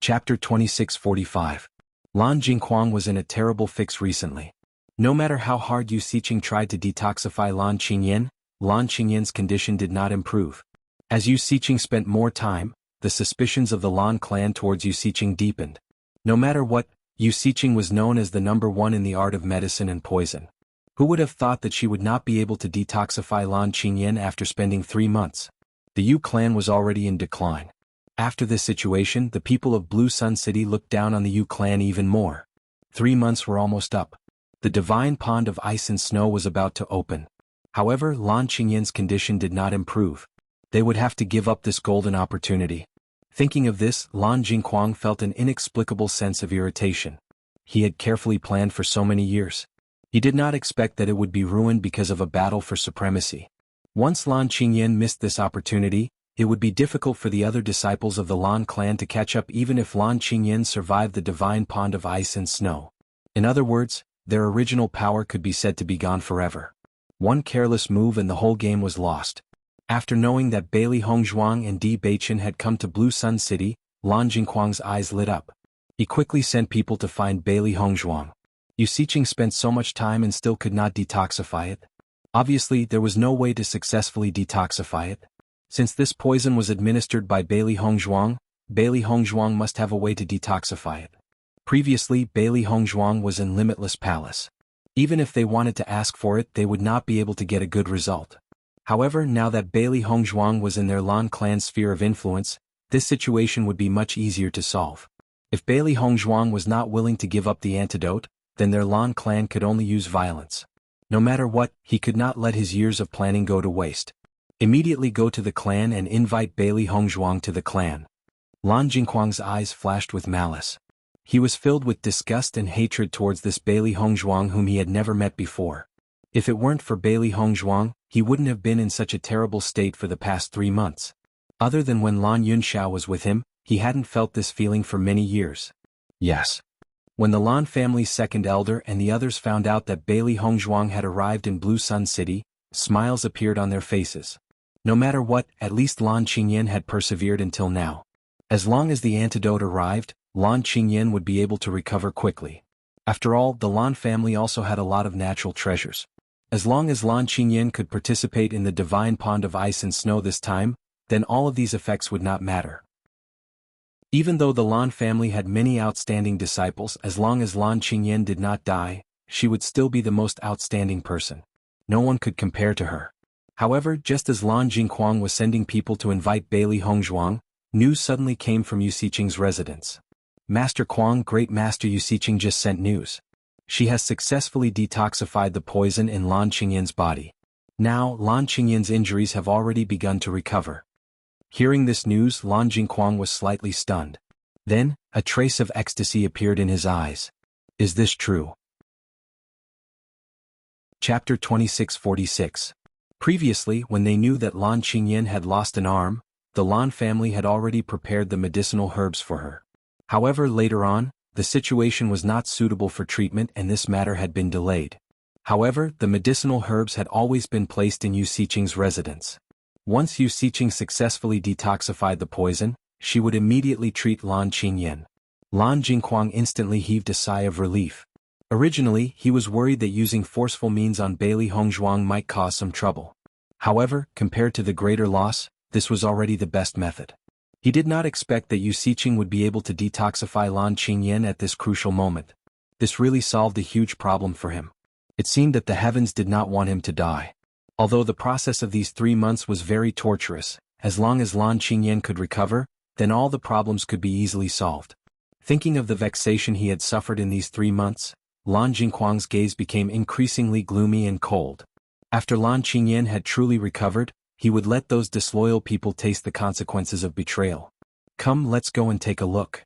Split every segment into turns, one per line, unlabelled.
Chapter 2645. Lan Jingquang was in a terrible fix recently. No matter how hard Yu Xiqing tried to detoxify Lan Qingyan's condition did not improve. As Yu Xiqing spent more time, the suspicions of the Lan clan towards Yu Xiqing deepened. No matter what, Yu Xiqing was known as the #1 in the art of medicine and poison. Who would have thought that she would not be able to detoxify Lan Qingyan after spending 3 months? The Yu clan was already in decline. After this situation, the people of Blue Sun City looked down on the Yu clan even more. 3 months were almost up. The divine pond of ice and snow was about to open. However, Lan Qingyan's condition did not improve. They would have to give up this golden opportunity. Thinking of this, Lan Jingquang felt an inexplicable sense of irritation. He had carefully planned for so many years. He did not expect that it would be ruined because of a battle for supremacy. Once Lan Qingyan missed this opportunity, it would be difficult for the other disciples of the Lan clan to catch up even if Lan Qingyan survived the divine pond of ice and snow. In other words, their original power could be said to be gone forever. One careless move and the whole game was lost. After knowing that Bailey Hongzhuang and Di Beichen had come to Blue Sun City, Lan Jingquang's eyes lit up. He quickly sent people to find Bailey Hongzhuang. Yu Xiqing spent so much time and still could not detoxify it. Obviously, there was no way to successfully detoxify it. Since this poison was administered by Bailey Hongzhuang must have a way to detoxify it. Previously, Bailey Hongzhuang was in Limitless Palace. Even if they wanted to ask for it, they would not be able to get a good result. However, now that Bailey Hongzhuang was in their Lan clan sphere of influence, this situation would be much easier to solve. If Bailey Hongzhuang was not willing to give up the antidote, then their Lan clan could only use violence. No matter what, he could not let his years of planning go to waste. Immediately go to the clan and invite Bailey Hongzhuang to the clan. Lan Jingquang's eyes flashed with malice. He was filled with disgust and hatred towards this Bailey Hongzhuang whom he had never met before. If it weren't for Bailey Hongzhuang, he wouldn't have been in such a terrible state for the past 3 months. Other than when Lan Yunxiao was with him, he hadn't felt this feeling for many years. Yes. When the Lan family's second elder and the others found out that Bailey Hongzhuang had arrived in Blue Sun City, smiles appeared on their faces. No matter what, at least Lan Qingyan had persevered until now. As long as the antidote arrived, Lan Qingyan would be able to recover quickly. After all, the Lan family also had a lot of natural treasures. As long as Lan Qingyan could participate in the divine pond of ice and snow this time, then all of these effects would not matter. Even though the Lan family had many outstanding disciples, as long as Lan Qingyan did not die, she would still be the most outstanding person. No one could compare to her. However, just as Lan Jingquang was sending people to invite Bailey Hongzhuang, news suddenly came from Yu Xiqing's residence. Master Quang, Great Master Yu Xiqing just sent news. She has successfully detoxified the poison in Lan Qingyan's body. Now, Lan Qingyan's injuries have already begun to recover. Hearing this news, Lan Jingquang was slightly stunned. Then, a trace of ecstasy appeared in his eyes. Is this true? Chapter 2646. Previously, when they knew that Lan Qingyan had lost an arm, the Lan family had already prepared the medicinal herbs for her. However, later on, the situation was not suitable for treatment and this matter had been delayed. However, the medicinal herbs had always been placed in Yu Xiqing's residence. Once Yu Xiqing successfully detoxified the poison, she would immediately treat Lan Qingyan. Lan Jingquang instantly heaved a sigh of relief. Originally, he was worried that using forceful means on Bailey Hongzhuang might cause some trouble. However, compared to the greater loss, this was already the best method. He did not expect that Yu Xiqing would be able to detoxify Lan Qingyan at this crucial moment. This really solved a huge problem for him. It seemed that the heavens did not want him to die. Although the process of these 3 months was very torturous, as long as Lan Qingyan could recover, then all the problems could be easily solved. Thinking of the vexation he had suffered in these 3 months, Lan Jingquang's gaze became increasingly gloomy and cold. After Lan Qingyan had truly recovered, he would let those disloyal people taste the consequences of betrayal. Come, let's go and take a look.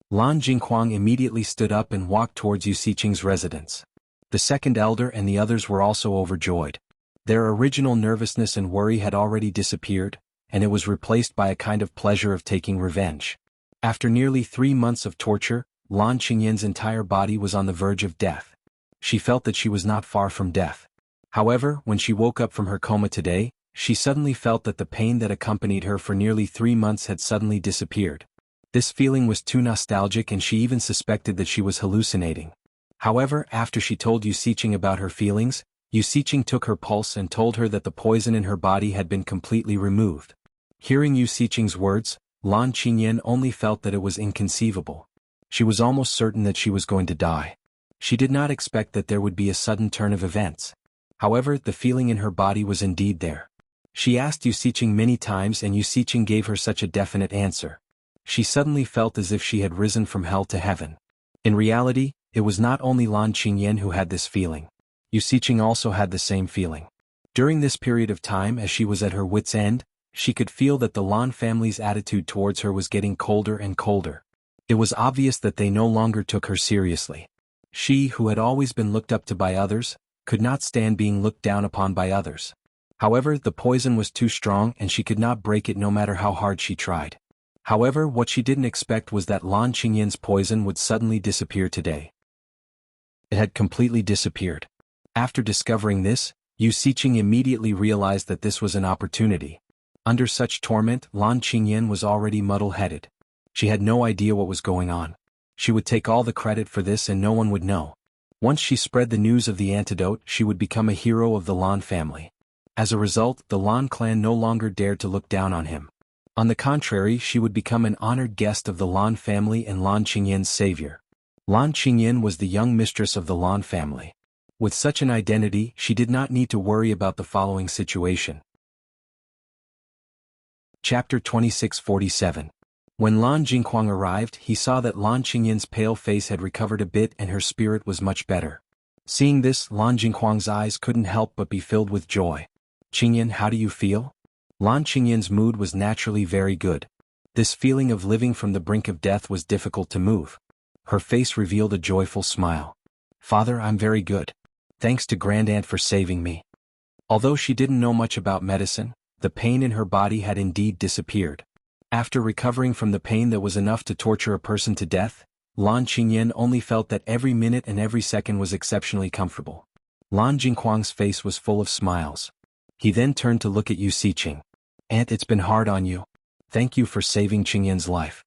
Lan Jingquang immediately stood up and walked towards Yu Xiqing's residence. The second elder and the others were also overjoyed. Their original nervousness and worry had already disappeared, and it was replaced by a kind of pleasure of taking revenge. After nearly 3 months of torture, Lan Qingyan's entire body was on the verge of death. She felt that she was not far from death. However, when she woke up from her coma today, she suddenly felt that the pain that accompanied her for nearly 3 months had suddenly disappeared. This feeling was too nostalgic and she even suspected that she was hallucinating. However, after she told Yu Siqing about her feelings, Yu Siqing took her pulse and told her that the poison in her body had been completely removed. Hearing Yu Siqing's words, Lan Qingyan only felt that it was inconceivable. She was almost certain that she was going to die. She did not expect that there would be a sudden turn of events. However, the feeling in her body was indeed there. She asked Yu Siqing many times and Yu Siqing gave her such a definite answer. She suddenly felt as if she had risen from hell to heaven. In reality, it was not only Lan Qingyan who had this feeling. Yu Siqing also had the same feeling. During this period of time, as she was at her wit's end, she could feel that the Lan family's attitude towards her was getting colder and colder. It was obvious that they no longer took her seriously. She, who had always been looked up to by others, could not stand being looked down upon by others. However, the poison was too strong and she could not break it no matter how hard she tried. However, what she didn't expect was that Lan Qingyan's poison would suddenly disappear today. It had completely disappeared. After discovering this, Yu Siqing immediately realized that this was an opportunity. Under such torment, Lan Qingyan was already muddle-headed. She had no idea what was going on. She would take all the credit for this and no one would know. Once she spread the news of the antidote, she would become a hero of the Lan family. As a result, the Lan clan no longer dared to look down on him. On the contrary, she would become an honored guest of the Lan family and Lan Qingyan's savior. Lan Qingyan was the young mistress of the Lan family. With such an identity, she did not need to worry about the following situation. Chapter 2647. When Lan Jingquang arrived, he saw that Lan Qingyan's pale face had recovered a bit and her spirit was much better. Seeing this, Lan Jingquang's eyes couldn't help but be filled with joy. "Qingyan, how do you feel?" Lan Qingyan's mood was naturally very good. This feeling of living from the brink of death was difficult to move. Her face revealed a joyful smile. "Father, I'm very good. Thanks to Grandaunt for saving me." Although she didn't know much about medicine, the pain in her body had indeed disappeared. After recovering from the pain that was enough to torture a person to death, Lan Qingyan only felt that every minute and every second was exceptionally comfortable. Lan Jingquang's face was full of smiles. He then turned to look at Yu Siqing. "Aunt, it's been hard on you. Thank you for saving Qingyan's life."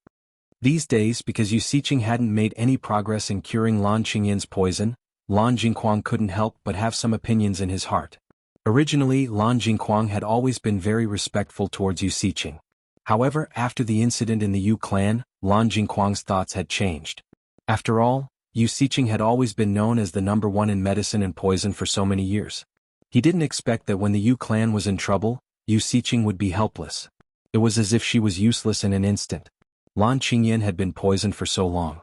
These days, because Yu Siqing hadn't made any progress in curing Lan Qingyan's poison, Lan Jingquang couldn't help but have some opinions in his heart. Originally, Lan Jingquang had always been very respectful towards Yu Siqing. However, after the incident in the Yu clan, Lan Jingquang's thoughts had changed. After all, Yu Siqing had always been known as the #1 in medicine and poison for so many years. He didn't expect that when the Yu clan was in trouble, Yu Siqing would be helpless. It was as if she was useless in an instant. Lan Qingyan had been poisoned for so long.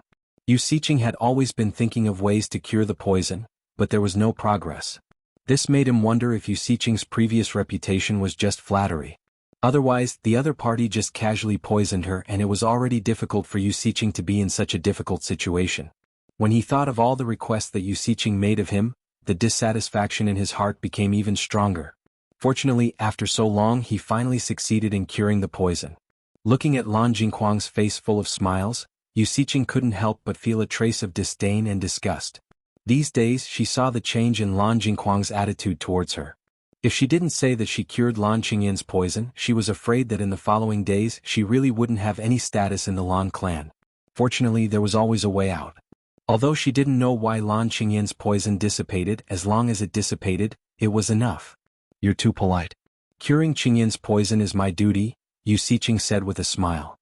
Yu Siqing had always been thinking of ways to cure the poison, but there was no progress. This made him wonder if Yu Siqing's previous reputation was just flattery. Otherwise, the other party just casually poisoned her and it was already difficult for Yu Siqing to be in such a difficult situation. When he thought of all the requests that Yu Siqing made of him, the dissatisfaction in his heart became even stronger. Fortunately, after so long he finally succeeded in curing the poison. Looking at Lan Jingquang's face full of smiles, Yu Siqing couldn't help but feel a trace of disdain and disgust. These days she saw the change in Lan Jingquang's attitude towards her. If she didn't say that she cured Lan Qingyan's poison, she was afraid that in the following days she really wouldn't have any status in the Lan clan. Fortunately, there was always a way out. Although she didn't know why Lan Qingyan's poison dissipated, as long as it dissipated, it was enough. "You're too polite. Curing Qingyan's poison is my duty," Yu Siqing said with a smile.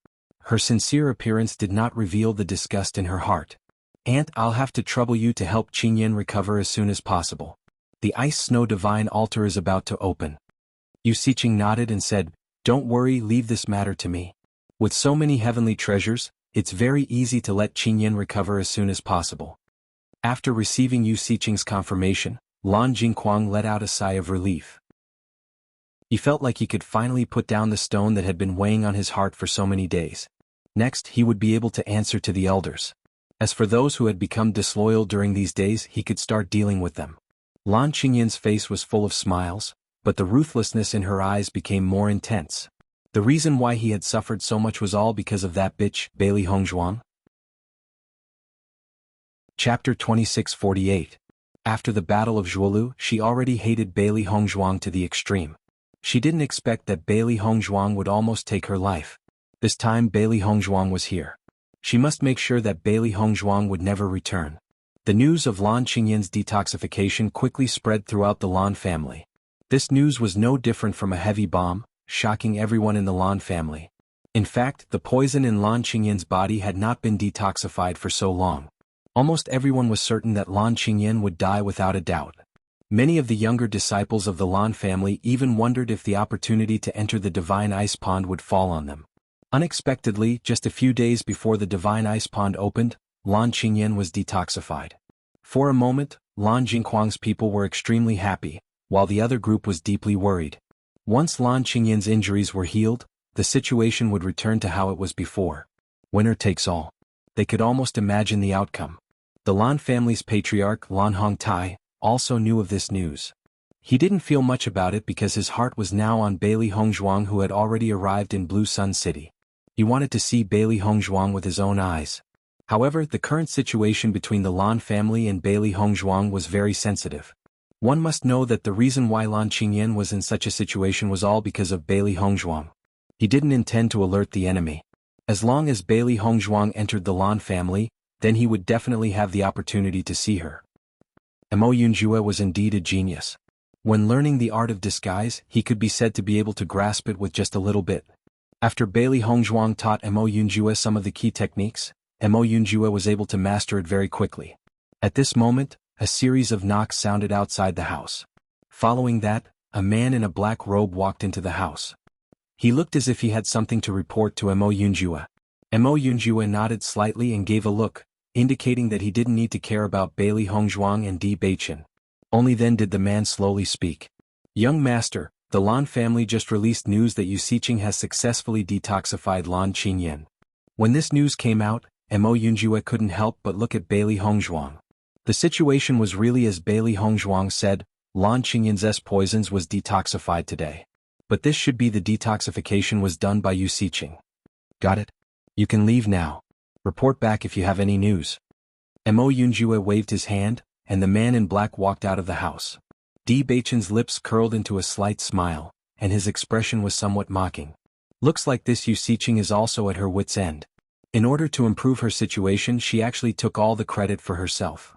Her sincere appearance did not reveal the disgust in her heart. "Aunt, I'll have to trouble you to help Qingyan recover as soon as possible. The ice snow divine altar is about to open." Yu Siqing nodded and said, "Don't worry, leave this matter to me. With so many heavenly treasures, it's very easy to let Qingyan recover as soon as possible." After receiving Yu Siqing's confirmation, Lan Jingquang let out a sigh of relief. He felt like he could finally put down the stone that had been weighing on his heart for so many days. Next, he would be able to answer to the elders. As for those who had become disloyal during these days, he could start dealing with them. Lan Qingyan's face was full of smiles, but the ruthlessness in her eyes became more intense. The reason why he had suffered so much was all because of that bitch, Bailey Hongzhuang. Chapter 2648. After the Battle of Zhuolu, she already hated Bailey Hongzhuang to the extreme. She didn't expect that Bailey Hongzhuang would almost take her life. This time Bailey Hongzhuang was here. She must make sure that Bailey Hongzhuang would never return. The news of Lan Qingyin's detoxification quickly spread throughout the Lan family. This news was no different from a heavy bomb, shocking everyone in the Lan family. In fact, the poison in Lan Qingyin's body had not been detoxified for so long. Almost everyone was certain that Lan Qingyin would die without a doubt. Many of the younger disciples of the Lan family even wondered if the opportunity to enter the divine ice pond would fall on them. Unexpectedly, just a few days before the divine ice pond opened, Lan Qingyin was detoxified. For a moment, Lan Jingquang's people were extremely happy, while the other group was deeply worried. Once Lan Qingyin's injuries were healed, the situation would return to how it was before. Winner takes all. They could almost imagine the outcome. The Lan family's patriarch, Lan Hongtai, also knew of this news. He didn't feel much about it because his heart was now on Bailey Hongzhuang, who had already arrived in Blue Sun City. He wanted to see Bailey Hongzhuang with his own eyes. However, the current situation between the Lan family and Bailey Hongzhuang was very sensitive. One must know that the reason why Lan Qingyin was in such a situation was all because of Bailey Hongzhuang. He didn't intend to alert the enemy. As long as Bailey Hongzhuang entered the Lan family, then he would definitely have the opportunity to see her. Mo Yunjue was indeed a genius. When learning the art of disguise, he could be said to be able to grasp it with just a little bit. After Bailey Hongzhuang taught Mo Yunjue some of the key techniques, Mo Yunjue was able to master it very quickly. At this moment, a series of knocks sounded outside the house. Following that, a man in a black robe walked into the house. He looked as if he had something to report to Mo Yunjue. Mo Yunjue nodded slightly and gave a look, indicating that he didn't need to care about Bailey Hongzhuang and Di Beichen. Only then did the man slowly speak. Young master, the Lan family just released news that Yu Siqing has successfully detoxified Lan Qingyin. When this news came out, Mo Yunjue couldn't help but look at Bailey Hongzhuang. The situation was really as Bailey Hongzhuang said, Lan Qingyin's poisons was detoxified today. But this should be the detoxification was done by Yu Siqing. Got it? You can leave now. Report back if you have any news. Mo Yunjue waved his hand, and the man in black walked out of the house. Di Beichen's lips curled into a slight smile, and his expression was somewhat mocking. Looks like this Yu Siqing is also at her wit's end. In order to improve her situation, she actually took all the credit for herself.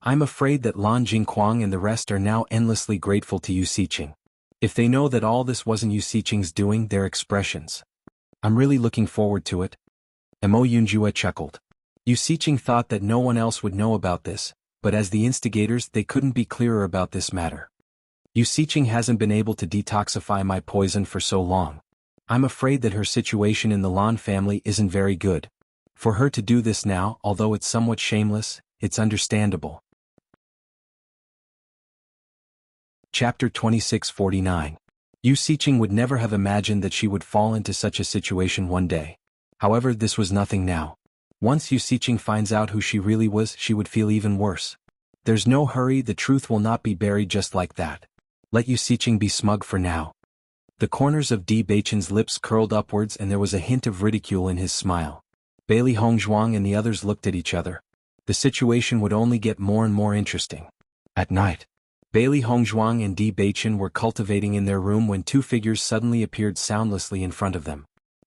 I'm afraid that Lan Jingquang and the rest are now endlessly grateful to Yu Siqing. If they know that all this wasn't Yu Siqing's doing, their expressions. I'm really looking forward to it. Mo Yunjue chuckled. Yu Siqing thought that no one else would know about this, but as the instigators they couldn't be clearer about this matter. Yu Siqing hasn't been able to detoxify my poison for so long. I'm afraid that her situation in the Lan family isn't very good. For her to do this now, although it's somewhat shameless, it's understandable. Chapter 2649. Yu Siqing would never have imagined that she would fall into such a situation one day. However, this was nothing now. Once Yu Siqing finds out who she really was, she would feel even worse. There's no hurry, the truth will not be buried just like that. Let Yu Siqing be smug for now. The corners of Di Beichen's lips curled upwards and there was a hint of ridicule in his smile. Bailey Hongzhuang and the others looked at each other. The situation would only get more and more interesting. At night, Bailey Hongzhuang and Di Beichen were cultivating in their room when two figures suddenly appeared soundlessly in front of them.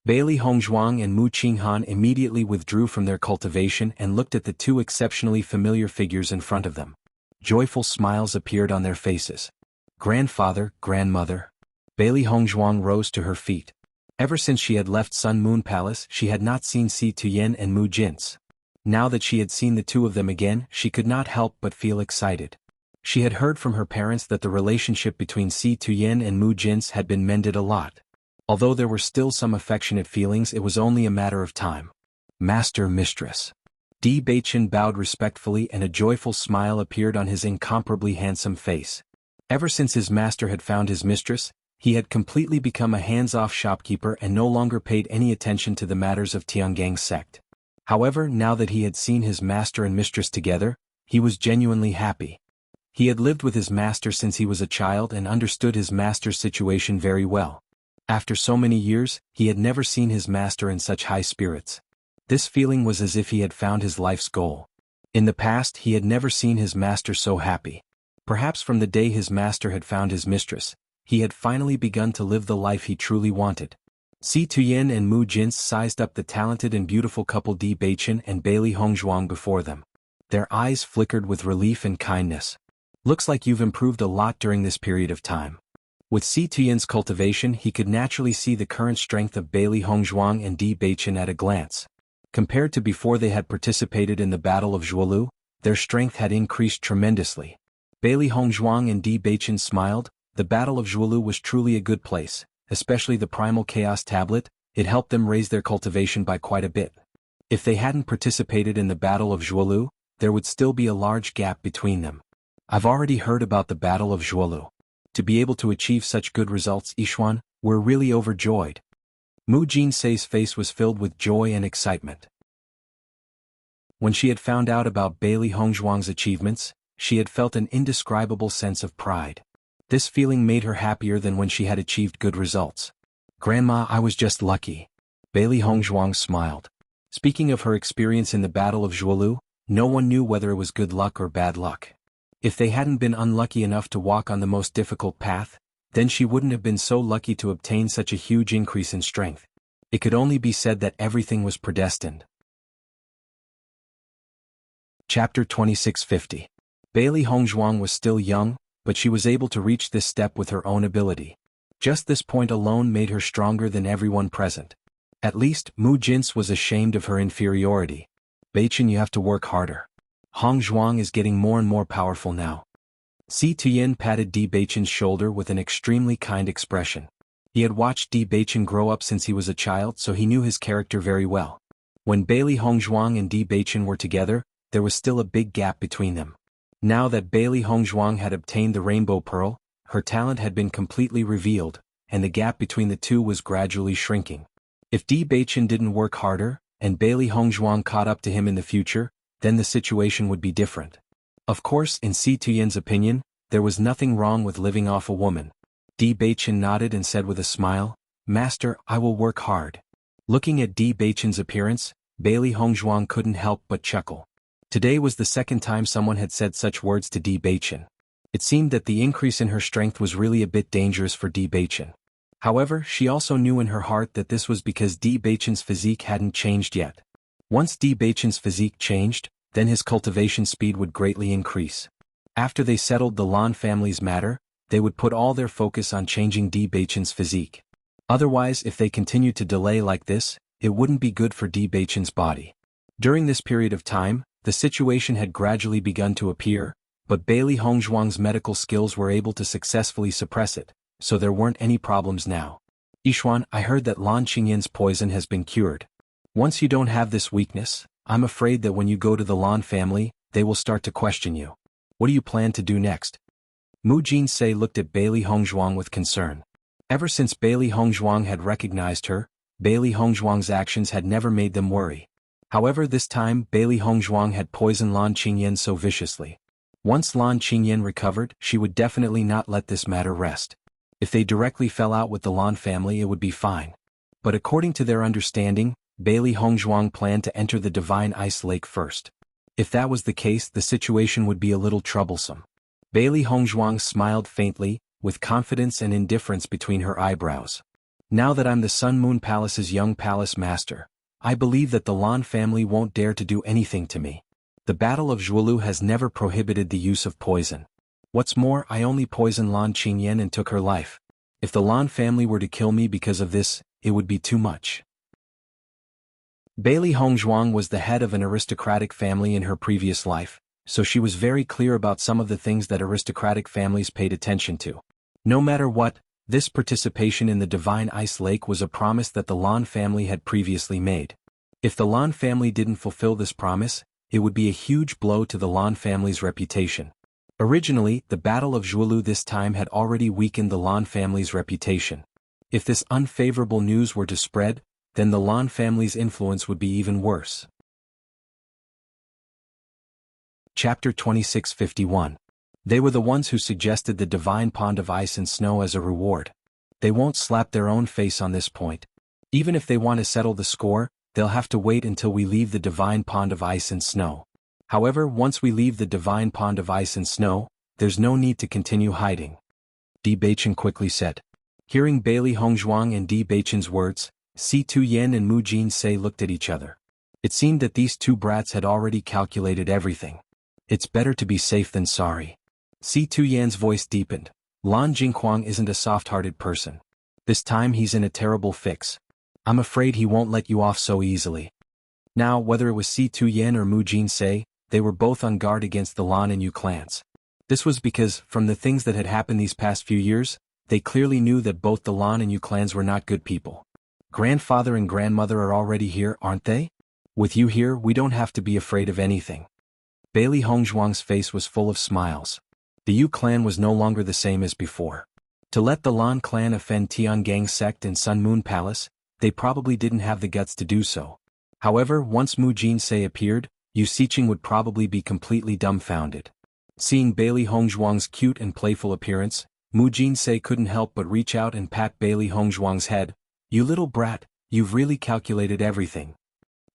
Bailey Hongzhuang and Mu Qinghan immediately withdrew from their cultivation and looked at the two exceptionally familiar figures in front of them. Joyful smiles appeared on their faces. Grandfather, grandmother. Bailey Hongzhuang rose to her feet. Ever since she had left Sun Moon Palace, she had not seen Si Tuyen and Mu Jins. Now that she had seen the two of them again, she could not help but feel excited. She had heard from her parents that the relationship between Si Tuyen and Mu Jins had been mended a lot. Although there were still some affectionate feelings, it was only a matter of time. Master, mistress. Di Beichen bowed respectfully and a joyful smile appeared on his incomparably handsome face. Ever since his master had found his mistress, he had completely become a hands-off shopkeeper and no longer paid any attention to the matters of Tiangang's sect. However, now that he had seen his master and mistress together, he was genuinely happy. He had lived with his master since he was a child and understood his master's situation very well. After so many years, he had never seen his master in such high spirits. This feeling was as if he had found his life's goal. In the past, he had never seen his master so happy. Perhaps from the day his master had found his mistress, he had finally begun to live the life he truly wanted. Si Tuyen and Mu Jins sized up the talented and beautiful couple Di Beichen and Bailey Hongzhuang before them. Their eyes flickered with relief and kindness. Looks like you've improved a lot during this period of time. With Si Tuyen's cultivation, he could naturally see the current strength of Bailey Hongzhuang and Di Beichen at a glance. Compared to before they had participated in the Battle of Zhuolu, their strength had increased tremendously. Bailey Hongzhuang and Di Beichen smiled. The Battle of Zhuolu was truly a good place, especially the Primal Chaos Tablet. It helped them raise their cultivation by quite a bit. If they hadn't participated in the Battle of Zhuolu, there would still be a large gap between them. I've already heard about the Battle of Zhuolu. To be able to achieve such good results, Yixuan, we're really overjoyed. Mu Jinsei's face was filled with joy and excitement. When she had found out about Bailey Hongzhuang's achievements, she had felt an indescribable sense of pride. This feeling made her happier than when she had achieved good results. Grandma, I was just lucky. Bailey Hongzhuang smiled. Speaking of her experience in the Battle of Zhuolu, no one knew whether it was good luck or bad luck. If they hadn't been unlucky enough to walk on the most difficult path, then she wouldn't have been so lucky to obtain such a huge increase in strength. It could only be said that everything was predestined. Chapter 2650. Bailey Hongzhuang was still young, but she was able to reach this step with her own ability. Just this point alone made her stronger than everyone present. At least, Mu Jins was ashamed of her inferiority. Beichen, you have to work harder. Hongzhuang is getting more and more powerful now. Si Tuyen patted Di Beichen's shoulder with an extremely kind expression. He had watched Di Beichen grow up since he was a child, so he knew his character very well. When Bailey Hongzhuang and Di Beichen were together, there was still a big gap between them. Now that Bailey Hongzhuang had obtained the Rainbow Pearl, her talent had been completely revealed, and the gap between the two was gradually shrinking. If Di Beichen didn't work harder, and Bailey Hongzhuang caught up to him in the future, then the situation would be different. Of course, in Si Tuyen's opinion, there was nothing wrong with living off a woman. Di Beichen nodded and said with a smile, "Master, I will work hard." Looking at Di Beichen's appearance, Bailey Hongzhuang couldn't help but chuckle. Today was the second time someone had said such words to Di Beichen. It seemed that the increase in her strength was really a bit dangerous for Di Beichen. However, she also knew in her heart that this was because Di Beichen's physique hadn't changed yet. Once Di Beichen's physique changed, then his cultivation speed would greatly increase. After they settled the Lan family's matter, they would put all their focus on changing Di Beichen's physique. Otherwise, if they continued to delay like this, it wouldn't be good for Di Beichen's body. During this period of time, the situation had gradually begun to appear, but Bailey Hongzhuang's medical skills were able to successfully suppress it, so there weren't any problems now. Yixuan, I heard that Lan Qingyan's poison has been cured. Once you don't have this weakness, I'm afraid that when you go to the Lan family, they will start to question you. What do you plan to do next? Mu Jinsei looked at Bailey Hongzhuang with concern. Ever since Bailey Hongzhuang had recognized her, Bailey Hongzhuang's actions had never made them worry. However, this time Bailey Hongzhuang had poisoned Lan Qingyan so viciously. Once Lan Qingyan recovered, she would definitely not let this matter rest. If they directly fell out with the Lan family, it would be fine. But according to their understanding, Bailey Hongzhuang planned to enter the Divine Ice Lake first. If that was the case, the situation would be a little troublesome. Bailey Hongzhuang smiled faintly, with confidence and indifference between her eyebrows. Now that I'm the Sun Moon Palace's young palace master, I believe that the Lan family won't dare to do anything to me. The Battle of Zhuolu has never prohibited the use of poison. What's more, I only poisoned Lan Qingyan and took her life. If the Lan family were to kill me because of this, it would be too much. Bailey Hongzhuang was the head of an aristocratic family in her previous life, so she was very clear about some of the things that aristocratic families paid attention to. No matter what, this participation in the Divine Ice Lake was a promise that the Lan family had previously made. If the Lan family didn't fulfill this promise, it would be a huge blow to the Lan family's reputation. Originally, the Battle of Zhuolu this time had already weakened the Lan family's reputation. If this unfavorable news were to spread, then the Lan family's influence would be even worse. Chapter 2651. They were the ones who suggested the Divine Pond of Ice and Snow as a reward. They won't slap their own face on this point. Even if they want to settle the score, they'll have to wait until we leave the Divine Pond of Ice and Snow. However, once we leave the Divine Pond of Ice and Snow, there's no need to continue hiding. Di Beichen quickly said. Hearing Bailey Hongzhuang and Di Beichen's words, Si Tuyen and Mu Jinsei looked at each other. It seemed that these two brats had already calculated everything. It's better to be safe than sorry. Si Tuyen's voice deepened. Lan Jinghuang isn't a soft-hearted person. This time he's in a terrible fix. I'm afraid he won't let you off so easily. Now, whether it was Si Tuyen or Mu Jinsei, they were both on guard against the Lan and Yu clans. This was because, from the things that had happened these past few years, they clearly knew that both the Lan and Yu clans were not good people. Grandfather and grandmother are already here, aren't they? With you here, we don't have to be afraid of anything. Bailey Hongzhuang's face was full of smiles. The Yu clan was no longer the same as before. To let the Lan clan offend Tiangang sect and Sun Moon Palace, they probably didn't have the guts to do so. However, once Mu Jinsei appeared, Yu Xiqing would probably be completely dumbfounded. Seeing Bailey Hongzhuang's cute and playful appearance, Mu Jinsei couldn't help but reach out and pat Bailey Hongzhuang's head. You little brat, you've really calculated everything.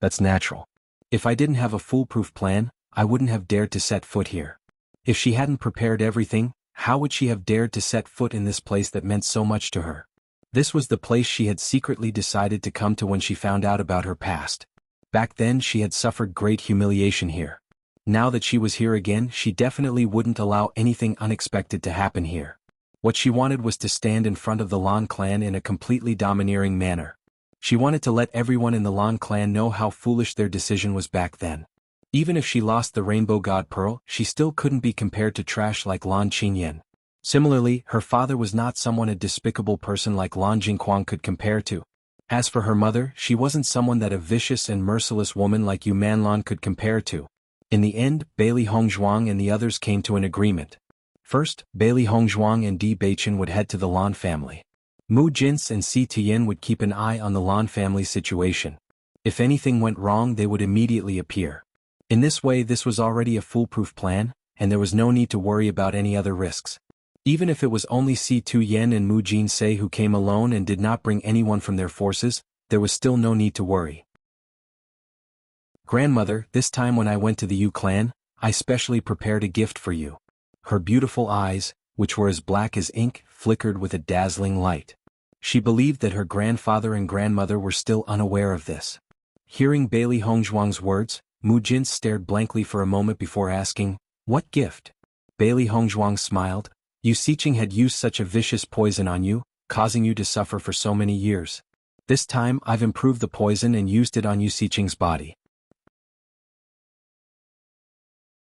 That's natural. If I didn't have a foolproof plan, I wouldn't have dared to set foot here. If she hadn't prepared everything, how would she have dared to set foot in this place that meant so much to her? This was the place she had secretly decided to come to when she found out about her past. Back then she had suffered great humiliation here. Now that she was here again, she definitely wouldn't allow anything unexpected to happen here. What she wanted was to stand in front of the Lan clan in a completely domineering manner. She wanted to let everyone in the Lan clan know how foolish their decision was back then. Even if she lost the Rainbow God Pearl, she still couldn't be compared to trash like Lan Qingyan. Similarly, her father was not someone a despicable person like Lan Jinghuang could compare to. As for her mother, she wasn't someone that a vicious and merciless woman like Yu Manlan could compare to. In the end, Bailey Hongzhuang and the others came to an agreement. First, Bailey Hongzhuang and Di Beichen would head to the Lan family. Mu Jins and Si Tian would keep an eye on the Lan family's situation. If anything went wrong, they would immediately appear. In this way, this was already a foolproof plan, and there was no need to worry about any other risks. Even if it was only Si Tuyen and Mu Jinsei who came alone and did not bring anyone from their forces, there was still no need to worry. Grandmother, this time when I went to the Yu clan, I specially prepared a gift for you. Her beautiful eyes, which were as black as ink, flickered with a dazzling light. She believed that her grandfather and grandmother were still unaware of this. Hearing Bailey Hongzhuang's words, Mu Jin stared blankly for a moment before asking, "What gift?" Bailey Hongzhuang smiled. Yu Xiqing had used such a vicious poison on you, causing you to suffer for so many years. This time I've improved the poison and used it on Yu Xiqing's body.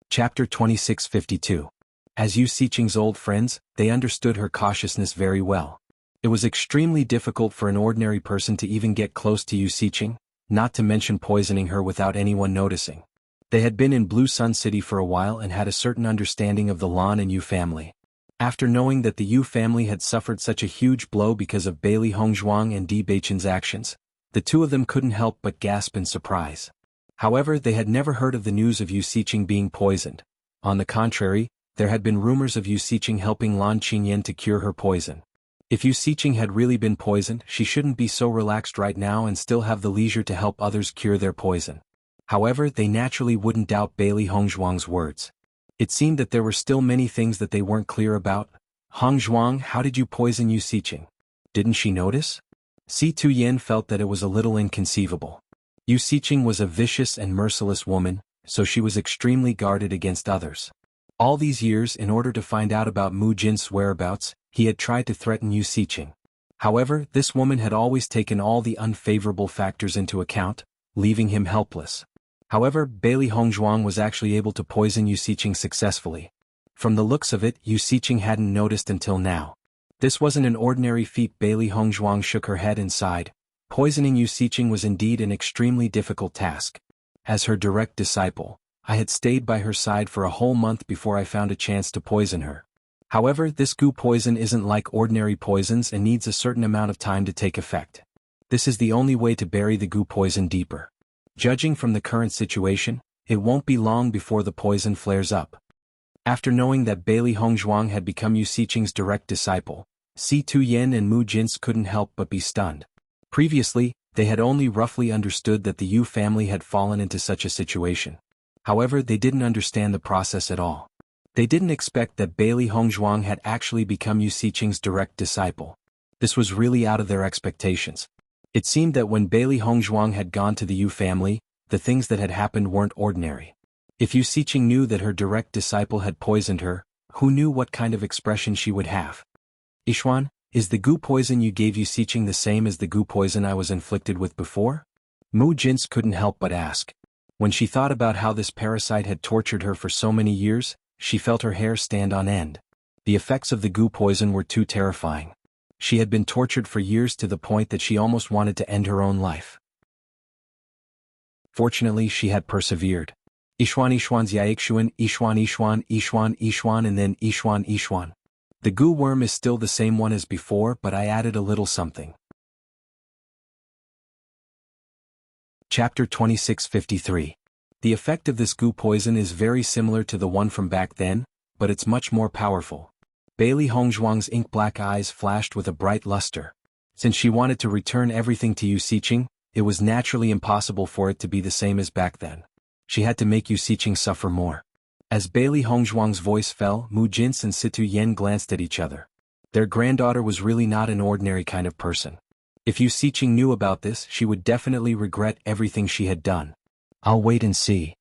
Chapter 2652. As Yu Xiqing's old friends, they understood her cautiousness very well. It was extremely difficult for an ordinary person to even get close to Yu Xiqing, not to mention poisoning her without anyone noticing. They had been in Blue Sun City for a while and had a certain understanding of the Lan and Yu family. After knowing that the Yu family had suffered such a huge blow because of Bailey Hongzhuang and Di Beichen's actions, the two of them couldn't help but gasp in surprise. However, they had never heard of the news of Yu Xiqing being poisoned. On the contrary, there had been rumors of Yu Xiqing helping Lan Qingyan to cure her poison. If Yu Xiqing had really been poisoned, she shouldn't be so relaxed right now and still have the leisure to help others cure their poison. However, they naturally wouldn't doubt Bailey Hongzhuang's words. It seemed that there were still many things that they weren't clear about. "Hongzhuang, how did you poison Yu Xiqing? Didn't she notice?" Si Tuyen felt that it was a little inconceivable. Yu Xiqing was a vicious and merciless woman, so she was extremely guarded against others. All these years, in order to find out about Mu Jin's whereabouts, he had tried to threaten Yu Xiqing. However, this woman had always taken all the unfavorable factors into account, leaving him helpless. However, Bailey Hongzhuang was actually able to poison Yu Xiqing successfully. From the looks of it, Yu Xiqing hadn't noticed until now. This wasn't an ordinary feat. Bailey Hongzhuang shook her head and sighed. Poisoning Yu Xiqing was indeed an extremely difficult task. As her direct disciple, I had stayed by her side for a whole month before I found a chance to poison her. However, this goo poison isn't like ordinary poisons and needs a certain amount of time to take effect. This is the only way to bury the goo poison deeper. Judging from the current situation, it won't be long before the poison flares up. After knowing that Bailey Hongzhuang had become Yu Xiqing's direct disciple, Si Tuyen and Mu Jins couldn't help but be stunned. Previously, they had only roughly understood that the Yu family had fallen into such a situation. However, they didn't understand the process at all. They didn't expect that Bailey Hongzhuang had actually become Yu Xiqing's direct disciple. This was really out of their expectations. It seemed that when Bailey Hongzhuang had gone to the Yu family, the things that had happened weren't ordinary. If Yu Xiqing knew that her direct disciple had poisoned her, who knew what kind of expression she would have? Yixuan, is the goo poison you gave Yu Xiqing the same as the goo poison I was inflicted with before? Mu Jin's couldn't help but ask. When she thought about how this parasite had tortured her for so many years, she felt her hair stand on end. The effects of the goo poison were too terrifying. She had been tortured for years to the point that she almost wanted to end her own life. Fortunately, she had persevered. Yixuan Yixuan's Yaixuan, Yixuan Yixuan, Yixuan Yixuan and then Yixuan Yixuan. The goo worm is still the same one as before, but I added a little something. Chapter 2653. The effect of this goo poison is very similar to the one from back then, but it's much more powerful. Bailey Hongzhuang's ink-black eyes flashed with a bright luster. Since she wanted to return everything to Yu Xiqing, it was naturally impossible for it to be the same as back then. She had to make Yu Xiqing suffer more. As Bailey Hongzhuang's voice fell, Mu Jins and Situ Yen glanced at each other. Their granddaughter was really not an ordinary kind of person. If Yu Xiqing knew about this, she would definitely regret everything she had done. I'll wait and see.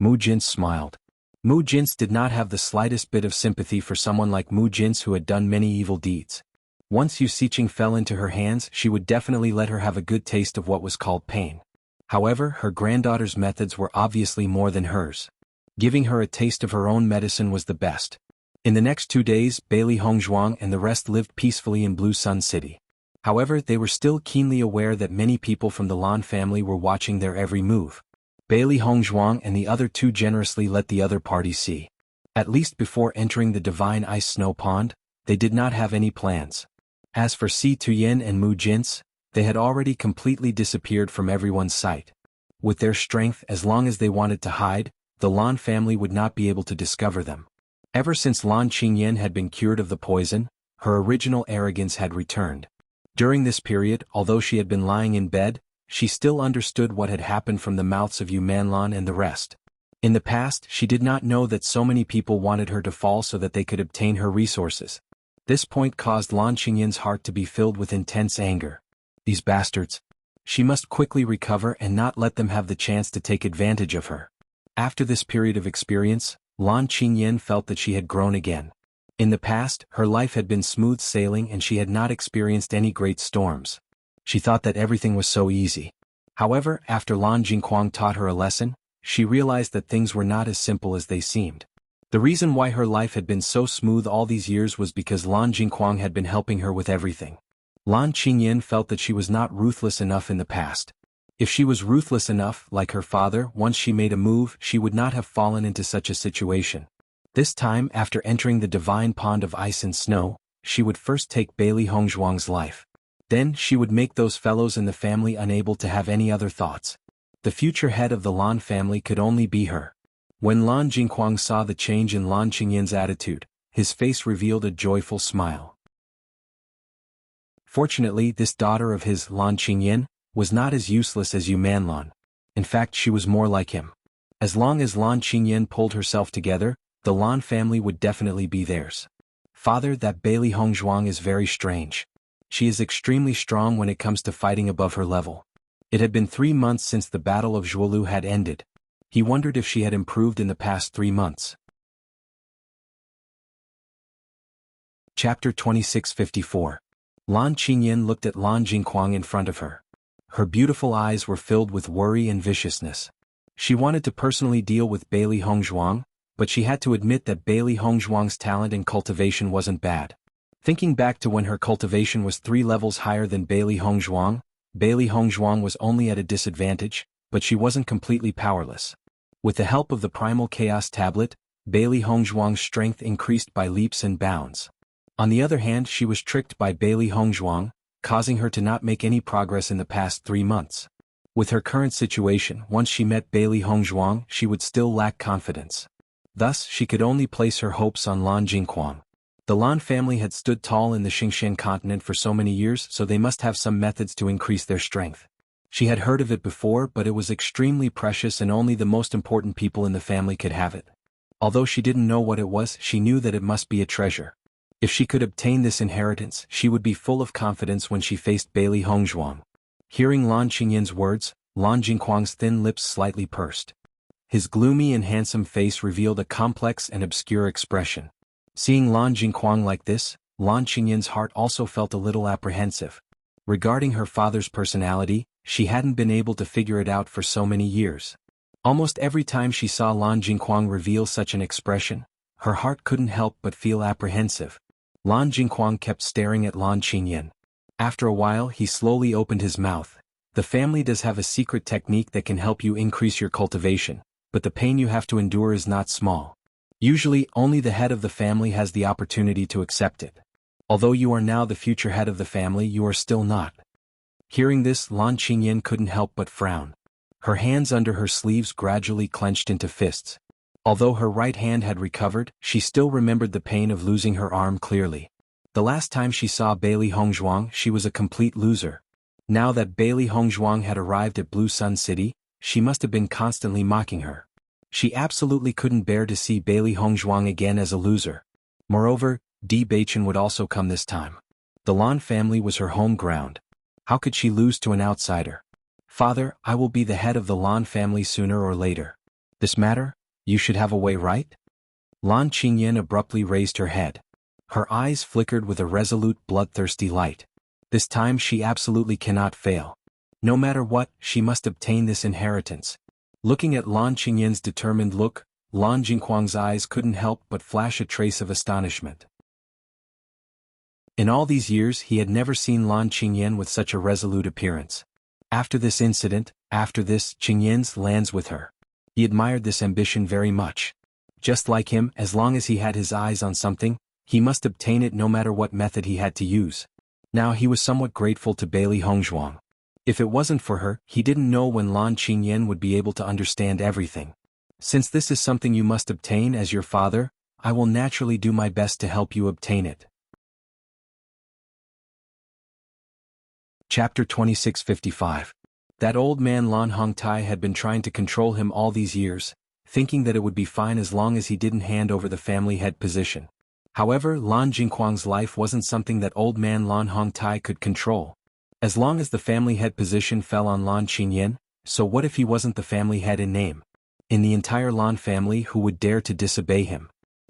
Mu Jins smiled. Mu Jins did not have the slightest bit of sympathy for someone like Mu Jins who had done many evil deeds. Once Yu Xiqing fell into her hands, she would definitely let her have a good taste of what was called pain. However, her granddaughter's methods were obviously more than hers. Giving her a taste of her own medicine was the best. In the next 2 days, Bailey Hongzhuang and the rest lived peacefully in Blue Sun City. However, they were still keenly aware that many people from the Lan family were watching their every move. Bailey Hongzhuang and the other two generously let the other party see. At least before entering the Divine Ice Snow Pond, they did not have any plans. As for Si Tuyen and Mu Jins, they had already completely disappeared from everyone's sight. With their strength, as long as they wanted to hide, the Lan family would not be able to discover them. Ever since Lan Qingyan had been cured of the poison, her original arrogance had returned. During this period, although she had been lying in bed, she still understood what had happened from the mouths of Yu Manlan and the rest. In the past, she did not know that so many people wanted her to fall so that they could obtain her resources. This point caused Lan Qingyan's heart to be filled with intense anger. These bastards. She must quickly recover and not let them have the chance to take advantage of her. After this period of experience, Lan Qingyan felt that she had grown again. In the past, her life had been smooth sailing and she had not experienced any great storms. She thought that everything was so easy. However, after Lan Jingquang taught her a lesson, she realized that things were not as simple as they seemed. The reason why her life had been so smooth all these years was because Lan Jingquang had been helping her with everything. Lan Qingyan felt that she was not ruthless enough in the past. If she was ruthless enough, like her father, once she made a move, she would not have fallen into such a situation. This time, after entering the divine pond of ice and snow, she would first take Bailey Hongzhuang's life. Then, she would make those fellows in the family unable to have any other thoughts. The future head of the Lan family could only be her. When Lan Jingquang saw the change in Lan Qingyan's attitude, his face revealed a joyful smile. Fortunately, this daughter of his, Lan Qingyan, was not as useless as Yu Manlan. In fact, she was more like him. As long as Lan Qingyan pulled herself together, the Lan family would definitely be theirs. Father, that Bailey Hongzhuang is very strange. She is extremely strong when it comes to fighting above her level. It had been 3 months since the Battle of Zhuolu had ended. He wondered if she had improved in the past 3 months. Chapter 2654. Lan Qingyan looked at Lan Jingquang in front of her. Her beautiful eyes were filled with worry and viciousness. She wanted to personally deal with Bailey Hongzhuang, but she had to admit that Bailey Hongzhuang's talent in cultivation wasn't bad. Thinking back to when her cultivation was 3 levels higher than Bailey Hongzhuang was only at a disadvantage, but she wasn't completely powerless. With the help of the Primal Chaos Tablet, Bailey Hongzhuang's strength increased by leaps and bounds. On the other hand, she was tricked by Bailey Hongzhuang, causing her to not make any progress in the past 3 months. With her current situation, once she met Bailey Hongzhuang, she would still lack confidence. Thus, she could only place her hopes on Lan Jingquang. The Lan family had stood tall in the Xingshan continent for so many years, so they must have some methods to increase their strength. She had heard of it before, but it was extremely precious and only the most important people in the family could have it. Although she didn't know what it was, she knew that it must be a treasure. If she could obtain this inheritance, she would be full of confidence when she faced Bailey Hongzhuang. Hearing Lan Qingyin's words, Lan Jingquang's thin lips slightly pursed. His gloomy and handsome face revealed a complex and obscure expression. Seeing Lan Jingquang like this, Lan Qingyin's heart also felt a little apprehensive. Regarding her father's personality, she hadn't been able to figure it out for so many years. Almost every time she saw Lan Jingquang reveal such an expression, her heart couldn't help but feel apprehensive. Lan Jingquang kept staring at Lan Qinyin. After a while he slowly opened his mouth. The family does have a secret technique that can help you increase your cultivation, but the pain you have to endure is not small. Usually only the head of the family has the opportunity to accept it. Although you are now the future head of the family, you are still not. Hearing this, Lan Qinyin couldn't help but frown. Her hands under her sleeves gradually clenched into fists. Although her right hand had recovered, she still remembered the pain of losing her arm clearly. The last time she saw Bailey Hongzhuang, she was a complete loser. Now that Bailey Hongzhuang had arrived at Blue Sun City, she must have been constantly mocking her. She absolutely couldn't bear to see Bailey Hongzhuang again as a loser. Moreover, Di Beichen would also come this time. The Lan family was her home ground. How could she lose to an outsider? Father, I will be the head of the Lan family sooner or later. This matter? You should have a way, right? Lan Qinyin abruptly raised her head. Her eyes flickered with a resolute, bloodthirsty light. This time she absolutely cannot fail. No matter what, she must obtain this inheritance. Looking at Lan Qingyin's determined look, Lan Jingquang's eyes couldn't help but flash a trace of astonishment. In all these years he had never seen Lan Qinyin with such a resolute appearance. After this incident, after this, Qingyin's lands with her. He admired this ambition very much. Just like him, as long as he had his eyes on something, he must obtain it no matter what method he had to use. Now he was somewhat grateful to Bailey Hongzhuang. If it wasn't for her, he didn't know when Lan Qinyin would be able to understand everything. Since this is something you must obtain as your father, I will naturally do my best to help you obtain it. Chapter 2655. That old man Lan Hongtai had been trying to control him all these years, thinking that it would be fine as long as he didn't hand over the family head position. However, Lan Jingquang's life wasn't something that old man Lan Hongtai could control. As long as the family head position fell on Lan Qinyin, so what if he wasn't the family head in name? In the entire Lan family, who would dare to disobey him?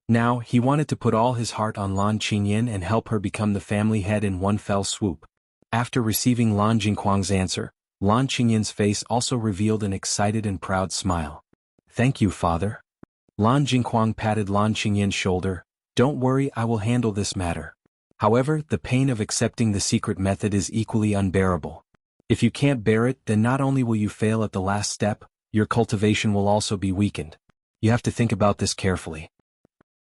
Now, he wanted to put all his heart on Lan Qinyin and help her become the family head in one fell swoop. After receiving Lan Jingquang's answer, Lan Qingyin's face also revealed an excited and proud smile. Thank you, father. Lan Jingquang patted Lan Qingyin's shoulder. Don't worry, I will handle this matter. However, the pain of accepting the secret method is equally unbearable. If you can't bear it, then not only will you fail at the last step, your cultivation will also be weakened. You have to think about this carefully.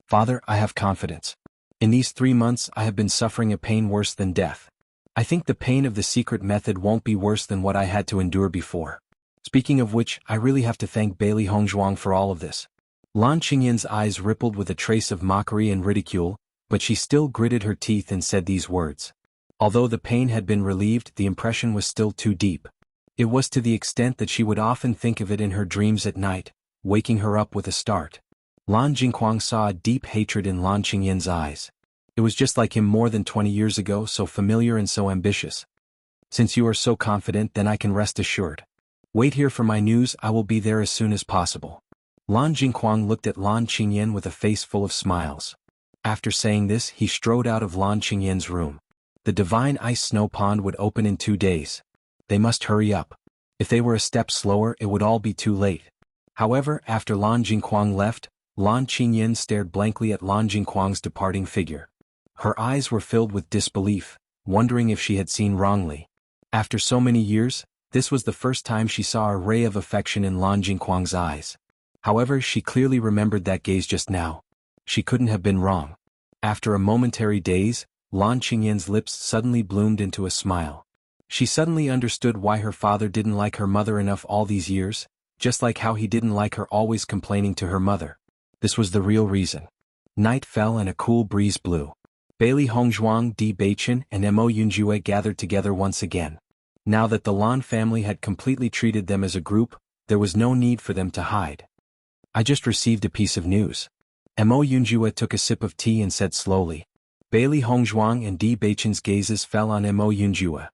Father, I have confidence. In these 3 months I have been suffering a pain worse than death. I think the pain of the secret method won't be worse than what I had to endure before. Speaking of which, I really have to thank Bailey Hongzhuang for all of this. Lan Qingyin's eyes rippled with a trace of mockery and ridicule, but she still gritted her teeth and said these words. Although the pain had been relieved, the impression was still too deep. It was to the extent that she would often think of it in her dreams at night, waking her up with a start. Lan Jingquang saw a deep hatred in Lan Qingyin's eyes. It was just like him more than 20 years ago, so familiar and so ambitious. Since you are so confident, then I can rest assured. Wait here for my news, I will be there as soon as possible. Lan Jingquang looked at Lan Qinyin with a face full of smiles. After saying this, he strode out of Lan Qingyin's room. The divine ice snow pond would open in 2 days. They must hurry up. If they were a step slower, it would all be too late. However, after Lan Jingquang left, Lan Qinyin stared blankly at Lan Jingquang's departing figure. Her eyes were filled with disbelief, wondering if she had seen wrongly. After so many years, this was the first time she saw a ray of affection in Lan Jingquang's eyes. However, she clearly remembered that gaze just now. She couldn't have been wrong. After a momentary daze, Lan Qingyin's lips suddenly bloomed into a smile. She suddenly understood why her father didn't like her mother enough all these years, just like how he didn't like her always complaining to her mother. This was the real reason. Night fell and a cool breeze blew. Bailey Hongzhuang, Di Beichen, and Mo Yunjue gathered together once again. Now that the Lan family had completely treated them as a group, there was no need for them to hide. I just received a piece of news. Mo Yunjue took a sip of tea and said slowly. Bailey Hongzhuang and Di Beichen's gazes fell on Mo Yunjue.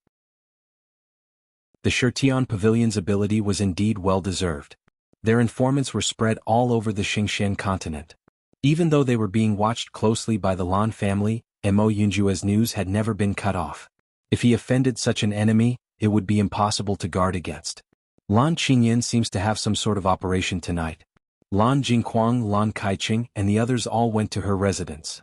The Shirtian Pavilion's ability was indeed well-deserved. Their informants were spread all over the Xingxian continent. Even though they were being watched closely by the Lan family, Mo Yunjue's news had never been cut off. If he offended such an enemy, it would be impossible to guard against. Lan Qingyan seems to have some sort of operation tonight. Lan Jingquang, Lan Kaiqing, and the others all went to her residence.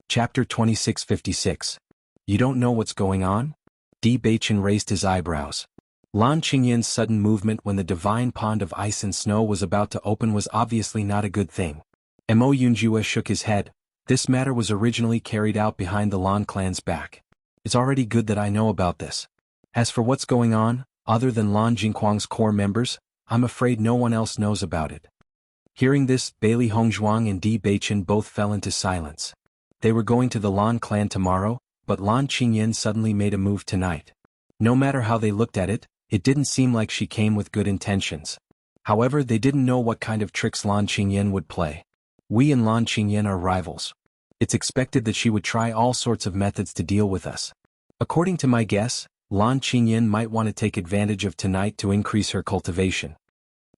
Chapter 2656. You don't know what's going on? Di Beichen raised his eyebrows. Lan Qingyan's sudden movement when the divine pond of ice and snow was about to open was obviously not a good thing. Mo Yunjue shook his head. This matter was originally carried out behind the Lan clan's back. It's already good that I know about this. As for what's going on, other than Lan Jingquang's core members, I'm afraid no one else knows about it. Hearing this, Bailey Hongzhuang and Di Beichen both fell into silence. They were going to the Lan clan tomorrow, but Lan Qingyan suddenly made a move tonight. No matter how they looked at it, it didn't seem like she came with good intentions. However, they didn't know what kind of tricks Lan Qingyan would play. We and Lan Qingyan are rivals. It's expected that she would try all sorts of methods to deal with us. According to my guess, Lan Qingyan might want to take advantage of tonight to increase her cultivation.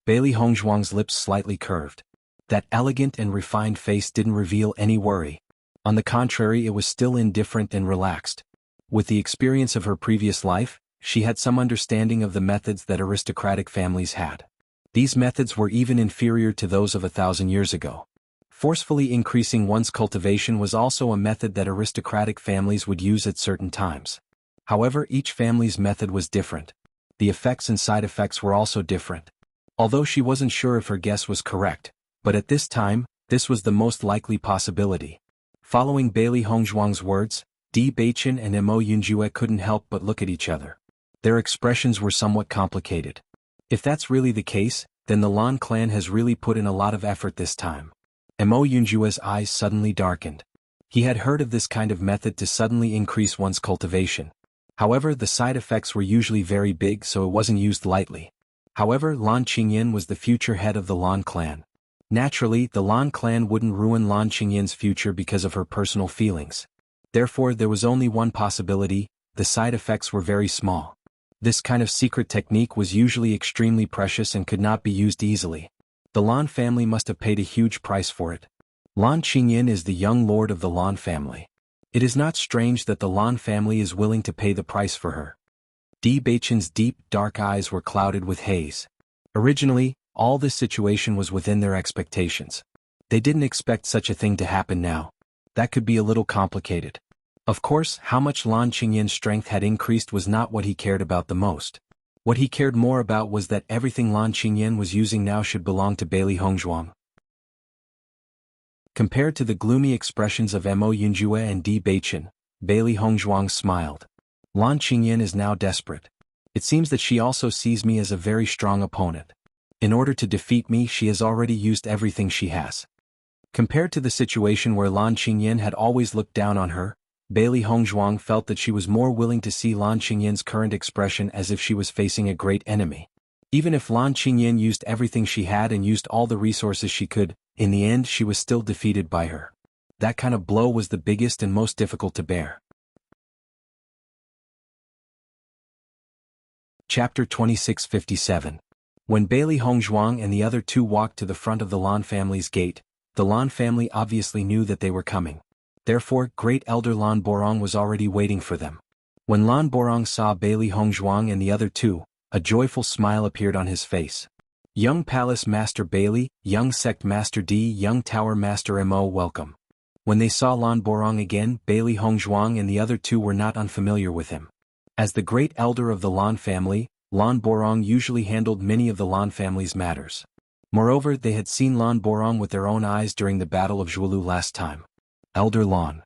Bailey Hongzhuang's lips slightly curved. That elegant and refined face didn't reveal any worry. On the contrary, it was still indifferent and relaxed. With the experience of her previous life, she had some understanding of the methods that aristocratic families had. These methods were even inferior to those of 1,000 years ago. Forcefully increasing one's cultivation was also a method that aristocratic families would use at certain times. However, each family's method was different. The effects and side effects were also different. Although she wasn't sure if her guess was correct, but at this time, this was the most likely possibility. Following Bailey Hongzhuang's words, Di Beichen and Mo Yunjue couldn't help but look at each other. Their expressions were somewhat complicated. If that's really the case, then the Lan clan has really put in a lot of effort this time. Mo Yunjue's eyes suddenly darkened. He had heard of this kind of method to suddenly increase one's cultivation. However, the side effects were usually very big, so it wasn't used lightly. However, Lan Qingyan was the future head of the Lan clan. Naturally, the Lan clan wouldn't ruin Lan Qingyan's future because of her personal feelings. Therefore, there was only one possibility: the side effects were very small. This kind of secret technique was usually extremely precious and could not be used easily. The Lan family must have paid a huge price for it. Lan Qingyan is the young lord of the Lan family. It is not strange that the Lan family is willing to pay the price for her. Di Beichen's deep, dark eyes were clouded with haze. Originally, all this situation was within their expectations. They didn't expect such a thing to happen now. That could be a little complicated. Of course, how much Lan Qingyan's strength had increased was not what he cared about the most. What he cared more about was that everything Lan Qingyan was using now should belong to Bailey Hongzhuang. Compared to the gloomy expressions of Mo Yunjue and Di Beichen, Bailey Hongzhuang smiled. Lan Qingyan is now desperate. It seems that she also sees me as a very strong opponent. In order to defeat me, she has already used everything she has. Compared to the situation where Lan Qingyan had always looked down on her, Bailey Hongzhuang felt that she was more willing to see Lan Qingyan's current expression as if she was facing a great enemy. Even if Lan Qingyan used everything she had and used all the resources she could, in the end she was still defeated by her. That kind of blow was the biggest and most difficult to bear. Chapter 2657. When Bailey Hongzhuang and the other two walked to the front of the Lan family's gate, the Lan family obviously knew that they were coming. Therefore, Great Elder Lan Borong was already waiting for them. When Lan Borong saw Bailey Hongzhuang and the other two, a joyful smile appeared on his face. Young Palace Master Bailey, Young Sect Master D, Young Tower Master Mo, welcome. When they saw Lan Borong again, Bailey Hongzhuang and the other two were not unfamiliar with him. As the Great Elder of the Lan family, Lan Borong usually handled many of the Lan family's matters. Moreover, they had seen Lan Borong with their own eyes during the Battle of Zhuolu last time. Elder Lan.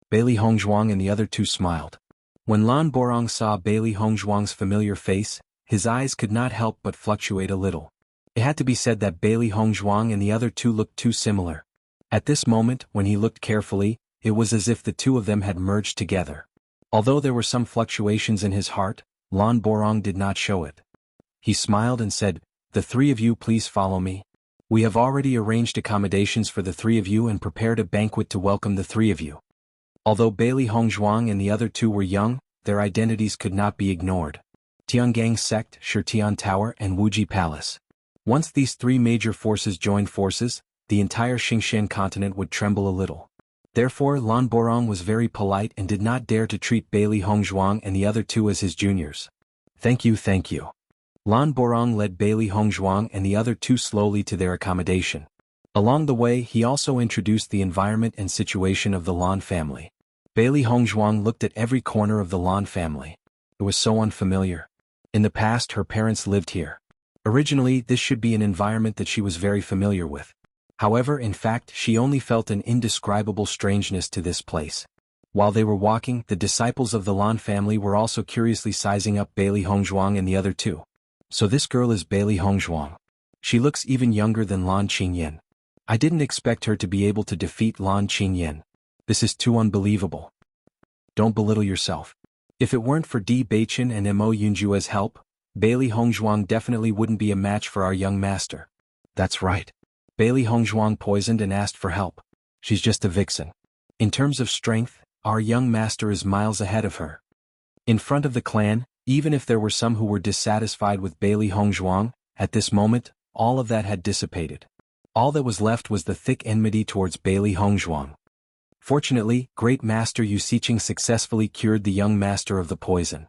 Bailey Hongzhuang and the other two smiled. When Lan Borong saw Bailey Hongzhuang's familiar face, his eyes could not help but fluctuate a little. It had to be said that Bailey Hongzhuang and the other two looked too similar. At this moment, when he looked carefully, it was as if the two of them had merged together. Although there were some fluctuations in his heart, Lan Borong did not show it. He smiled and said, "The three of you please follow me." We have already arranged accommodations for the three of you and prepared a banquet to welcome the three of you. Although Bailey Hongzhuang and the other two were young, their identities could not be ignored. Tiangang Sect, Shitian Tower and Wuji Palace. Once these three major forces joined forces, the entire Xingshan continent would tremble a little. Therefore Lan Borong was very polite and did not dare to treat Bailey Hongzhuang and the other two as his juniors. Thank you. Lan Borong led Bailey Hongzhuang and the other two slowly to their accommodation. Along the way he also introduced the environment and situation of the Lan family. Bailey Hongzhuang looked at every corner of the Lan family. It was so unfamiliar. In the past her parents lived here. Originally this should be an environment that she was very familiar with. However, in fact she only felt an indescribable strangeness to this place. While they were walking, the disciples of the Lan family were also curiously sizing up Bailey Hongzhuang and the other two. So this girl is Bailey Hongzhuang. She looks even younger than Lan Qingyan. I didn't expect her to be able to defeat Lan Qingyan. This is too unbelievable. Don't belittle yourself. If it weren't for Di Beichen and Mo Yunjua's help, Bailey Hongzhuang definitely wouldn't be a match for our young master. That's right. Bailey Hongzhuang poisoned and asked for help. She's just a vixen. In terms of strength, our young master is miles ahead of her. In front of the clan, even if there were some who were dissatisfied with Bailey Hongzhuang, at this moment, all of that had dissipated. All that was left was the thick enmity towards Bailey Hongzhuang. Fortunately, Great Master Yu Xiqing successfully cured the young master of the poison.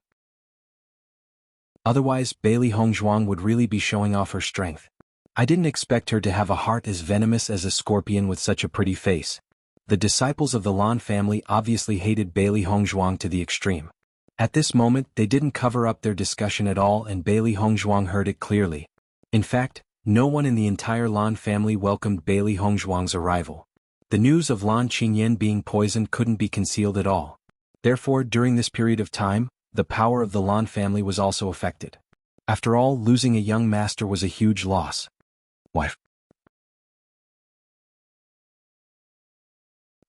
Otherwise, Bailey Hongzhuang would really be showing off her strength. I didn't expect her to have a heart as venomous as a scorpion with such a pretty face. The disciples of the Lan family obviously hated Bailey Hongzhuang to the extreme. At this moment they didn't cover up their discussion at all and Bailey Hongzhuang heard it clearly. In fact, no one in the entire Lan family welcomed Bailey Hongzhuang's arrival. The news of Lan Qingyan being poisoned couldn't be concealed at all. Therefore, during this period of time, the power of the Lan family was also affected. After all, losing a young master was a huge loss. Wife.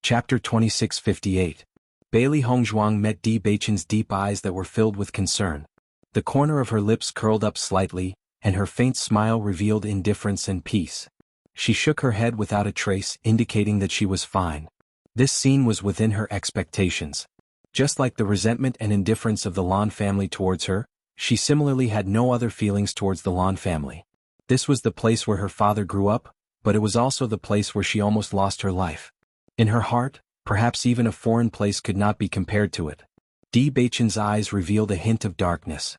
Chapter 2658. Bailey Hongzhuang met Di Beichen's deep eyes that were filled with concern. The corner of her lips curled up slightly, and her faint smile revealed indifference and peace. She shook her head without a trace, indicating that she was fine. This scene was within her expectations. Just like the resentment and indifference of the Lan family towards her, she similarly had no other feelings towards the Lan family. This was the place where her father grew up, but it was also the place where she almost lost her life. In her heart, perhaps even a foreign place could not be compared to it. Di Beichen's eyes revealed a hint of darkness.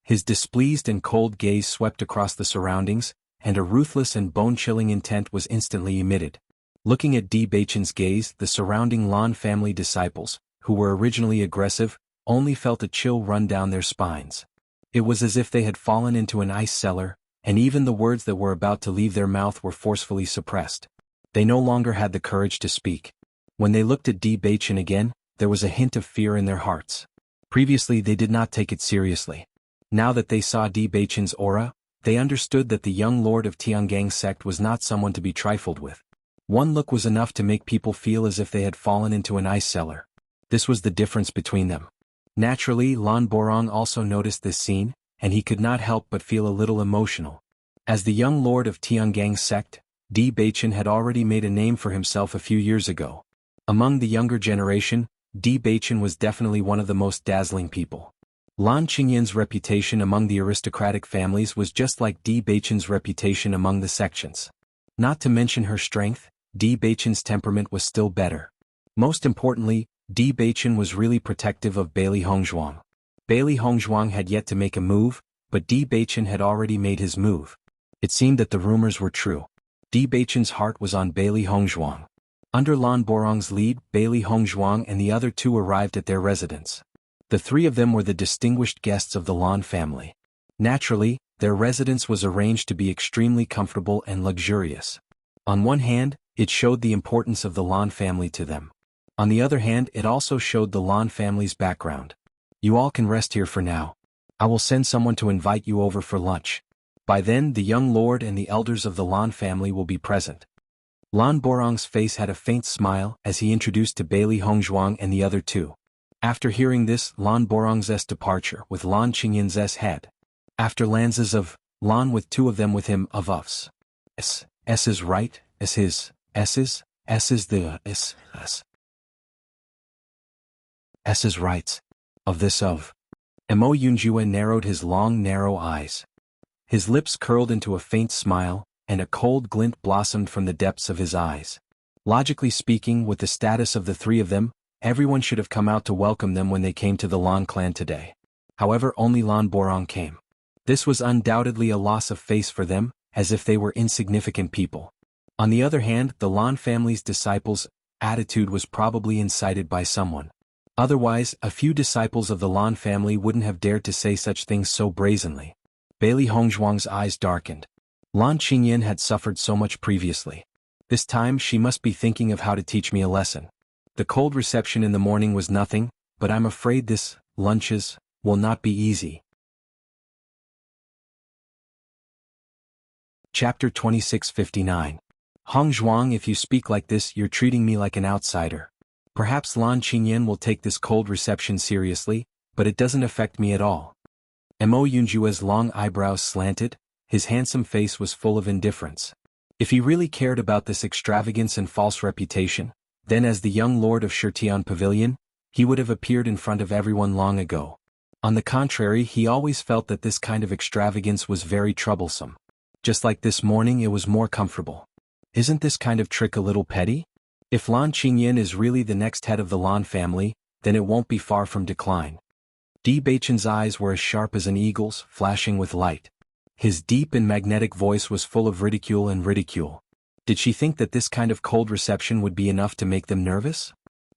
His displeased and cold gaze swept across the surroundings, and a ruthless and bone-chilling intent was instantly emitted. Looking at Di Beichen's gaze, the surrounding Lan family disciples, who were originally aggressive, only felt a chill run down their spines. It was as if they had fallen into an ice cellar, and even the words that were about to leave their mouth were forcefully suppressed. They no longer had the courage to speak. When they looked at Di Beichen again, there was a hint of fear in their hearts. Previously they did not take it seriously. Now that they saw Di Beichen's aura, they understood that the young lord of Tiangang sect was not someone to be trifled with. One look was enough to make people feel as if they had fallen into an ice cellar. This was the difference between them. Naturally, Lan Borong also noticed this scene, and he could not help but feel a little emotional. As the young lord of Tiangang sect, Di Beichen had already made a name for himself a few years ago. Among the younger generation, Di Beichen was definitely one of the most dazzling people. Lan Qingyan's reputation among the aristocratic families was just like Di Beichen's reputation among the sections. Not to mention her strength, Di Beichen's temperament was still better. Most importantly, Di Beichen was really protective of Bailey Hongzhuang. Bailey Hongzhuang had yet to make a move, but Di Beichen had already made his move. It seemed that the rumors were true. Di Beichen's heart was on Bailey Hongzhuang. Under Lan Borong's lead, Bailey Hongzhuang and the other two arrived at their residence. The three of them were the distinguished guests of the Lan family. Naturally, their residence was arranged to be extremely comfortable and luxurious. On one hand, it showed the importance of the Lan family to them. On the other hand, it also showed the Lan family's background. You all can rest here for now. I will send someone to invite you over for lunch. By then, the young lord and the elders of the Lan family will be present. Lan Borong's face had a faint smile as he introduced to Bailey Hongzhuang and the other two. After hearing this, Lan Borong's departure with Lan Qingyan's head. After Lanz's of Lan with two of them with him of us. S is right, S is, S is, S is the, S is right. Of this of. Mo Yunjue narrowed his long narrow eyes. His lips curled into a faint smile, and a cold glint blossomed from the depths of his eyes. Logically speaking, with the status of the three of them, everyone should have come out to welcome them when they came to the Lan clan today. However, only Lan Borong came. This was undoubtedly a loss of face for them, as if they were insignificant people. On the other hand, the Lan family's disciples' attitude was probably incited by someone. Otherwise, a few disciples of the Lan family wouldn't have dared to say such things so brazenly. Bailey Hongzhuang's eyes darkened. Lan Qingyan had suffered so much previously. This time she must be thinking of how to teach me a lesson. The cold reception in the morning was nothing, but I'm afraid this, lunches, will not be easy. Chapter 2659. Hongzhuang, if you speak like this, you're treating me like an outsider. Perhaps Lan Qingyan will take this cold reception seriously, but it doesn't affect me at all. Mo Yunjue's long eyebrows slanted, his handsome face was full of indifference. If he really cared about this extravagance and false reputation, then as the young lord of Shirtian Pavilion, he would have appeared in front of everyone long ago. On the contrary, he always felt that this kind of extravagance was very troublesome. Just like this morning, it was more comfortable. Isn't this kind of trick a little petty? If Lan Qingyan is really the next head of the Lan family, then it won't be far from decline. Di Beichen's eyes were as sharp as an eagle's, flashing with light. His deep and magnetic voice was full of ridicule and ridicule. Did she think that this kind of cold reception would be enough to make them nervous?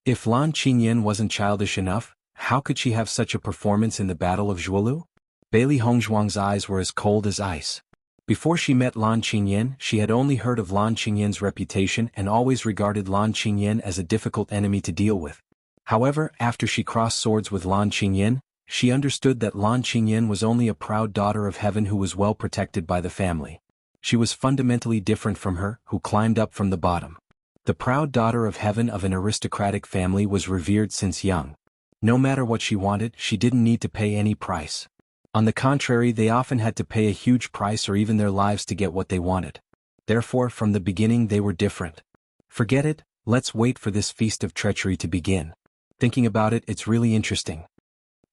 If Lan Qingyan wasn't childish enough, how could she have such a performance in the Battle of Zhuolu? Bailey Hongzhuang's eyes were as cold as ice. Before she met Lan Qingyan, she had only heard of Lan Qingyan's reputation and always regarded Lan Qingyan as a difficult enemy to deal with. However, after she crossed swords with Lan Qingyan, she understood that Lan Qingyan was only a proud daughter of heaven who was well protected by the family. She was fundamentally different from her, who climbed up from the bottom. The proud daughter of heaven of an aristocratic family was revered since young. No matter what she wanted, she didn't need to pay any price. On the contrary, they often had to pay a huge price or even their lives to get what they wanted. Therefore, from the beginning they were different. Forget it, let's wait for this feast of treachery to begin. Thinking about it, it's really interesting.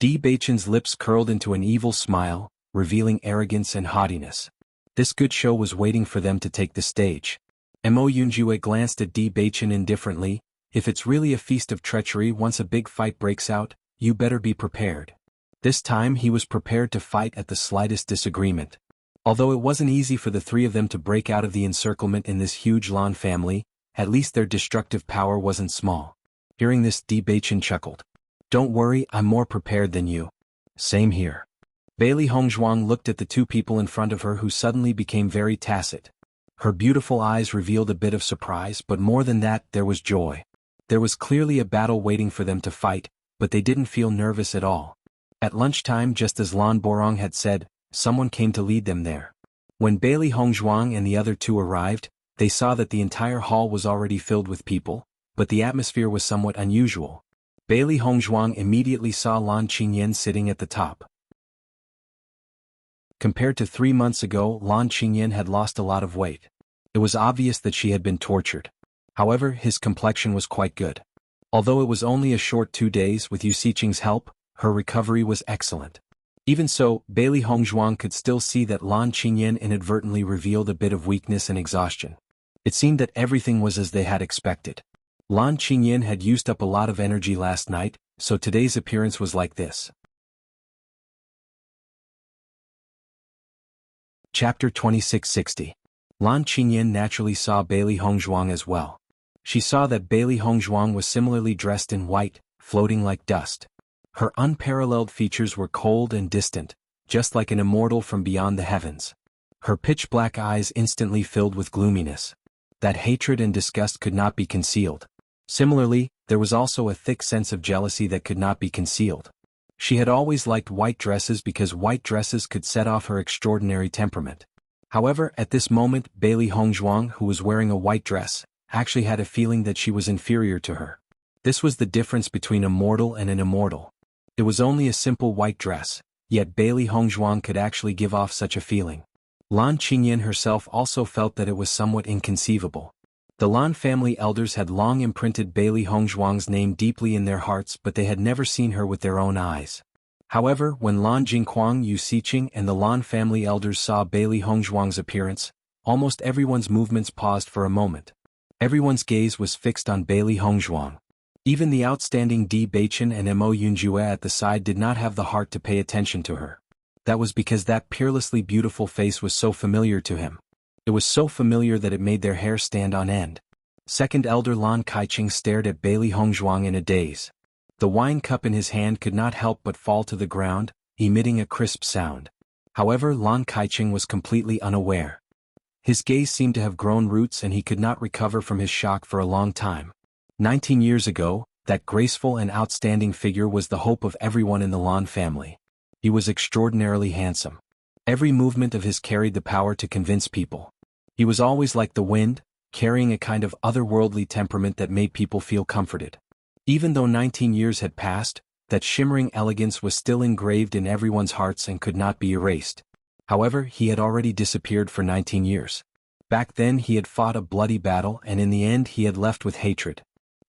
Di Beichen's lips curled into an evil smile, revealing arrogance and haughtiness. This good show was waiting for them to take the stage. Mo Yunjue glanced at Di Beichen indifferently. If it's really a feast of treachery once a big fight breaks out, you better be prepared. This time he was prepared to fight at the slightest disagreement. Although it wasn't easy for the three of them to break out of the encirclement in this huge Lan family, at least their destructive power wasn't small. Hearing this, Di Beichen chuckled. Don't worry, I'm more prepared than you. Same here. Bailey Hongzhuang looked at the two people in front of her who suddenly became very tacit. Her beautiful eyes revealed a bit of surprise, but more than that, there was joy. There was clearly a battle waiting for them to fight, but they didn't feel nervous at all. At lunchtime, just as Lan Borong had said, someone came to lead them there. When Bailey Hongzhuang and the other two arrived, they saw that the entire hall was already filled with people, but the atmosphere was somewhat unusual. Bailey Hongzhuang immediately saw Lan Qingyan sitting at the top. Compared to 3 months ago, Lan Qingyan had lost a lot of weight. It was obvious that she had been tortured. However, his complexion was quite good. Although it was only a short 2 days, with Yu Xiqing's help, her recovery was excellent. Even so, Bailey Hongzhuang could still see that Lan Qingyan inadvertently revealed a bit of weakness and exhaustion. It seemed that everything was as they had expected. Lan Qingyan had used up a lot of energy last night, so today's appearance was like this. Chapter 2660. Lan Qingyan naturally saw Bailey Hongzhuang as well. She saw that Bailey Hongzhuang was similarly dressed in white, floating like dust. Her unparalleled features were cold and distant, just like an immortal from beyond the heavens. Her pitch-black eyes instantly filled with gloominess. That hatred and disgust could not be concealed. Similarly, there was also a thick sense of jealousy that could not be concealed. She had always liked white dresses because white dresses could set off her extraordinary temperament. However, at this moment, Bailey Hongzhuang, who was wearing a white dress, actually had a feeling that she was inferior to her. This was the difference between a mortal and an immortal. It was only a simple white dress, yet Bailey Hongzhuang could actually give off such a feeling. Lan Qingyan herself also felt that it was somewhat inconceivable. The Lan family elders had long imprinted Bailey Hongzhuang's name deeply in their hearts, but they had never seen her with their own eyes. However, when Lan Jingquang, Yu Xiqing and the Lan family elders saw Bailey Hongzhuang's appearance, almost everyone's movements paused for a moment. Everyone's gaze was fixed on Bailey Hongzhuang. Even the outstanding Di Beichen and Mo Yunjue at the side did not have the heart to pay attention to her. That was because that peerlessly beautiful face was so familiar to him. It was so familiar that it made their hair stand on end. Second elder Lan Kaiqing stared at Bailey Hongzhuang in a daze. The wine cup in his hand could not help but fall to the ground, emitting a crisp sound. However, Lan Kaiqing was completely unaware. His gaze seemed to have grown roots and he could not recover from his shock for a long time. 19 years ago, that graceful and outstanding figure was the hope of everyone in the Lan family. He was extraordinarily handsome. Every movement of his carried the power to convince people. He was always like the wind, carrying a kind of otherworldly temperament that made people feel comforted. Even though 19 years had passed, that shimmering elegance was still engraved in everyone's hearts and could not be erased. However, he had already disappeared for 19 years. Back then he had fought a bloody battle and in the end he had left with hatred.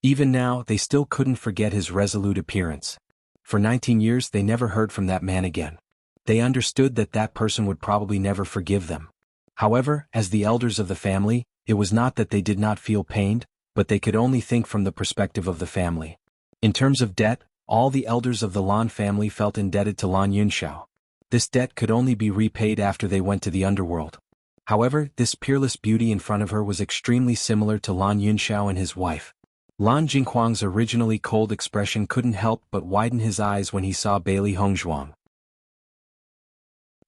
Even now, they still couldn't forget his resolute appearance. For 19 years they never heard from that man again. They understood that that person would probably never forgive them. However, as the elders of the family, it was not that they did not feel pained, but they could only think from the perspective of the family. In terms of debt, all the elders of the Lan family felt indebted to Lan Yunxiao. This debt could only be repaid after they went to the underworld. However, this peerless beauty in front of her was extremely similar to Lan Yunxiao and his wife. Lan Jingquang's originally cold expression couldn't help but widen his eyes when he saw Bailey Hongzhuang.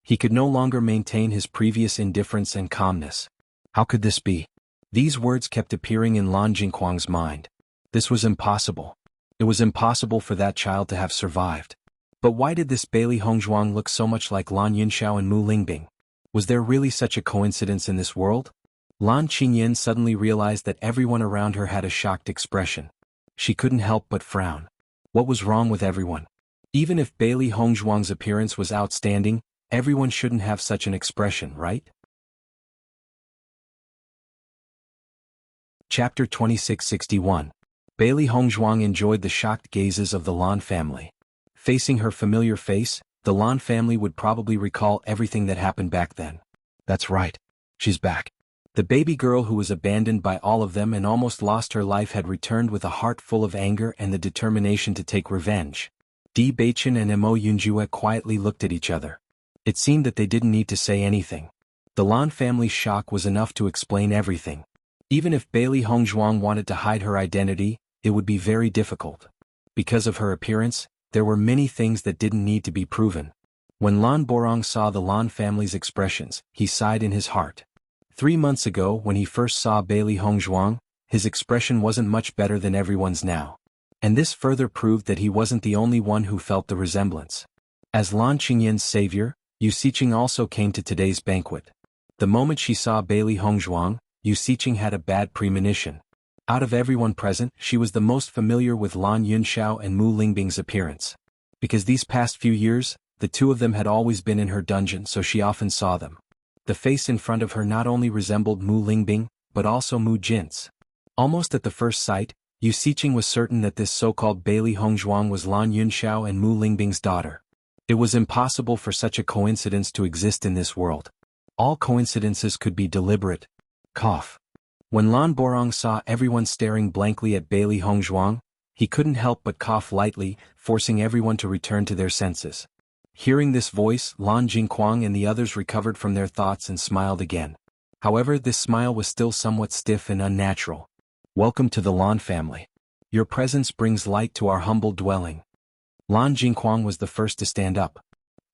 He could no longer maintain his previous indifference and calmness. How could this be? These words kept appearing in Lan Jingquang's mind. This was impossible. It was impossible for that child to have survived. But why did this Bailey Hongzhuang look so much like Lan Yunxiao and Mu Lingbing? Was there really such a coincidence in this world? Lan Qingyan suddenly realized that everyone around her had a shocked expression. She couldn't help but frown. What was wrong with everyone? Even if Bailey Hongzhuang's appearance was outstanding, everyone shouldn't have such an expression, right? Chapter 2661. Bailey Hongzhuang enjoyed the shocked gazes of the Lan family. Facing her familiar face, the Lan family would probably recall everything that happened back then. That's right. She's back. The baby girl who was abandoned by all of them and almost lost her life had returned with a heart full of anger and the determination to take revenge. Di Beichen and Mo Yunjue quietly looked at each other. It seemed that they didn't need to say anything. The Lan family's shock was enough to explain everything. Even if Bailey Hongzhuang wanted to hide her identity, it would be very difficult. Because of her appearance, there were many things that didn't need to be proven. When Lan Borong saw the Lan family's expressions, he sighed in his heart. 3 months ago, when he first saw Bailey Hongzhuang, his expression wasn't much better than everyone's now. And this further proved that he wasn't the only one who felt the resemblance. As Lan Qingyan's savior, Yu Xiqing also came to today's banquet. The moment she saw Bailey Hongzhuang, Yu Xiqing had a bad premonition. Out of everyone present, she was the most familiar with Lan Yunxiao and Mu Lingbing's appearance. Because these past few years, the two of them had always been in her dungeon, so she often saw them. The face in front of her not only resembled Mu Lingbing, but also Mu Jin's. Almost at the first sight, Yu Xiqing was certain that this so-called Bailey Hongzhuang was Lan Yunxiao and Mu Lingbing's daughter. It was impossible for such a coincidence to exist in this world. All coincidences could be deliberate. Cough. When Lan Borong saw everyone staring blankly at Bailey Hongzhuang, he couldn't help but cough lightly, forcing everyone to return to their senses. Hearing this voice, Lan Jingquang and the others recovered from their thoughts and smiled again. However, this smile was still somewhat stiff and unnatural. Welcome to the Lan family. Your presence brings light to our humble dwelling. Lan Jingquang was the first to stand up.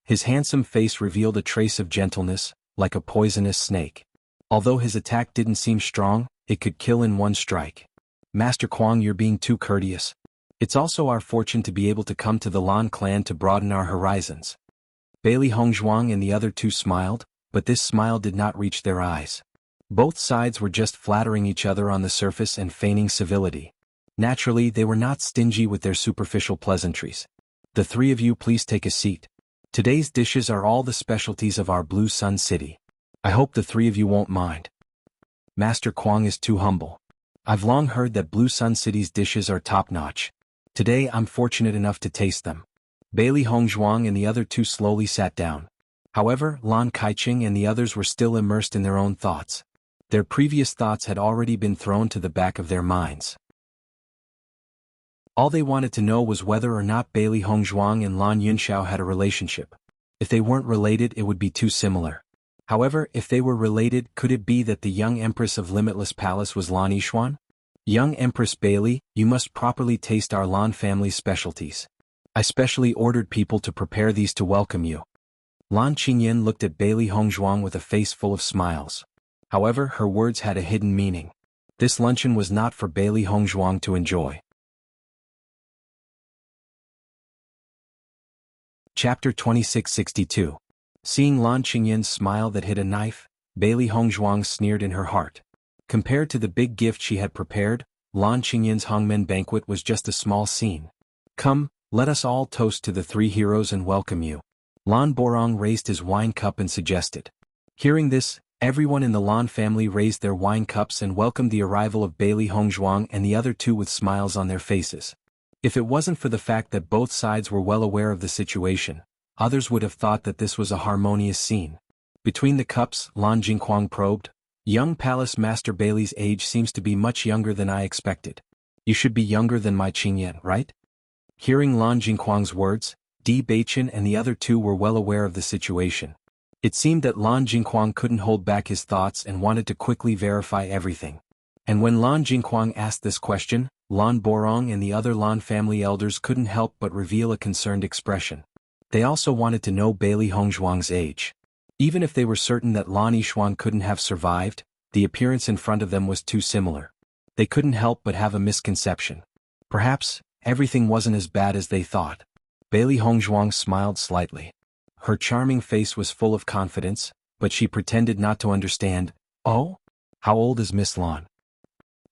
His handsome face revealed a trace of gentleness, like a poisonous snake. Although his attack didn't seem strong, it could kill in one strike. Master Quang, you're being too courteous. It's also our fortune to be able to come to the Lan clan to broaden our horizons. Bailey Hongzhuang and the other two smiled, but this smile did not reach their eyes. Both sides were just flattering each other on the surface and feigning civility. Naturally, they were not stingy with their superficial pleasantries. The three of you please take a seat. Today's dishes are all the specialties of our Blue Sun City. I hope the three of you won't mind. Master Kuang is too humble. I've long heard that Blue Sun City's dishes are top-notch. Today I'm fortunate enough to taste them. Bailey Hongzhuang and the other two slowly sat down. However, Lan Kaiching and the others were still immersed in their own thoughts. Their previous thoughts had already been thrown to the back of their minds. All they wanted to know was whether or not Bailey Hongzhuang and Lan Yunxiao had a relationship. If they weren't related, it would be too similar. However, if they were related, could it be that the young Empress of Limitless Palace was Lan Yixuan? Young Empress Bailey, you must properly taste our Lan family's specialties. I specially ordered people to prepare these to welcome you. Lan Qingyan looked at Bailey Hongzhuang with a face full of smiles. However, her words had a hidden meaning. This luncheon was not for Bailey Hongzhuang to enjoy. Chapter 2662. Seeing Lan Qingyan's smile that hit a knife, Bailey Hongzhuang sneered in her heart. Compared to the big gift she had prepared, Lan Qingyan's Hongmen banquet was just a small scene. Come, let us all toast to the three heroes and welcome you. Lan Borong raised his wine cup and suggested. Hearing this, everyone in the Lan family raised their wine cups and welcomed the arrival of Bailey Hongzhuang and the other two with smiles on their faces. If it wasn't for the fact that both sides were well aware of the situation, others would have thought that this was a harmonious scene. Between the cups, Lan Jingquang probed, "Young Palace Master Bailey's age seems to be much younger than I expected. You should be younger than my Qingyan, right?" Hearing Lan Jingquang's words, Di Beichen and the other two were well aware of the situation. It seemed that Lan Jingquang couldn't hold back his thoughts and wanted to quickly verify everything. And when Lan Jingquang asked this question, Lan Borong and the other Lan family elders couldn't help but reveal a concerned expression. They also wanted to know Bailey Hongzhuang's age. Even if they were certain that Lan Yixuan couldn't have survived, the appearance in front of them was too similar. They couldn't help but have a misconception. Perhaps, everything wasn't as bad as they thought. Bailey Hongzhuang smiled slightly. Her charming face was full of confidence, but she pretended not to understand. "Oh? How old is Miss Lan?"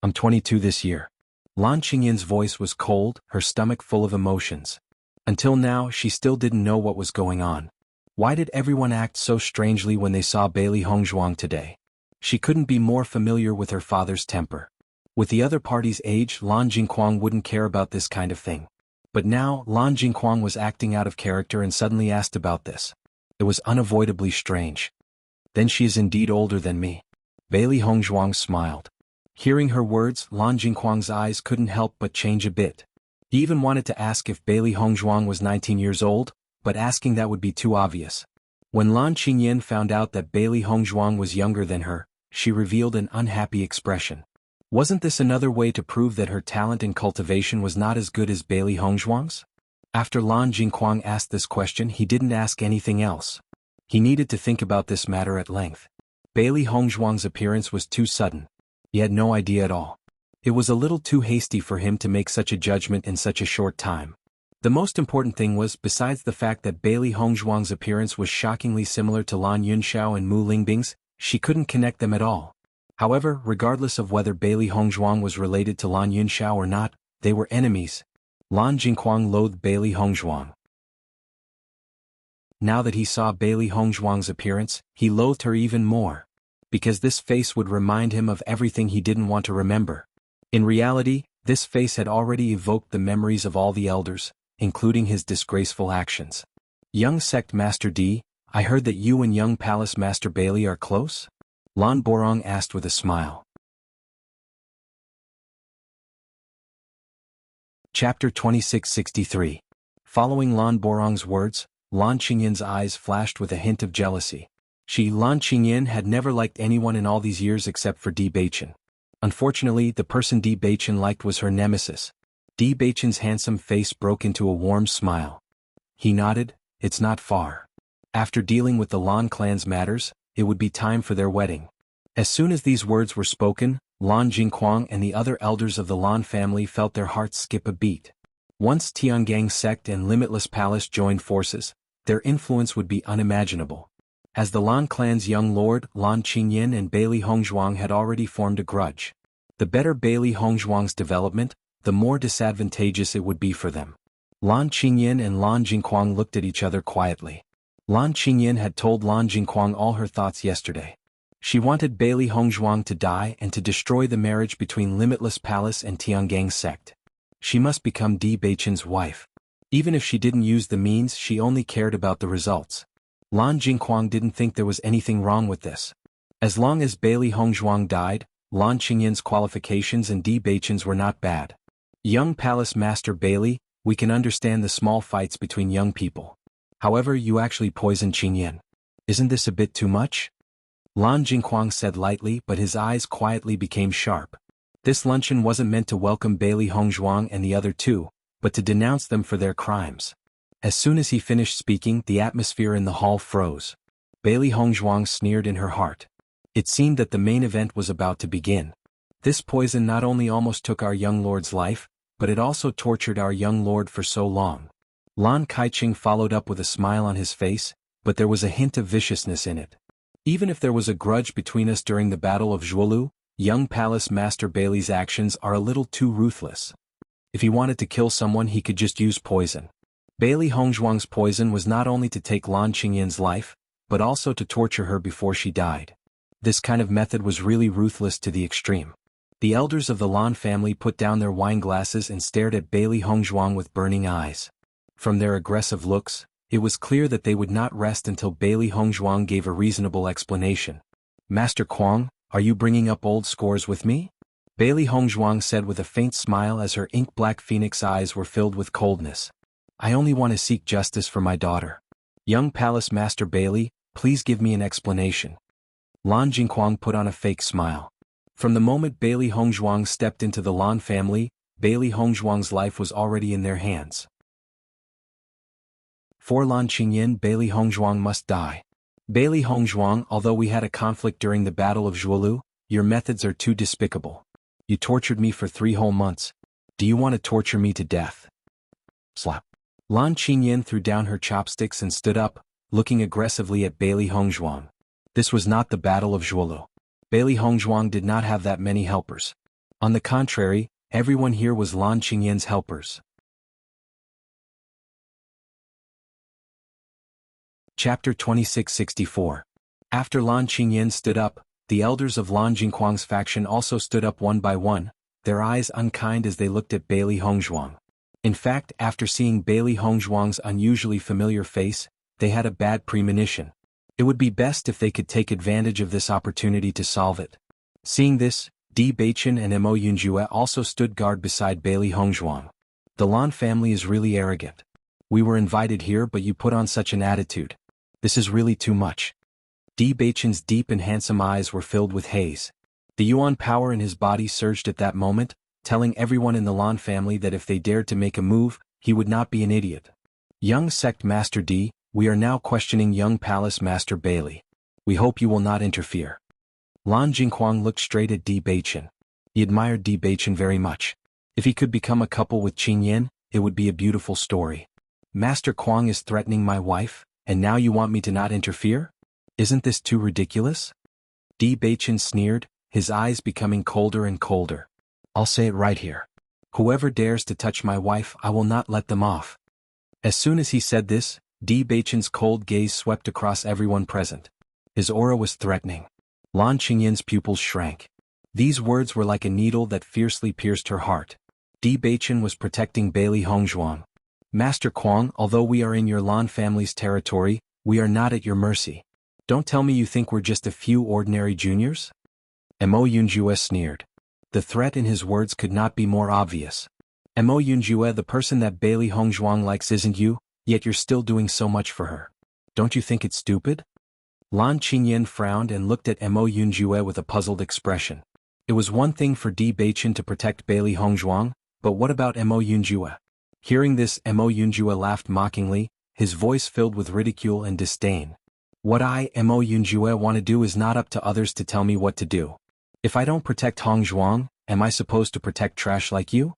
"I'm 22 this year." Lan Qingyan's voice was cold, her stomach full of emotions. Until now, she still didn't know what was going on. Why did everyone act so strangely when they saw Bailey Hongzhuang today? She couldn't be more familiar with her father's temper. With the other party's age, Lan Jingquang wouldn't care about this kind of thing. But now, Lan Jingquang was acting out of character and suddenly asked about this. It was unavoidably strange. "Then she is indeed older than me." Bailey Hongzhuang smiled. Hearing her words, Lan Jingquang's eyes couldn't help but change a bit. He even wanted to ask if Bailey Hongzhuang was 19 years old, but asking that would be too obvious. When Lan Qingyan found out that Bailey Hongzhuang was younger than her, she revealed an unhappy expression. Wasn't this another way to prove that her talent in cultivation was not as good as Bailey Hongzhuang's? After Lan Jingquang asked this question, he didn't ask anything else. He needed to think about this matter at length. Bailey Hongzhuang's appearance was too sudden. He had no idea at all. It was a little too hasty for him to make such a judgment in such a short time. The most important thing was, besides the fact that Bailey Hongzhuang's appearance was shockingly similar to Lan Yunxiao and Mu Lingbing's, she couldn't connect them at all. However, regardless of whether Bailey Hongzhuang was related to Lan Yunxiao or not, they were enemies. Lan Jingquang loathed Bailey Hongzhuang. Now that he saw Bailey Hongzhuang's appearance, he loathed her even more. Because this face would remind him of everything he didn't want to remember. In reality, this face had already evoked the memories of all the elders, including his disgraceful actions. "Young Sect Master D, I heard that you and young Palace Master Bailey are close?" Lan Borong asked with a smile. Chapter 2663. Following Lan Borong's words, Lan Qingyan's eyes flashed with a hint of jealousy. Lan Qingyan had never liked anyone in all these years except for Di Beichen. Unfortunately, the person Di Beichen liked was her nemesis. Di Beichen's handsome face broke into a warm smile. He nodded. "It's not far. After dealing with the Lan clan's matters, it would be time for their wedding." As soon as these words were spoken, Lan Jingquang and the other elders of the Lan family felt their hearts skip a beat. Once Tiangang sect and Limitless Palace joined forces, their influence would be unimaginable. As the Lan clan's young lord, Lan Qingyan and Bailey Hongzhuang had already formed a grudge. The better Bailey Hongzhuang's development, the more disadvantageous it would be for them. Lan Qingyan and Lan Jingquang looked at each other quietly. Lan Qingyan had told Lan Jingquang all her thoughts yesterday. She wanted Bailey Hongzhuang to die and to destroy the marriage between Limitless Palace and Tianggang sect. She must become Di Beichen's wife. Even if she didn't use the means, she only cared about the results. Lan Jingquang didn't think there was anything wrong with this. As long as Bailey Hongzhuang died, Lan Qingyan's qualifications and Di Beichen's were not bad. Young Palace Master Bailey, we can understand the small fights between young people. However, you actually poisoned Qingyan. Isn't this a bit too much? Lan Jingquang said lightly, but his eyes quietly became sharp. This luncheon wasn't meant to welcome Bailey Hongzhuang and the other two, but to denounce them for their crimes. As soon as he finished speaking, the atmosphere in the hall froze. Bailey Hongzhuang sneered in her heart. It seemed that the main event was about to begin. This poison not only almost took our young lord's life, but it also tortured our young lord for so long. Lan Kaiqing followed up with a smile on his face, but there was a hint of viciousness in it. Even if there was a grudge between us during the Battle of Zhuolu, young Palace Master Bailey's actions are a little too ruthless. If he wanted to kill someone, he could just use poison. Bailey Hongzhuang's poison was not only to take Lan Qingyan's life, but also to torture her before she died. This kind of method was really ruthless to the extreme. The elders of the Lan family put down their wine glasses and stared at Bailey Hongzhuang with burning eyes. From their aggressive looks, it was clear that they would not rest until Bailey Hongzhuang gave a reasonable explanation. Master Kuang, are you bringing up old scores with me? Bailey Hongzhuang said with a faint smile as her ink-black phoenix eyes were filled with coldness. I only want to seek justice for my daughter. Young Palace Master Bailey, please give me an explanation. Lan Jingquang put on a fake smile. From the moment Bailey Hongzhuang stepped into the Lan family, Bailey Hongzhuang's life was already in their hands. For Lan Qingyan, Bailey Hongzhuang must die. Bailey Hongzhuang, although we had a conflict during the Battle of Zhuolu, your methods are too despicable. You tortured me for 3 whole months. Do you want to torture me to death? Slap. Lan Qingyan threw down her chopsticks and stood up, looking aggressively at Bailey Hongzhuang. This was not the Battle of Zhuolu. Bailey Hongzhuang did not have that many helpers. On the contrary, everyone here was Lan Qingyan's helpers. Chapter 2664. After Lan Qingyan stood up, the elders of Lan Jingquang's faction also stood up one by one, their eyes unkind as they looked at Bailey Hongzhuang. In fact, after seeing Bailey Hongzhuang's unusually familiar face, they had a bad premonition. It would be best if they could take advantage of this opportunity to solve it. Seeing this, Di Beichen and Mo Yunjue also stood guard beside Bailey Hongzhuang. The Lan family is really arrogant. We were invited here, but you put on such an attitude. This is really too much. Di Beichen's deep and handsome eyes were filled with haze. The Yuan power in his body surged at that moment, telling everyone in the Lan family that if they dared to make a move, he would not be an idiot. Young Sect Master Di, we are now questioning young Palace Master Bailey. We hope you will not interfere. Lan Jingquang looked straight at Di Beichen. He admired Di Beichen very much. If he could become a couple with Qingyan, it would be a beautiful story. Master Kuang is threatening my wife, and now you want me to not interfere? Isn't this too ridiculous? Di Beichen sneered, his eyes becoming colder and colder. I'll say it right here. Whoever dares to touch my wife, I will not let them off. As soon as he said this, Di Beichen's cold gaze swept across everyone present. His aura was threatening. Lan Qingyan's pupils shrank. These words were like a needle that fiercely pierced her heart. Di Beichen was protecting Bailey Hongzhuang. Master Kuang, although we are in your Lan family's territory, we are not at your mercy. Don't tell me you think we're just a few ordinary juniors? Mo Yunjue sneered. The threat in his words could not be more obvious. Mo Yunjue, the person that Bailey Hongzhuang likes isn't you, yet you're still doing so much for her. Don't you think it's stupid? Lan Qingyan frowned and looked at Mo Yunjue with a puzzled expression. It was one thing for Di Beichen to protect Bailey Hongzhuang, but what about Mo Yunjue? Hearing this, Mo Yunjue laughed mockingly, his voice filled with ridicule and disdain. What I, Mo Yunjue, want to do is not up to others to tell me what to do. If I don't protect Hongzhuang, am I supposed to protect trash like you?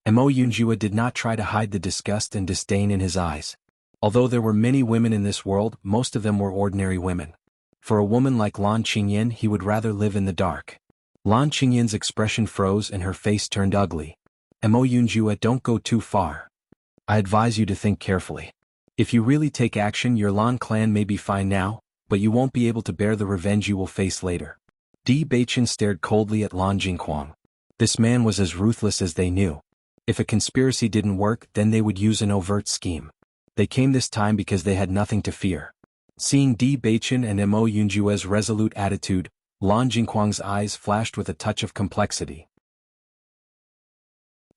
Mo Yunjue did not try to hide the disgust and disdain in his eyes. Although there were many women in this world, most of them were ordinary women. For a woman like Lan Qingyan, he would rather live in the dark. Lan Qingyan's expression froze and her face turned ugly. Mo Yunjue, don't go too far. I advise you to think carefully. If you really take action, your Lan clan may be fine now, but you won't be able to bear the revenge you will face later. Di Beichen stared coldly at Lan Jingquang. This man was as ruthless as they knew. If a conspiracy didn't work, then they would use an overt scheme. They came this time because they had nothing to fear. Seeing Di Beichen and Mo Yunjue's resolute attitude, Lan Jingquang's eyes flashed with a touch of complexity.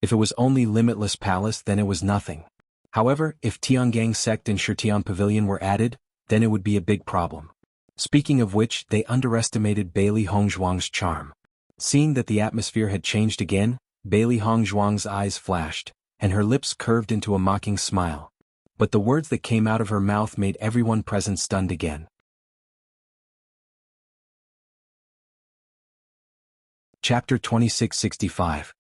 If it was only Limitless Palace, then it was nothing. However, if Tiangang Sect and Shitian Pavilion were added, then it would be a big problem. Speaking of which, they underestimated Bailey Hongzhuang's charm. Seeing that the atmosphere had changed again, Bailey Hongzhuang's eyes flashed, and her lips curved into a mocking smile. But the words that came out of her mouth made everyone present stunned again. Chapter 2665.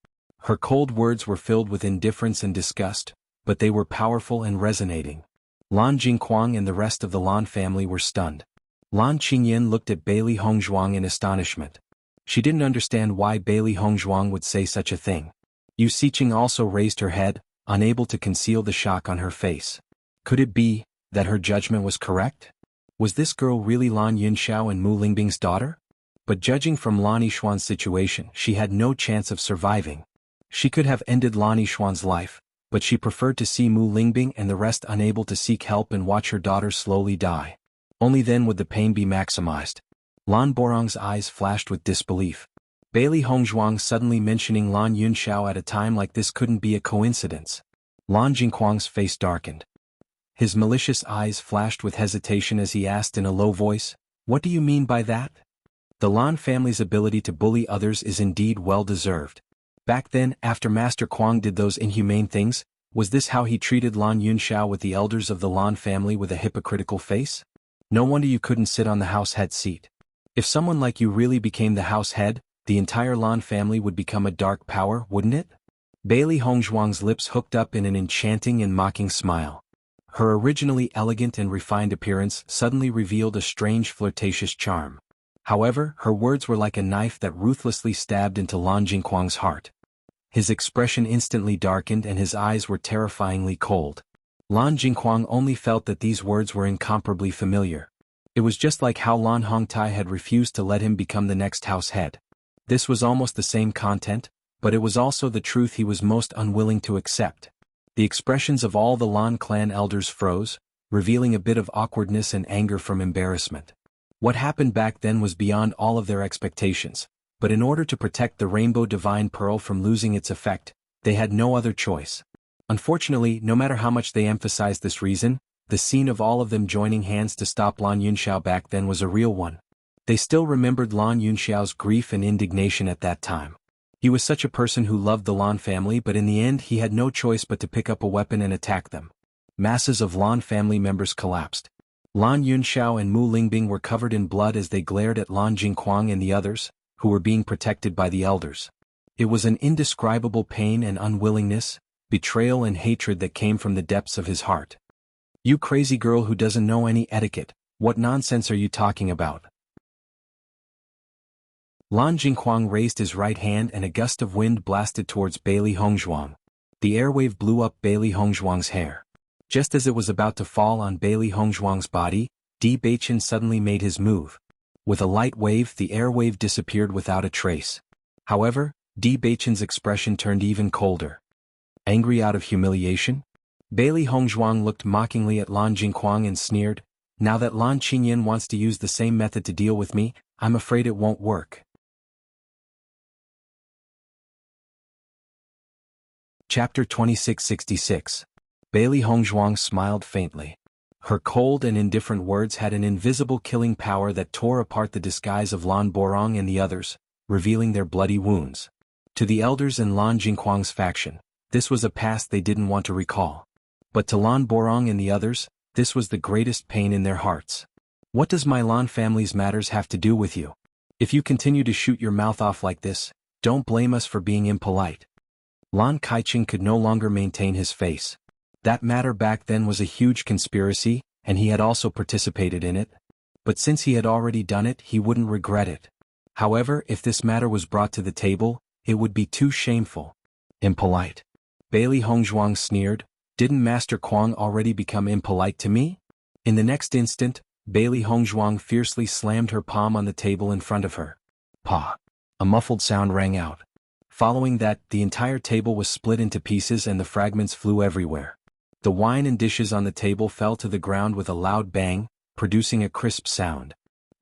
Her cold words were filled with indifference and disgust, but they were powerful and resonating. Lan Jingquang and the rest of the Lan family were stunned. Lan Qingyan looked at Bailey Hongzhuang in astonishment. She didn't understand why Bailey Hongzhuang would say such a thing. Yu Xiqing also raised her head, unable to conceal the shock on her face. Could it be that her judgment was correct? Was this girl really Lan Yunxiao and Mu Lingbing's daughter? But judging from Lan Yixuan's situation, she had no chance of surviving. She could have ended Lan Yixuan's life, but she preferred to see Mu Lingbing and the rest unable to seek help and watch her daughter slowly die. Only then would the pain be maximized. Lan Borong's eyes flashed with disbelief. Bailey Hongzhuang suddenly mentioning Lan Yunxiao at a time like this couldn't be a coincidence. Lan Jingquang's face darkened. His malicious eyes flashed with hesitation as he asked in a low voice, "What do you mean by that?" The Lan family's ability to bully others is indeed well-deserved. Back then, after Master Kuang did those inhumane things, was this how he treated Lan Yunxiao with the elders of the Lan family with a hypocritical face? No wonder you couldn't sit on the house head seat. If someone like you really became the house head, the entire Lan family would become a dark power, wouldn't it? Bailey Hongzhuang's lips hooked up in an enchanting and mocking smile. Her originally elegant and refined appearance suddenly revealed a strange flirtatious charm. However, her words were like a knife that ruthlessly stabbed into Lan Jingquang's heart. His expression instantly darkened and his eyes were terrifyingly cold. Lan Jingquang only felt that these words were incomparably familiar. It was just like how Lan Hongtai had refused to let him become the next house head. This was almost the same content, but it was also the truth he was most unwilling to accept. The expressions of all the Lan clan elders froze, revealing a bit of awkwardness and anger from embarrassment. What happened back then was beyond all of their expectations, but in order to protect the Rainbow Divine Pearl from losing its effect, they had no other choice. Unfortunately, no matter how much they emphasized this reason, the scene of all of them joining hands to stop Lan Yunxiao back then was a real one. They still remembered Lan Yunxiao's grief and indignation at that time. He was such a person who loved the Lan family, but in the end he had no choice but to pick up a weapon and attack them. Masses of Lan family members collapsed. Lan Yunxiao and Mu Lingbing were covered in blood as they glared at Lan Jingquang and the others, who were being protected by the elders. It was an indescribable pain and unwillingness, betrayal and hatred that came from the depths of his heart. "You crazy girl who doesn't know any etiquette, what nonsense are you talking about?" Lan Jingquang raised his right hand and a gust of wind blasted towards Bailey Hongzhuang. The airwave blew up Bailey Hongzhuang's hair. Just as it was about to fall on Bailey Hongzhuang's body, Di Beichen suddenly made his move. With a light wave, the airwave disappeared without a trace. However, Di Beichen's expression turned even colder. Angry out of humiliation? Bailey Hongzhuang looked mockingly at Lan Jingquang and sneered, "Now that Lan Qingyan wants to use the same method to deal with me, I'm afraid it won't work." Chapter 2666. Bailey Hongzhuang smiled faintly. Her cold and indifferent words had an invisible killing power that tore apart the disguise of Lan Borong and the others, revealing their bloody wounds. To the elders in Lan Jingquang's faction, this was a past they didn't want to recall. But to Lan Borong and the others, this was the greatest pain in their hearts. "What does my Lan family's matters have to do with you? If you continue to shoot your mouth off like this, don't blame us for being impolite." Lan Kaicheng could no longer maintain his face. That matter back then was a huge conspiracy, and he had also participated in it. But since he had already done it, he wouldn't regret it. However, if this matter was brought to the table, it would be too shameful. "Impolite?" Bailey Hongzhuang sneered, "Didn't Master Kuang already become impolite to me?" In the next instant, Bailey Hongzhuang fiercely slammed her palm on the table in front of her. Pa! A muffled sound rang out. Following that, the entire table was split into pieces and the fragments flew everywhere. The wine and dishes on the table fell to the ground with a loud bang, producing a crisp sound.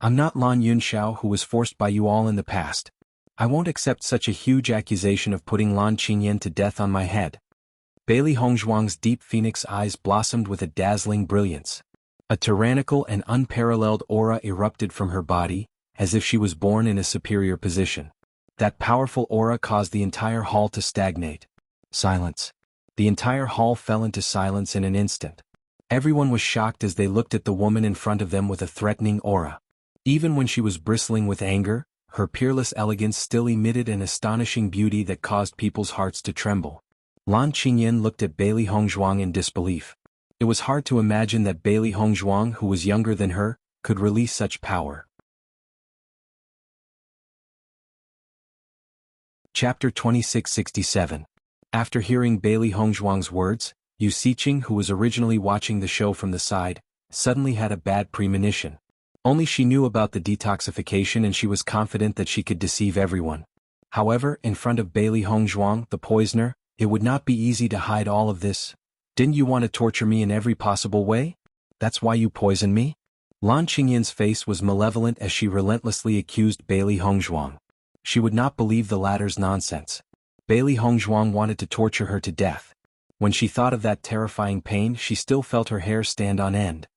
I'm not Lan Yunxiao who was forced by you all in the past. I won't accept such a huge accusation of putting Lan Qingyan to death on my head. Bailey Hongzhuang's deep phoenix eyes blossomed with a dazzling brilliance. A tyrannical and unparalleled aura erupted from her body, as if she was born in a superior position. That powerful aura caused the entire hall to stagnate. Silence. The entire hall fell into silence in an instant. Everyone was shocked as they looked at the woman in front of them with a threatening aura. Even when she was bristling with anger, her peerless elegance still emitted an astonishing beauty that caused people's hearts to tremble. Lan Qingyan looked at Bailey Hongzhuang in disbelief. It was hard to imagine that Bailey Hongzhuang, who was younger than her, could release such power. Chapter 2667. After hearing Bailey Hongzhuang's words, Yu Xiqing, who was originally watching the show from the side, suddenly had a bad premonition. Only she knew about the detoxification and she was confident that she could deceive everyone. However, in front of Bailey Hongzhuang, the poisoner, it would not be easy to hide all of this. Didn't you want to torture me in every possible way? That's why you poisoned me? Lan Qingyan's face was malevolent as she relentlessly accused Bailey Hongzhuang. She would not believe the latter's nonsense. Bailey Hongzhuang wanted to torture her to death. When she thought of that terrifying pain, she still felt her hair stand on end.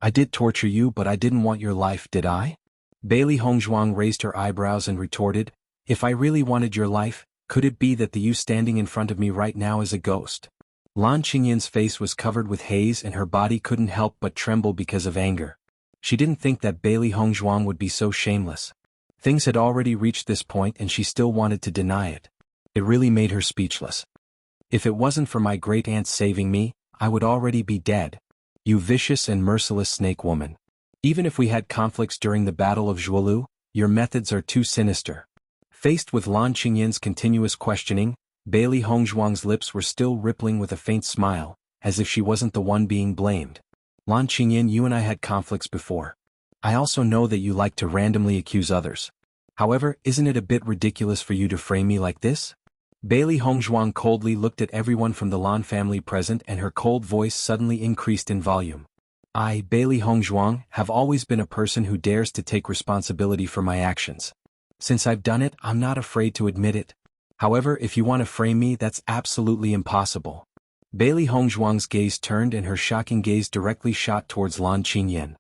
I did torture you, but I didn't want your life, did I? Bailey Hongzhuang raised her eyebrows and retorted, if I really wanted your life, could it be that the you standing in front of me right now is a ghost? Lan Qingyan's face was covered with haze and her body couldn't help but tremble because of anger. She didn't think that Bailey Hongzhuang would be so shameless. Things had already reached this point and she still wanted to deny it. It really made her speechless. If it wasn't for my great-aunt saving me, I would already be dead. You vicious and merciless snake woman. Even if we had conflicts during the Battle of Zhuolu, your methods are too sinister. Faced with Lan Qingyan's continuous questioning, Bailey Hongzhuang's lips were still rippling with a faint smile, as if she wasn't the one being blamed. Lan Qingyan, you and I had conflicts before. I also know that you like to randomly accuse others. However, isn't it a bit ridiculous for you to frame me like this? Bailey Hongzhuang coldly looked at everyone from the Lan family present and her cold voice suddenly increased in volume. I, Bailey Hongzhuang, have always been a person who dares to take responsibility for my actions. Since I've done it, I'm not afraid to admit it. However, if you want to frame me, that's absolutely impossible. Bailey Hongzhuang's gaze turned and her shocking gaze directly shot towards Lan Qingyan.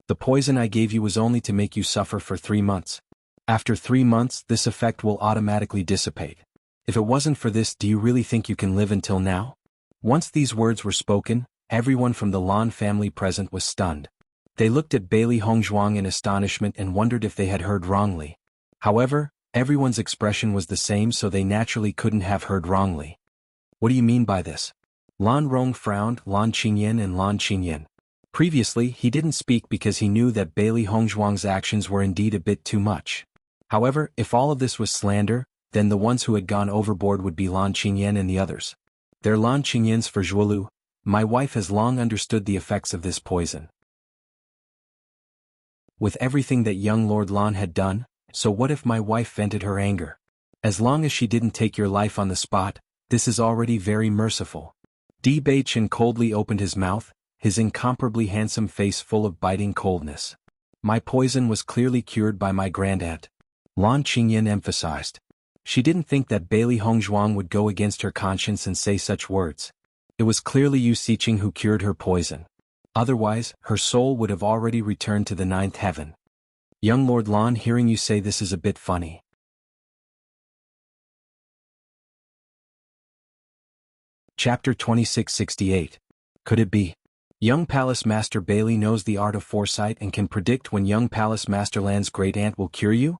The poison I gave you was only to make you suffer for 3 months. After 3 months, this effect will automatically dissipate. If it wasn't for this, do you really think you can live until now? Once these words were spoken, everyone from the Lan family present was stunned. They looked at Bailey Hongzhuang in astonishment and wondered if they had heard wrongly. However, everyone's expression was the same, so they naturally couldn't have heard wrongly. What do you mean by this? Lan Rong frowned, Lan Qingyan and Lan Qingyan. Previously, he didn't speak because he knew that Bailey Hongzhuang's actions were indeed a bit too much. However, if all of this was slander, then the ones who had gone overboard would be Lan Qingyan and the others. They're Lan Qingyans for Zhuolu. My wife has long understood the effects of this poison. With everything that young Lord Lan had done, so what if my wife vented her anger? As long as she didn't take your life on the spot, this is already very merciful. Di Beichen coldly opened his mouth, his incomparably handsome face full of biting coldness. My poison was clearly cured by my grandaunt. Lan Qingyan emphasized. She didn't think that Bailey Hongzhuang would go against her conscience and say such words. It was clearly Yu Xiqing who cured her poison. Otherwise, her soul would have already returned to the 9th heaven. Young Lord Lan, hearing you say this is a bit funny. Chapter 2668. Could it be? Young Palace Master Bailey knows the art of foresight and can predict when young Palace Master Lan's great-aunt will cure you?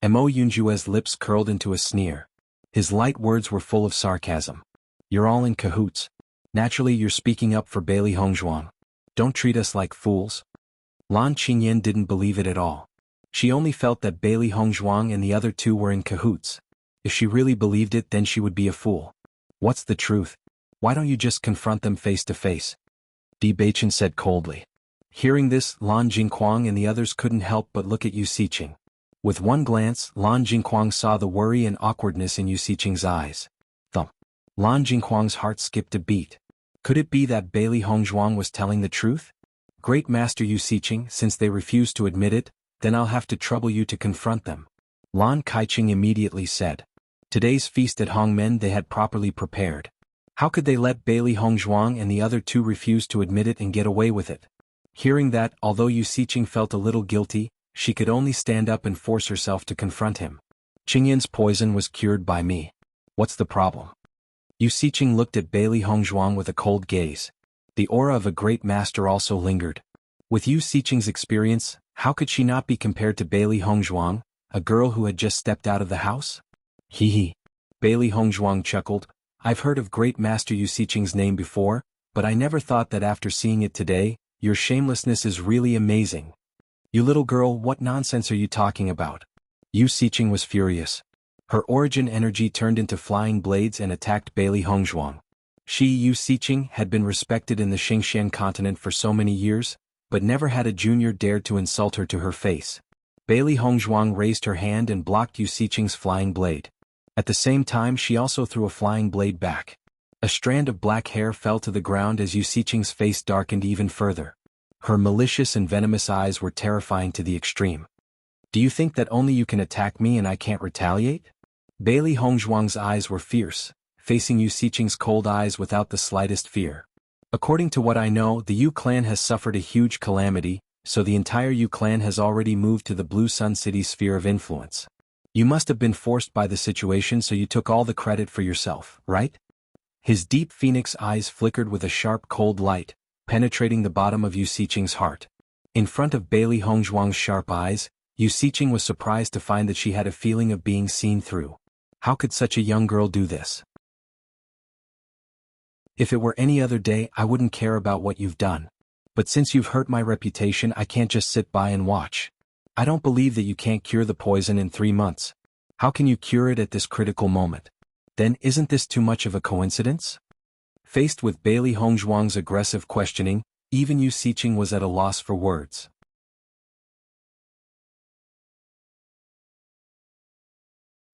Mo Yunjue's lips curled into a sneer. His light words were full of sarcasm. You're all in cahoots. Naturally you're speaking up for Bailey Hongzhuang. Don't treat us like fools. Lan Qingyan didn't believe it at all. She only felt that Bailey Hongzhuang and the other two were in cahoots. If she really believed it, then she would be a fool. What's the truth? Why don't you just confront them face to face? Di Beichen said coldly. Hearing this, Lan Jingquang and the others couldn't help but look at Yu Xiqing. With one glance, Lan Jingquang saw the worry and awkwardness in Yu Xiqing's eyes. Thump. Lan Jingquang's heart skipped a beat. Could it be that Bailey Hongzhuang was telling the truth? Great Master Yu Xiqing, since they refuse to admit it, then I'll have to trouble you to confront them. Lan Kaiqing immediately said. Today's feast at Hongmen they had properly prepared. How could they let Bailey Hongzhuang and the other two refuse to admit it and get away with it? Hearing that, although Yu Xiqing felt a little guilty, she could only stand up and force herself to confront him. Qingyan's poison was cured by me. What's the problem? Yu Xiqing looked at Bailey Hongzhuang with a cold gaze. The aura of a great master also lingered. With Yu Xiqing's experience, how could she not be compared to Bailey Hongzhuang, a girl who had just stepped out of the house? Hee hee. Bailey Hongzhuang chuckled. I've heard of great master Yu Xiqing's name before, but I never thought that after seeing it today, your shamelessness is really amazing. You little girl, what nonsense are you talking about? Yu Xiqing was furious. Her origin energy turned into flying blades and attacked Bailey Hongzhuang. She, Yu Xiqing, had been respected in the Xingxian continent for so many years, but never had a junior dared to insult her to her face. Bailey Hongzhuang raised her hand and blocked Yu Xiqing's flying blade. At the same time she also threw a flying blade back. A strand of black hair fell to the ground as Yu Xiqing's face darkened even further. Her malicious and venomous eyes were terrifying to the extreme. Do you think that only you can attack me and I can't retaliate? Bailey Hongzhuang's eyes were fierce, facing Yu Xiqing's cold eyes without the slightest fear. According to what I know, the Yu clan has suffered a huge calamity, so the entire Yu clan has already moved to the Blue Sun City sphere of influence. You must have been forced by the situation, so you took all the credit for yourself, right? His deep phoenix eyes flickered with a sharp cold light, penetrating the bottom of Yu Xiqing's heart. In front of Bailey Hongzhuang's sharp eyes, Yu Xiqing was surprised to find that she had a feeling of being seen through. How could such a young girl do this? If it were any other day, I wouldn't care about what you've done. But since you've hurt my reputation, I can't just sit by and watch. I don't believe that you can't cure the poison in 3 months. How can you cure it at this critical moment? Then isn't this too much of a coincidence? Faced with Bailey Hongzhuang's aggressive questioning, even Yu Xiqing was at a loss for words.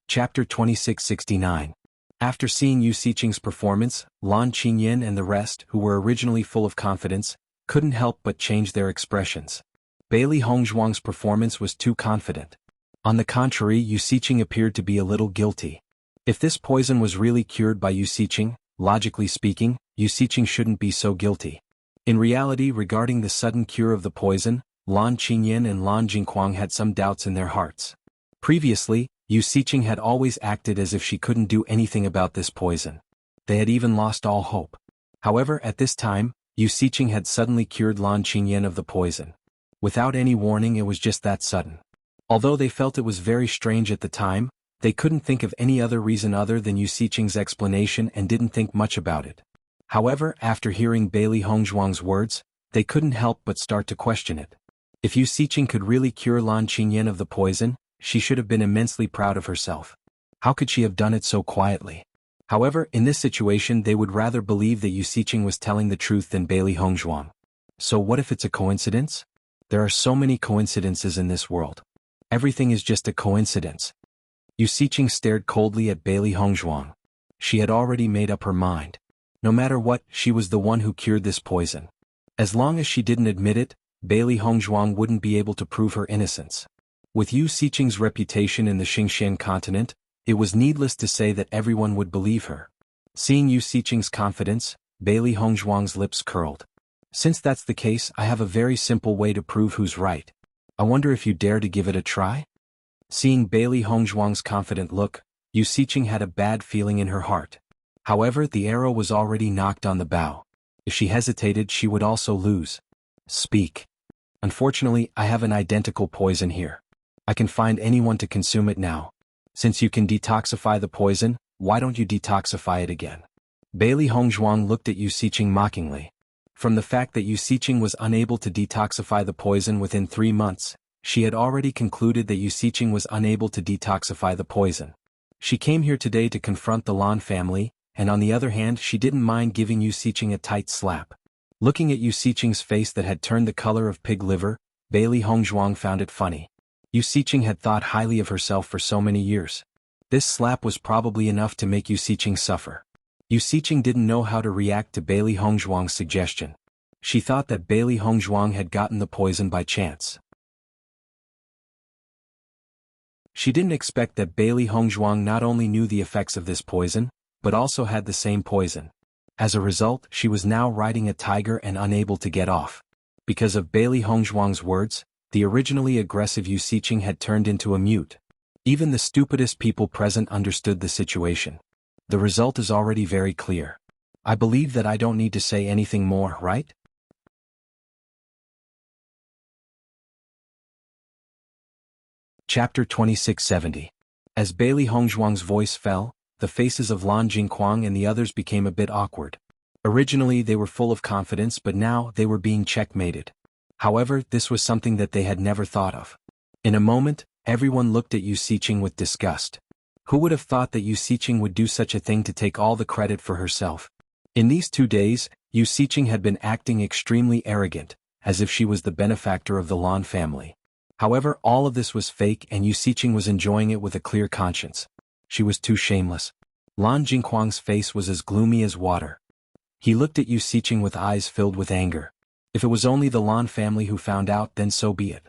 Chapter 2669. After seeing Yu Xiqing's performance, Lan Qingyan and the rest, who were originally full of confidence, couldn't help but change their expressions. Bailey Hongzhuang's performance was too confident. On the contrary, Yu Xiqing appeared to be a little guilty. If this poison was really cured by Yu Xiqing, logically speaking, Yu Xiqing shouldn't be so guilty. In reality, regarding the sudden cure of the poison, Lan Qingyan and Lan Jingquang had some doubts in their hearts. Previously, Yu Xiqing had always acted as if she couldn't do anything about this poison. They had even lost all hope. However, at this time, Yu Xiqing had suddenly cured Lan Qingyan of the poison. Without any warning, it was just that sudden. Although they felt it was very strange at the time, they couldn't think of any other reason other than Yu Xiqing's explanation and didn't think much about it. However, after hearing Bailey Hongzhuang's words, they couldn't help but start to question it. If Yu Xiqing could really cure Lan Qingyan of the poison, she should have been immensely proud of herself. How could she have done it so quietly? However, in this situation they would rather believe that Yu Xiqing was telling the truth than Bailey Hongzhuang. So what if it's a coincidence? There are so many coincidences in this world. Everything is just a coincidence. Yu Xiqing stared coldly at Bailey Hongzhuang. She had already made up her mind. No matter what, she was the one who cured this poison. As long as she didn't admit it, Bailey Hongzhuang wouldn't be able to prove her innocence. With Yu Xiqing's reputation in the Xingxian continent, it was needless to say that everyone would believe her. Seeing Yu Xiqing's confidence, Bailey Hongzhuang's lips curled. Since that's the case, I have a very simple way to prove who's right. I wonder if you dare to give it a try? Seeing Bailey Hongzhuang's confident look, Yu Xiqing had a bad feeling in her heart. However, the arrow was already knocked on the bow. If she hesitated, she would also lose. Speak. Unfortunately, I have an identical poison here. I can find anyone to consume it now. Since you can detoxify the poison, why don't you detoxify it again? Bailey Hongzhuang looked at Yu Xiqing mockingly. From the fact that Yu Xiqing was unable to detoxify the poison within 3 months, she had already concluded that Yu Xiqing was unable to detoxify the poison. She came here today to confront the Lan family, and on the other hand she didn't mind giving Yu Xiqing a tight slap. Looking at Yu Siqing's face that had turned the color of pig liver, Bailey Hongzhuang found it funny. Yu Siqing had thought highly of herself for so many years. This slap was probably enough to make Yu Siqing suffer. Yu Siqing didn't know how to react to Bailey Hongzhuang's suggestion. She thought that Bailey Hongzhuang had gotten the poison by chance. She didn't expect that Bailey Hongzhuang not only knew the effects of this poison, but also had the same poison. As a result, she was now riding a tiger and unable to get off. Because of Bailey Hongzhuang's words, the originally aggressive Yu Siqing had turned into a mute. Even the stupidest people present understood the situation. The result is already very clear. I believe that I don't need to say anything more, right? Chapter 2670. As Bailey Hongzhuang's voice fell, the faces of Lan Jingquang and the others became a bit awkward. Originally they were full of confidence, but now they were being checkmated. However, this was something that they had never thought of. In a moment, everyone looked at Yu Siqing with disgust. Who would have thought that Yu Siqing would do such a thing to take all the credit for herself? In these 2 days, Yu Siqing had been acting extremely arrogant, as if she was the benefactor of the Lan family. However, all of this was fake and Yu Siqing was enjoying it with a clear conscience. She was too shameless. Lan Jingquang's face was as gloomy as water. He looked at Yu Siqing with eyes filled with anger. If it was only the Lan family who found out, then so be it.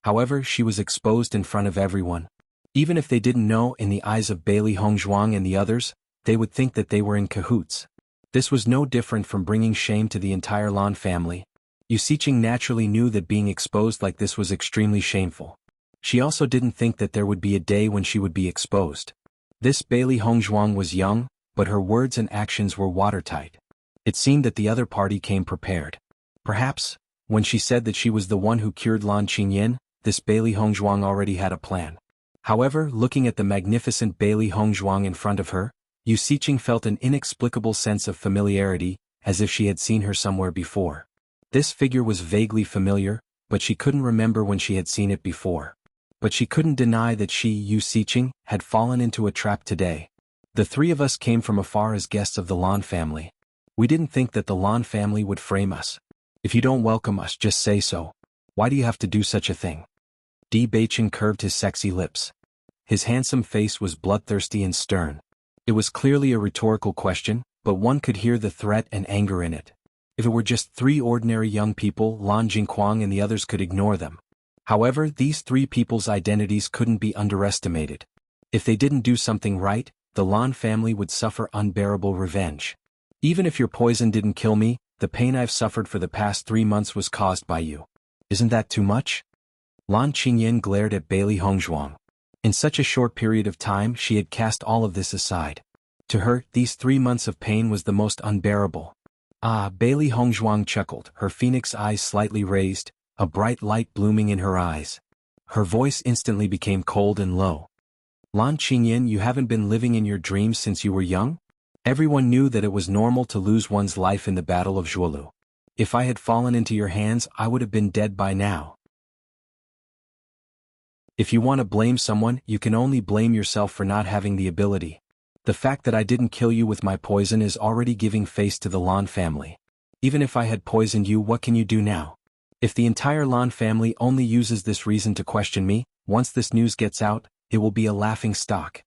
However, she was exposed in front of everyone. Even if they didn't know, in the eyes of Bailey Hongzhuang and the others, they would think that they were in cahoots. This was no different from bringing shame to the entire Lan family. Yu Siqing naturally knew that being exposed like this was extremely shameful. She also didn't think that there would be a day when she would be exposed. This Bailey Hongzhuang was young, but her words and actions were watertight. It seemed that the other party came prepared. Perhaps, when she said that she was the one who cured Lan Qingyan, this Bailey Hongzhuang already had a plan. However, looking at the magnificent Bailey Hongzhuang in front of her, Yu Siqing felt an inexplicable sense of familiarity, as if she had seen her somewhere before. This figure was vaguely familiar, but she couldn't remember when she had seen it before. But she couldn't deny that she, Yu Siqing, had fallen into a trap today. The 3 of us came from afar as guests of the Lan family. We didn't think that the Lan family would frame us. If you don't welcome us, just say so. Why do you have to do such a thing? Di Beichen curved his sexy lips. His handsome face was bloodthirsty and stern. It was clearly a rhetorical question, but one could hear the threat and anger in it. If it were just 3 ordinary young people, Lan Jingquang and the others could ignore them. However, these 3 people's identities couldn't be underestimated. If they didn't do something right, the Lan family would suffer unbearable revenge. Even if your poison didn't kill me, the pain I've suffered for the past 3 months was caused by you. Isn't that too much? Lan Qingyan glared at Bailey Hongzhuang. In such a short period of time, she had cast all of this aside. To her, these 3 months of pain was the most unbearable. Ah, Bailey Hongzhuang chuckled, her phoenix eyes slightly raised, a bright light blooming in her eyes. Her voice instantly became cold and low. Lan Qingyan, you haven't been living in your dreams since you were young? Everyone knew that it was normal to lose one's life in the Battle of Zhuolu. If I had fallen into your hands, I would have been dead by now. If you want to blame someone, you can only blame yourself for not having the ability. The fact that I didn't kill you with my poison is already giving face to the Lan family. Even if I had poisoned you, what can you do now? If the entire Lan family only uses this reason to question me, once this news gets out, it will be a laughing stock.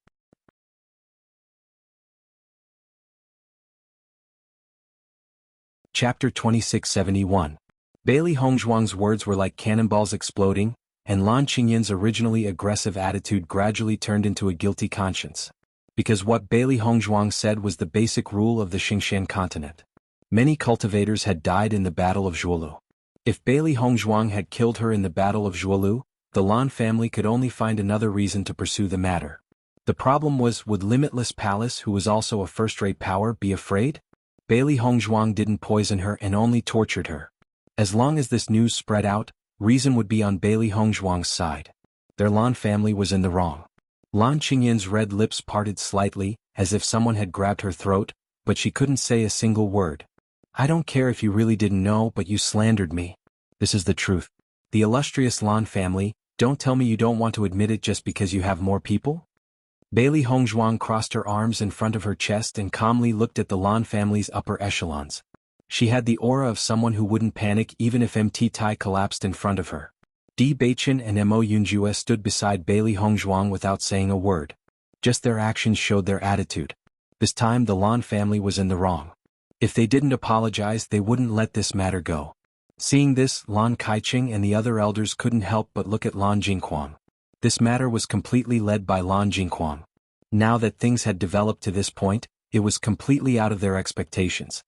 Chapter 2671. Bailey Hongzhuang's words were like cannonballs exploding, and Lan Qingyan's originally aggressive attitude gradually turned into a guilty conscience. Because what Bailey Hongzhuang said was the basic rule of the Xingqian continent. Many cultivators had died in the Battle of Zhuolu. If Bailey Hongzhuang had killed her in the Battle of Zhuolu, the Lan family could only find another reason to pursue the matter. The problem was, would Limitless Palace, who was also a first-rate power, be afraid? Bailey Hongzhuang didn't poison her and only tortured her. As long as this news spread out, reason would be on Bailey Hongzhuang's side. Their Lan family was in the wrong. Lan Qingyan's red lips parted slightly, as if someone had grabbed her throat, but she couldn't say a single word. I don't care if you really didn't know, but you slandered me. This is the truth. The illustrious Lan family, don't tell me you don't want to admit it just because you have more people? Bailey Hongzhuang crossed her arms in front of her chest and calmly looked at the Lan family's upper echelons. She had the aura of someone who wouldn't panic even if MT Tai collapsed in front of her. Di Baichen and Mo Yunjue stood beside Bailey Hongzhuang without saying a word. Just their actions showed their attitude. This time the Lan family was in the wrong. If they didn't apologize, they wouldn't let this matter go. Seeing this, Lan Kaiqing and the other elders couldn't help but look at Lan Jingquang. This matter was completely led by Lan Jingquang. Now that things had developed to this point, it was completely out of their expectations.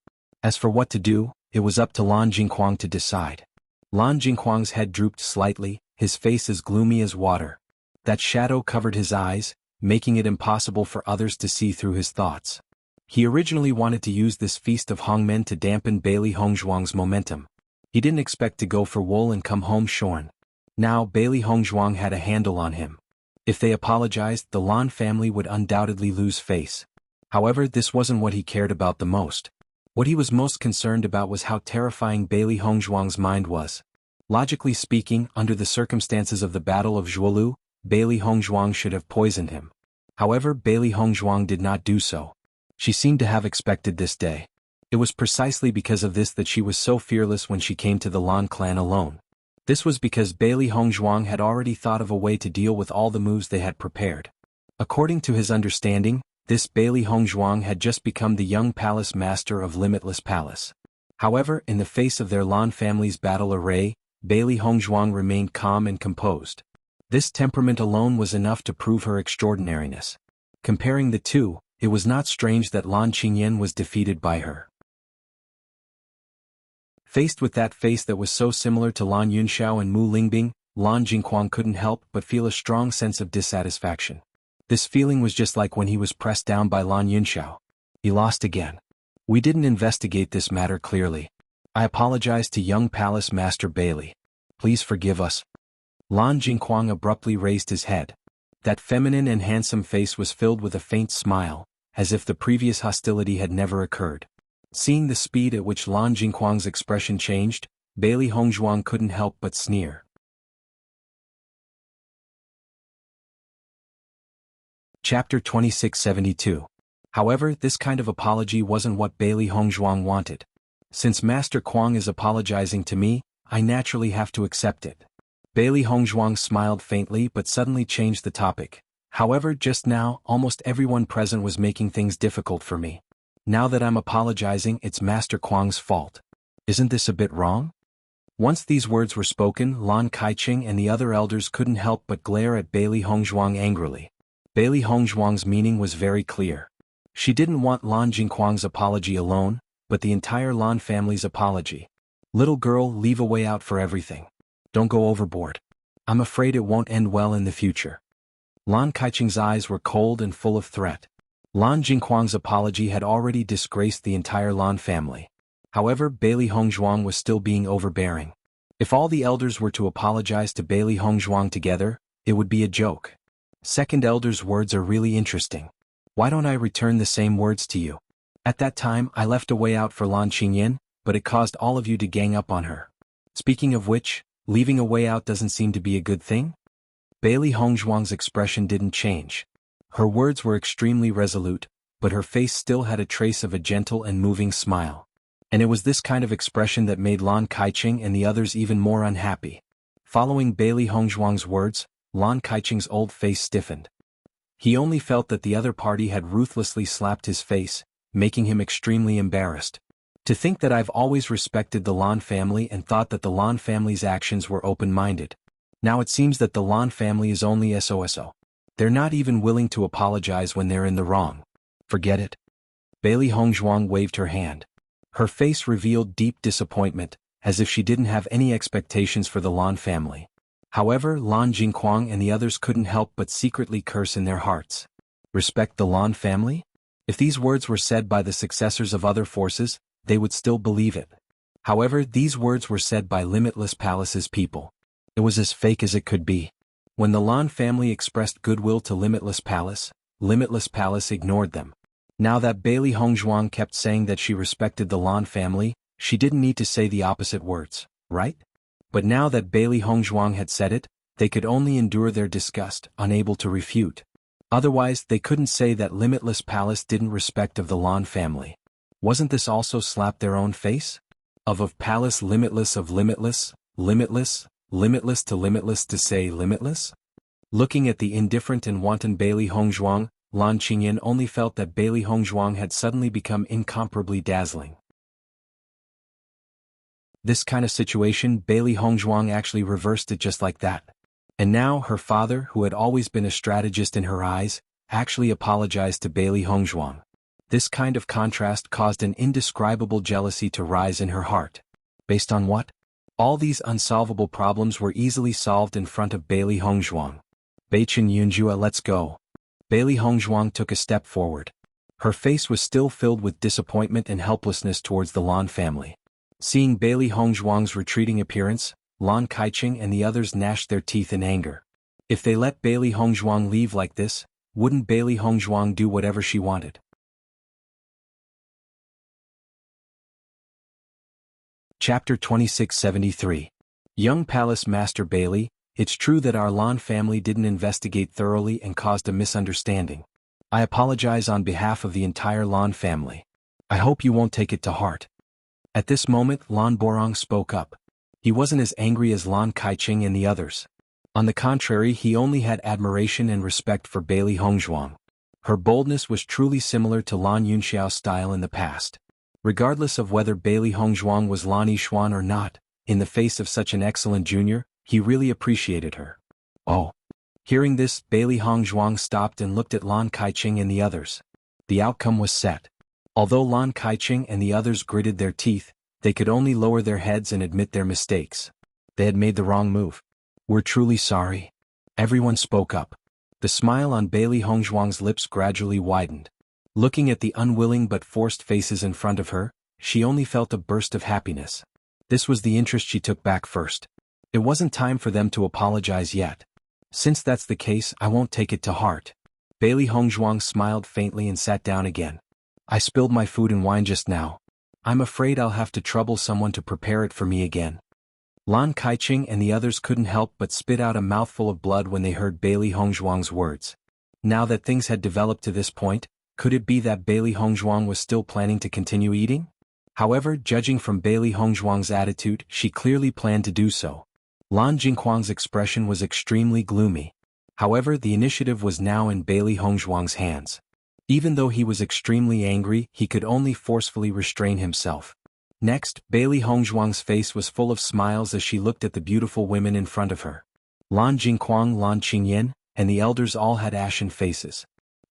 As for what to do, it was up to Lan Jingquang to decide. Lan Jingquang's head drooped slightly, his face as gloomy as water. That shadow covered his eyes, making it impossible for others to see through his thoughts. He originally wanted to use this feast of Hongmen to dampen Bailey Hongzhuang's momentum. He didn't expect to go for wool and come home shorn. Now Bailey Hongzhuang had a handle on him. If they apologized, the Lan family would undoubtedly lose face. However, this wasn't what he cared about the most. What he was most concerned about was how terrifying Bailey Hongzhuang's mind was. Logically speaking, under the circumstances of the Battle of Zhuolu, Bailey Hongzhuang should have poisoned him. However, Bailey Hongzhuang did not do so. She seemed to have expected this day. It was precisely because of this that she was so fearless when she came to the Lan clan alone. This was because Bailey Hongzhuang had already thought of a way to deal with all the moves they had prepared. According to his understanding, this Bailey Hongzhuang had just become the young palace master of Limitless Palace. However, in the face of their Lan family's battle array, Bailey Hongzhuang remained calm and composed. This temperament alone was enough to prove her extraordinariness. Comparing the two, it was not strange that Lan Qingyan was defeated by her. Faced with that face that was so similar to Lan Yunxiao and Mu Lingbing, Lan Jingquang couldn't help but feel a strong sense of dissatisfaction. This feeling was just like when he was pressed down by Lan Yunxiao. He lost again. We didn't investigate this matter clearly. I apologize to young Palace Master Bailey. Please forgive us. Lan Jingquang abruptly raised his head. That feminine and handsome face was filled with a faint smile, as if the previous hostility had never occurred. Seeing the speed at which Lan Jingquang's expression changed, Bailey Hongzhuang couldn't help but sneer. Chapter 2672. However, this kind of apology wasn't what Bailey Hongzhuang wanted. Since Master Quang is apologizing to me, I naturally have to accept it. Bailey Hongzhuang smiled faintly but suddenly changed the topic. However, just now, almost everyone present was making things difficult for me. Now that I'm apologizing, it's Master Quang's fault. Isn't this a bit wrong? Once these words were spoken, Lan Kaiqing and the other elders couldn't help but glare at Bailey Hongzhuang angrily. Bailey Hongzhuang's meaning was very clear. She didn't want Lan Jingquang's apology alone, but the entire Lan family's apology. Little girl, leave a way out for everything. Don't go overboard. I'm afraid it won't end well in the future. Lan Kaiqing's eyes were cold and full of threat. Lan Jingquang's apology had already disgraced the entire Lan family. However, Bailey Hongzhuang was still being overbearing. If all the elders were to apologize to Bailey Hongzhuang together, it would be a joke. Second elder's words are really interesting. Why don't I return the same words to you? At that time, I left a way out for Lan Qingyan, but it caused all of you to gang up on her. Speaking of which, leaving a way out doesn't seem to be a good thing? Bailey Hongzhuang's expression didn't change. Her words were extremely resolute, but her face still had a trace of a gentle and moving smile. And it was this kind of expression that made Lan Kaiqing and the others even more unhappy. Following Bailey Hongzhuang's words, Lan Kaiqing's old face stiffened. He only felt that the other party had ruthlessly slapped his face, making him extremely embarrassed. To think that I've always respected the Lan family and thought that the Lan family's actions were open-minded. Now it seems that the Lan family is only SOSO. They're not even willing to apologize when they're in the wrong. Forget it. Bailey Hongzhuang waved her hand. Her face revealed deep disappointment, as if she didn't have any expectations for the Lan family. However, Lan Jingquang and the others couldn't help but secretly curse in their hearts. Respect the Lan family? If these words were said by the successors of other forces, they would still believe it. However, these words were said by Limitless Palace's people. It was as fake as it could be. When the Lan family expressed goodwill to Limitless Palace ignored them. Now that Bailey Hongzhuang kept saying that she respected the Lan family, she didn't need to say the opposite words, right? But now that Bailey Hongzhuang had said it, they could only endure their disgust, unable to refute. Otherwise, they couldn't say that Limitless Palace didn't respect of the Lan family. Wasn't this also slap their own face? Of palace limitless of limitless, limitless, limitless to say limitless? Looking at the indifferent and wanton Bailey Hongzhuang, Lan Qingyan only felt that Bailey Hongzhuang had suddenly become incomparably dazzling. This kind of situation, Bailey Hongzhuang actually reversed it just like that. And now her father, who had always been a strategist in her eyes, actually apologized to Bailey Hongzhuang. This kind of contrast caused an indescribable jealousy to rise in her heart. Based on what? All these unsolvable problems were easily solved in front of Bailey Hongzhuang. Beichen Yunjua, let's go. Bailey Hongzhuang took a step forward. Her face was still filled with disappointment and helplessness towards the Lan family. Seeing Bailey Hongzhuang's retreating appearance, Lan Kaiqing and the others gnashed their teeth in anger. If they let Bailey Hongzhuang leave like this, wouldn't Bailey Hongzhuang do whatever she wanted? Chapter 2673. Young Palace Master Bailey, it's true that our Lan family didn't investigate thoroughly and caused a misunderstanding. I apologize on behalf of the entire Lan family. I hope you won't take it to heart. At this moment, Lan Borong spoke up. He wasn't as angry as Lan Kaiqing and the others. On the contrary, he only had admiration and respect for Bailey Hongzhuang. Her boldness was truly similar to Lan Yunxiao's style in the past. Regardless of whether Bailey Hongzhuang was Lan Yixuan or not, in the face of such an excellent junior, he really appreciated her. Oh. Hearing this, Bailey Hongzhuang stopped and looked at Lan Kaiqing and the others. The outcome was set. Although Lan Kaiqing and the others gritted their teeth, they could only lower their heads and admit their mistakes. They had made the wrong move. We're truly sorry. Everyone spoke up. The smile on Bailey Hongzhuang's lips gradually widened. Looking at the unwilling but forced faces in front of her, she only felt a burst of happiness. This was the interest she took back first. It wasn't time for them to apologize yet. Since that's the case, I won't take it to heart. Bailey Hongzhuang smiled faintly and sat down again. I spilled my food and wine just now. I'm afraid I'll have to trouble someone to prepare it for me again. Lan Kaiqing and the others couldn't help but spit out a mouthful of blood when they heard Bailey Hongzhuang's words. Now that things had developed to this point, could it be that Bailey Hongzhuang was still planning to continue eating? However, judging from Bailey Hongzhuang's attitude, she clearly planned to do so. Lan Jingquang's expression was extremely gloomy. However, the initiative was now in Bailey Hongzhuang's hands. Even though he was extremely angry, he could only forcefully restrain himself. Next, Bailey Hongzhuang's face was full of smiles as she looked at the beautiful women in front of her. Lan Jingquang, Lan Qingyan, and the elders all had ashen faces.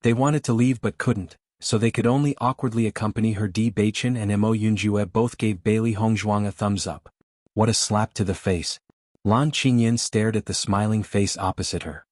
They wanted to leave but couldn't, so they could only awkwardly accompany her. Di Beichen and Mo Yunjue both gave Bailey Hongzhuang a thumbs up. What a slap to the face. Lan Qingyan stared at the smiling face opposite her.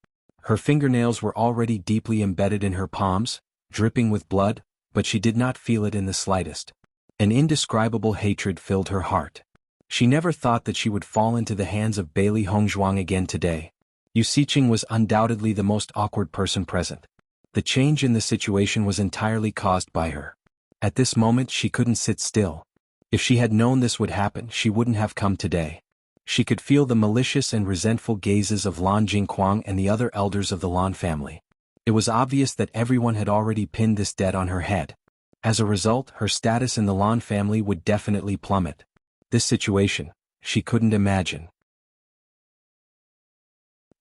Her fingernails were already deeply embedded in her palms, dripping with blood, but she did not feel it in the slightest. An indescribable hatred filled her heart. She never thought that she would fall into the hands of Bailey Hongzhuang again today. Yu Xiqing was undoubtedly the most awkward person present. The change in the situation was entirely caused by her. At this moment she couldn't sit still. If she had known this would happen, she wouldn't have come today. She could feel the malicious and resentful gazes of Lan Jingquang and the other elders of the Lan family. It was obvious that everyone had already pinned this debt on her head. As a result, her status in the Lan family would definitely plummet. This situation, she couldn't imagine.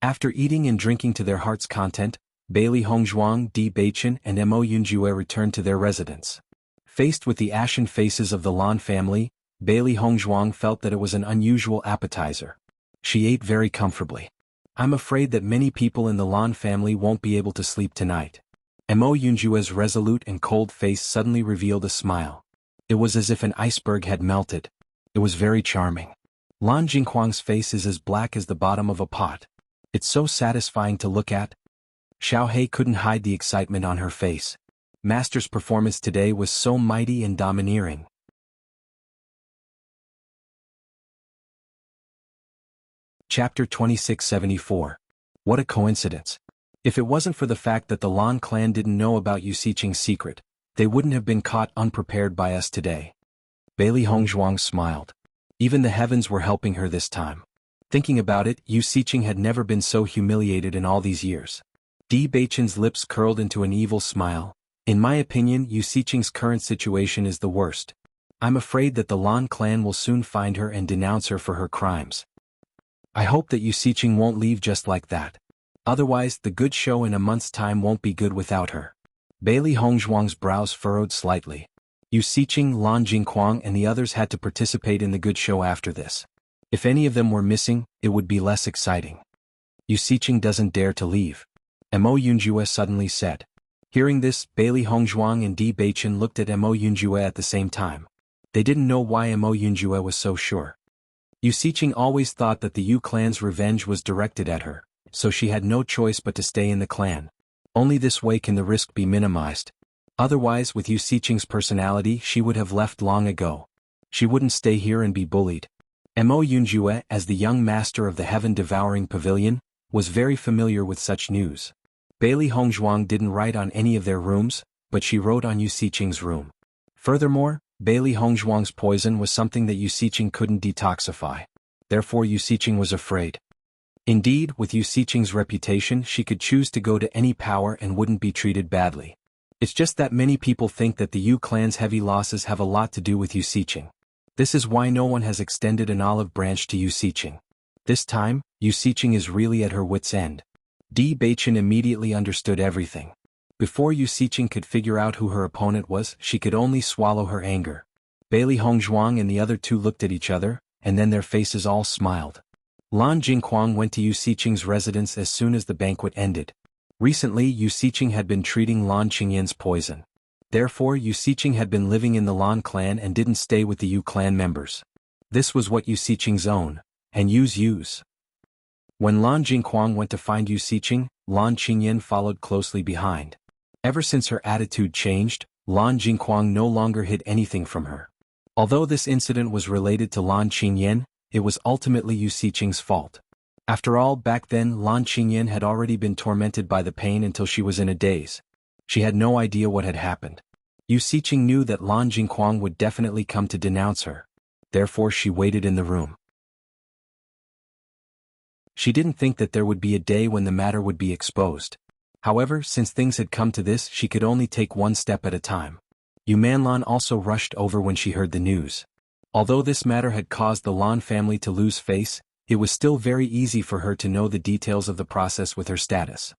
After eating and drinking to their heart's content, Bailey Hongzhuang, Di Beichen and Mo Yunjue returned to their residence. Faced with the ashen faces of the Lan family, Bailey Hongzhuang felt that it was an unusual appetizer. She ate very comfortably. I'm afraid that many people in the Lan family won't be able to sleep tonight. Mo Yunjue's resolute and cold face suddenly revealed a smile. It was as if an iceberg had melted. It was very charming. Lan Jingquang's face is as black as the bottom of a pot. It's so satisfying to look at. Xiao He couldn't hide the excitement on her face. Master's performance today was so mighty and domineering. Chapter 2674. What a coincidence. If it wasn't for the fact that the Lan clan didn't know about Yu Xiqing's secret, they wouldn't have been caught unprepared by us today. Bailey Hongzhuang smiled. Even the heavens were helping her this time. Thinking about it, Yu Xiqing had never been so humiliated in all these years. Di Beichen's lips curled into an evil smile, In my opinion, Yu Siqing's current situation is the worst. I'm afraid that the Lan clan will soon find her and denounce her for her crimes. I hope that Yu Siqing won't leave just like that. Otherwise, the good show in a month's time won't be good without her. Bailey Hongzhuang's brows furrowed slightly. Yu Siqing, Lan Jingquang and the others had to participate in the good show after this. If any of them were missing, it would be less exciting. Yu Siqing doesn't dare to leave. Mo Yunjue suddenly said. Hearing this, Bailey Hongzhuang and Di Beichen looked at Mo Yunjue at the same time. They didn't know why Mo Yunjue was so sure. Yu Siqing always thought that the Yu clan's revenge was directed at her, so she had no choice but to stay in the clan. Only this way can the risk be minimized. Otherwise, with Yu Siqing's personality, she would have left long ago. She wouldn't stay here and be bullied. Mo Yunjue, as the young master of the heaven-devouring pavilion, was very familiar with such news. Bailey Hongzhuang didn't write on any of their rooms, but she wrote on Yu Siqing's room. Furthermore, Bailey Hongzhuang's poison was something that Yu Siqing couldn't detoxify. Therefore Yu Siqing was afraid. Indeed, with Yu Siqing's reputation, she could choose to go to any power and wouldn't be treated badly. It's just that many people think that the Yu clan's heavy losses have a lot to do with Yu Siqing. This is why no one has extended an olive branch to Yu Siqing. This time, Yu Siqing is really at her wit's end. Di Beichen immediately understood everything. Before Yu Siqing could figure out who her opponent was, she could only swallow her anger. Bailey Hongzhuang and the other two looked at each other, and then their faces all smiled. Lan Jingquang went to Yu Siqing's residence as soon as the banquet ended. Recently, Yu Siqing had been treating Lan Qingyan's poison. Therefore, Yu Siqing had been living in the Lan clan and didn't stay with the Yu clan members. This was what Yu Siqing's own, and Yu's. When Lan Jingquang went to find Yu Siqing, Lan Qingyan followed closely behind. Ever since her attitude changed, Lan Jingquang no longer hid anything from her. Although this incident was related to Lan Qingyan, it was ultimately Yu Siqing's fault. After all, back then Lan Qingyan had already been tormented by the pain until she was in a daze. She had no idea what had happened. Yu Siqing knew that Lan Jingquang would definitely come to denounce her. Therefore she waited in the room. She didn't think that there would be a day when the matter would be exposed. However, since things had come to this, she could only take one step at a time. Yu Manlan also rushed over when she heard the news. Although this matter had caused the Lan family to lose face, it was still very easy for her to know the details of the process with her status.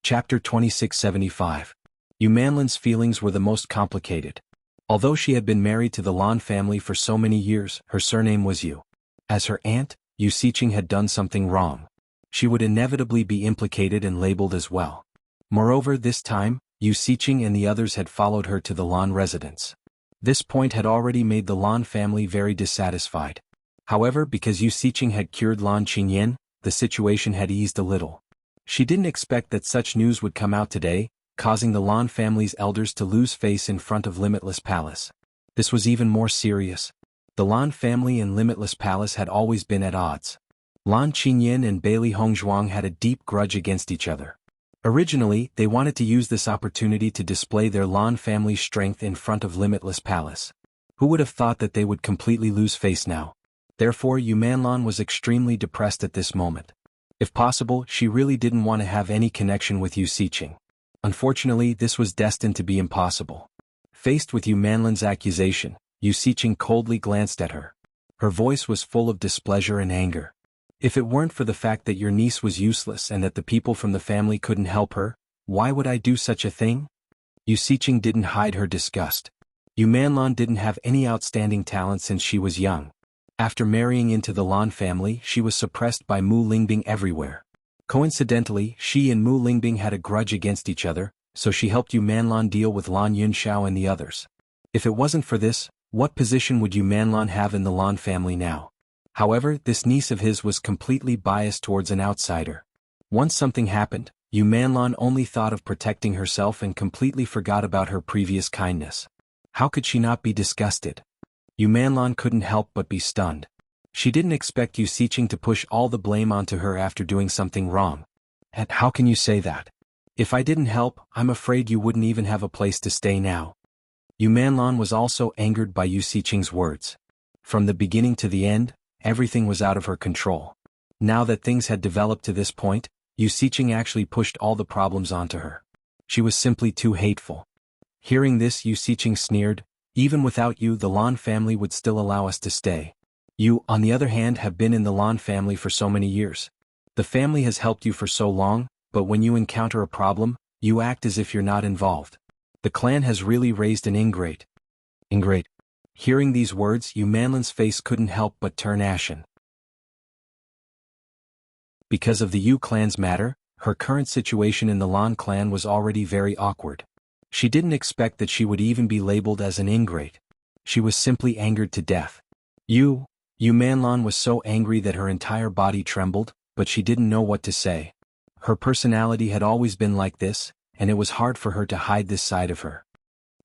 Chapter 2675. Yu Manlan's feelings were the most complicated. Although she had been married to the Lan family for so many years, her surname was Yu. As her aunt, Yu Siqing had done something wrong. She would inevitably be implicated and labeled as well. Moreover, this time, Yu Siqing and the others had followed her to the Lan residence. This point had already made the Lan family very dissatisfied. However, because Yu Siqing had cured Lan Qingyan, the situation had eased a little. She didn't expect that such news would come out today, causing the Lan family's elders to lose face in front of Limitless Palace. This was even more serious. The Lan family and Limitless Palace had always been at odds. Lan Qingyan and Bailey Hongzhuang had a deep grudge against each other. Originally, they wanted to use this opportunity to display their Lan family's strength in front of Limitless Palace. Who would have thought that they would completely lose face now? Therefore, Yu Manlan was extremely depressed at this moment. If possible, she really didn't want to have any connection with Yu Siqing. Unfortunately, this was destined to be impossible. Faced with Yu Manlan's accusation, Yu Siqing coldly glanced at her. Her voice was full of displeasure and anger. If it weren't for the fact that your niece was useless and that the people from the family couldn't help her, why would I do such a thing? Yu Siqing didn't hide her disgust. Yu Manlan didn't have any outstanding talent since she was young. After marrying into the Lan family, she was suppressed by Mu Lingbing everywhere. Coincidentally, she and Mu Lingbing had a grudge against each other, so she helped Yu Manlan deal with Lan Yunxiao and the others. If it wasn't for this, what position would Yu Manlan have in the Lan family now? However, this niece of his was completely biased towards an outsider. Once something happened, Yu Manlan only thought of protecting herself and completely forgot about her previous kindness. How could she not be disgusted? Yu Manlan couldn't help but be stunned. She didn't expect Yu Siqing to push all the blame onto her after doing something wrong. And how can you say that? If I didn't help, I'm afraid you wouldn't even have a place to stay now. Yu Manlan was also angered by Yu Siqing's words. From the beginning to the end, everything was out of her control. Now that things had developed to this point, Yu Xiqing actually pushed all the problems onto her. She was simply too hateful. Hearing this, Yu Xiqing sneered, "Even without you, the Lan family would still allow us to stay. You, on the other hand, have been in the Lan family for so many years. The family has helped you for so long, but when you encounter a problem, you act as if you're not involved. The clan has really raised an ingrate." Ingrate. Hearing these words, Yu Manlan's face couldn't help but turn ashen. Because of the Yu clan's matter, her current situation in the Lan clan was already very awkward. She didn't expect that she would even be labeled as an ingrate. She was simply angered to death. Yu Manlan was so angry that her entire body trembled, but she didn't know what to say. Her personality had always been like this, and it was hard for her to hide this side of her.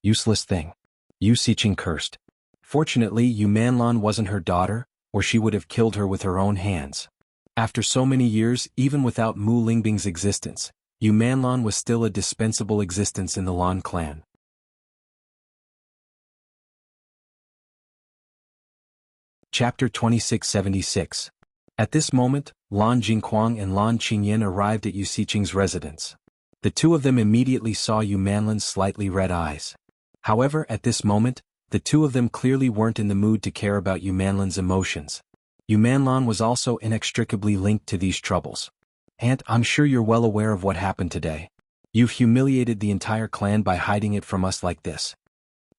Useless thing. Yu Xiqing cursed. Fortunately, Yu Manlan wasn't her daughter, or she would have killed her with her own hands. After so many years, even without Mu Lingbing's existence, Yu Manlan was still a dispensable existence in the Lan clan. Chapter 2676. At this moment, Lan Jingquang and Lan Qingyan arrived at Yu Xiqing's residence. The two of them immediately saw Yu Manlan's slightly red eyes. However, at this moment, the two of them clearly weren't in the mood to care about Yu Manlan's emotions. Yu Manlan was also inextricably linked to these troubles. "Aunt, I'm sure you're well aware of what happened today. You've humiliated the entire clan by hiding it from us like this."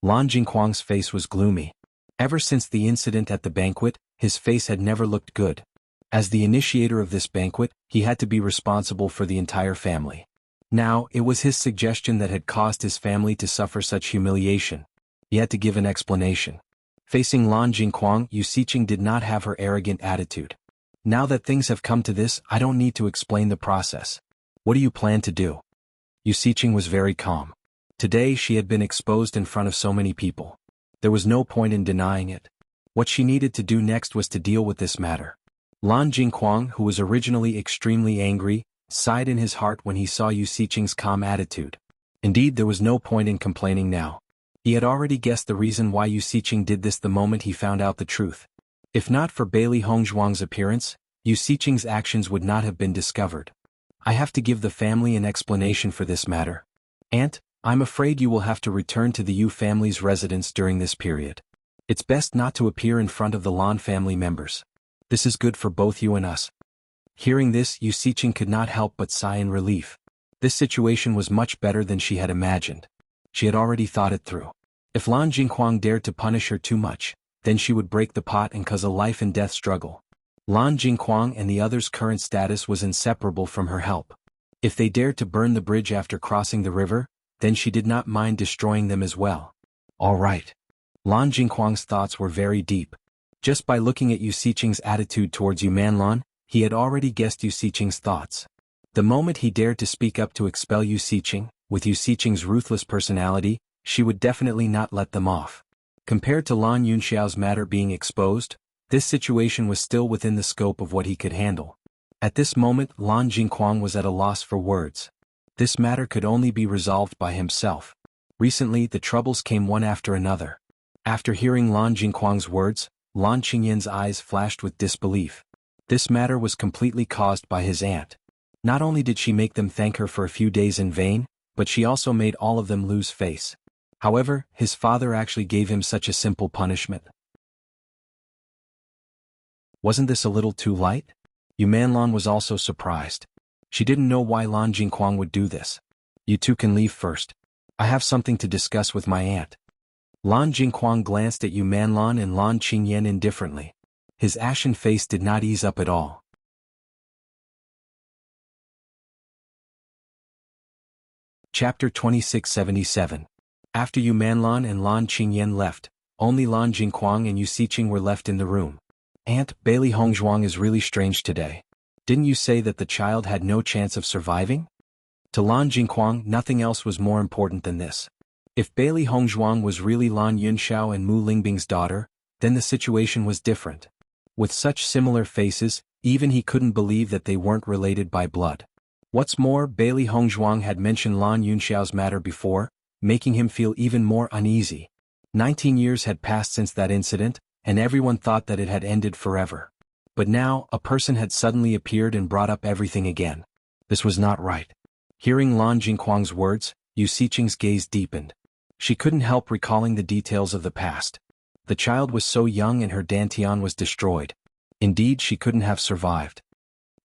Lan Jingquang's face was gloomy. Ever since the incident at the banquet, his face had never looked good. As the initiator of this banquet, he had to be responsible for the entire family. Now, it was his suggestion that had caused his family to suffer such humiliation. He had to give an explanation. Facing Lan Jingquang, Yu Xiqing did not have her arrogant attitude. "Now that things have come to this, I don't need to explain the process. What do you plan to do?" Yu Xiqing was very calm. Today she had been exposed in front of so many people. There was no point in denying it. What she needed to do next was to deal with this matter. Lan Jingquang, who was originally extremely angry, sighed in his heart when he saw Yu Xiqing's calm attitude. Indeed, there was no point in complaining now. He had already guessed the reason why Yu Xiqing did this the moment he found out the truth. If not for Bailey Hongzhuang's appearance, Yu Xiqing's actions would not have been discovered. "I have to give the family an explanation for this matter. Aunt, I'm afraid you will have to return to the Yu family's residence during this period. It's best not to appear in front of the Lan family members. This is good for both you and us." Hearing this, Yu Xiqing could not help but sigh in relief. This situation was much better than she had imagined. She had already thought it through. If Lan Jingquang dared to punish her too much, then she would break the pot and cause a life-and-death struggle. Lan Jingquang and the others' current status was inseparable from her help. If they dared to burn the bridge after crossing the river, then she did not mind destroying them as well. All right. Lan Jingquang's thoughts were very deep. Just by looking at Yu Xiqing's attitude towards Yu Manlan, he had already guessed Yu Xiqing's thoughts. The moment he dared to speak up to expel Yu Xiqing, with Yu Xiqing's ruthless personality, she would definitely not let them off. Compared to Lan Yunxiao's matter being exposed, this situation was still within the scope of what he could handle. At this moment, Lan Jingquang was at a loss for words. This matter could only be resolved by himself. Recently, the troubles came one after another. After hearing Lan Jingquang's words, Lan Qingyan's eyes flashed with disbelief. This matter was completely caused by his aunt. Not only did she make them thank her for a few days in vain, but she also made all of them lose face. However, his father actually gave him such a simple punishment. Wasn't this a little too light? Yu Manlan was also surprised. She didn't know why Lan Jingquang would do this. "You two can leave first. I have something to discuss with my aunt." Lan Jingquang glanced at Yu Manlan and Lan Qingyan indifferently. His ashen face did not ease up at all. Chapter 2677. After Yu Manlan and Lan Qingyan left, only Lan Jingquang and Yu Xiqing were left in the room. "Aunt, Bailey Hongzhuang is really strange today. Didn't you say that the child had no chance of surviving?" To Lan Jingquang, nothing else was more important than this. If Bailey Hongzhuang was really Lan Yunxiao and Mu Lingbing's daughter, then the situation was different. With such similar faces, even he couldn't believe that they weren't related by blood. What's more, Bailey Hongzhuang had mentioned Lan Yunxiao's matter before, making him feel even more uneasy. 19 years had passed since that incident, and everyone thought that it had ended forever. But now, a person had suddenly appeared and brought up everything again. This was not right. Hearing Lan Jingquang's words, Yu Xiqing's gaze deepened. She couldn't help recalling the details of the past. The child was so young and her dantian was destroyed. Indeed, she couldn't have survived.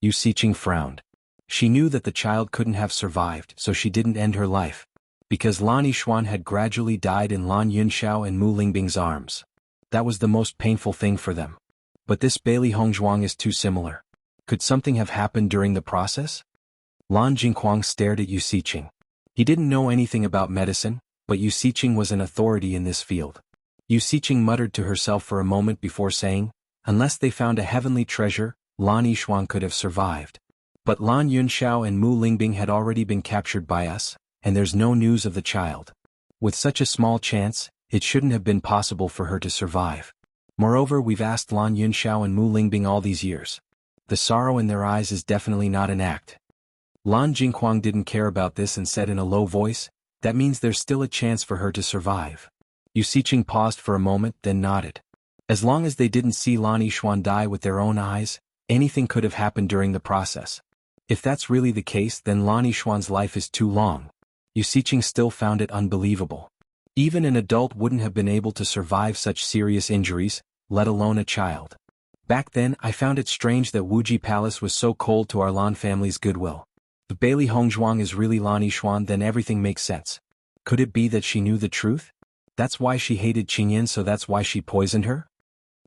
Yu Xiqing frowned. She knew that the child couldn't have survived, so she didn't end her life. Because Lan Yixuan had gradually died in Lan Yunxiao and Mu Lingbing's arms. That was the most painful thing for them. But this Bailey Hongzhuang is too similar. Could something have happened during the process? Lan Jingquang stared at Yu Xiqing. He didn't know anything about medicine, but Yu Xiqing was an authority in this field. Yu Xiqing muttered to herself for a moment before saying, unless they found a heavenly treasure, Lan Yixuan could have survived. But Lan Yunxiao and Mu Lingbing had already been captured by us, and there's no news of the child. With such a small chance, it shouldn't have been possible for her to survive. Moreover, we've asked Lan Yunxiao and Mu Lingbing all these years. The sorrow in their eyes is definitely not an act. Lan Jingquang didn't care about this and said in a low voice, that means there's still a chance for her to survive. Yu Xiqing paused for a moment, then nodded. As long as they didn't see Lan Yixuan die with their own eyes, anything could have happened during the process. If that's really the case, then Lan Yixuan's life is too long. Yu Xiqing still found it unbelievable. Even an adult wouldn't have been able to survive such serious injuries, let alone a child. Back then, I found it strange that Wuji Palace was so cold to our Lan family's goodwill. If Bailey Hongzhuang is really Lan Yixuan, then everything makes sense. Could it be that she knew the truth? That's why she hated Qingyan, so that's why she poisoned her?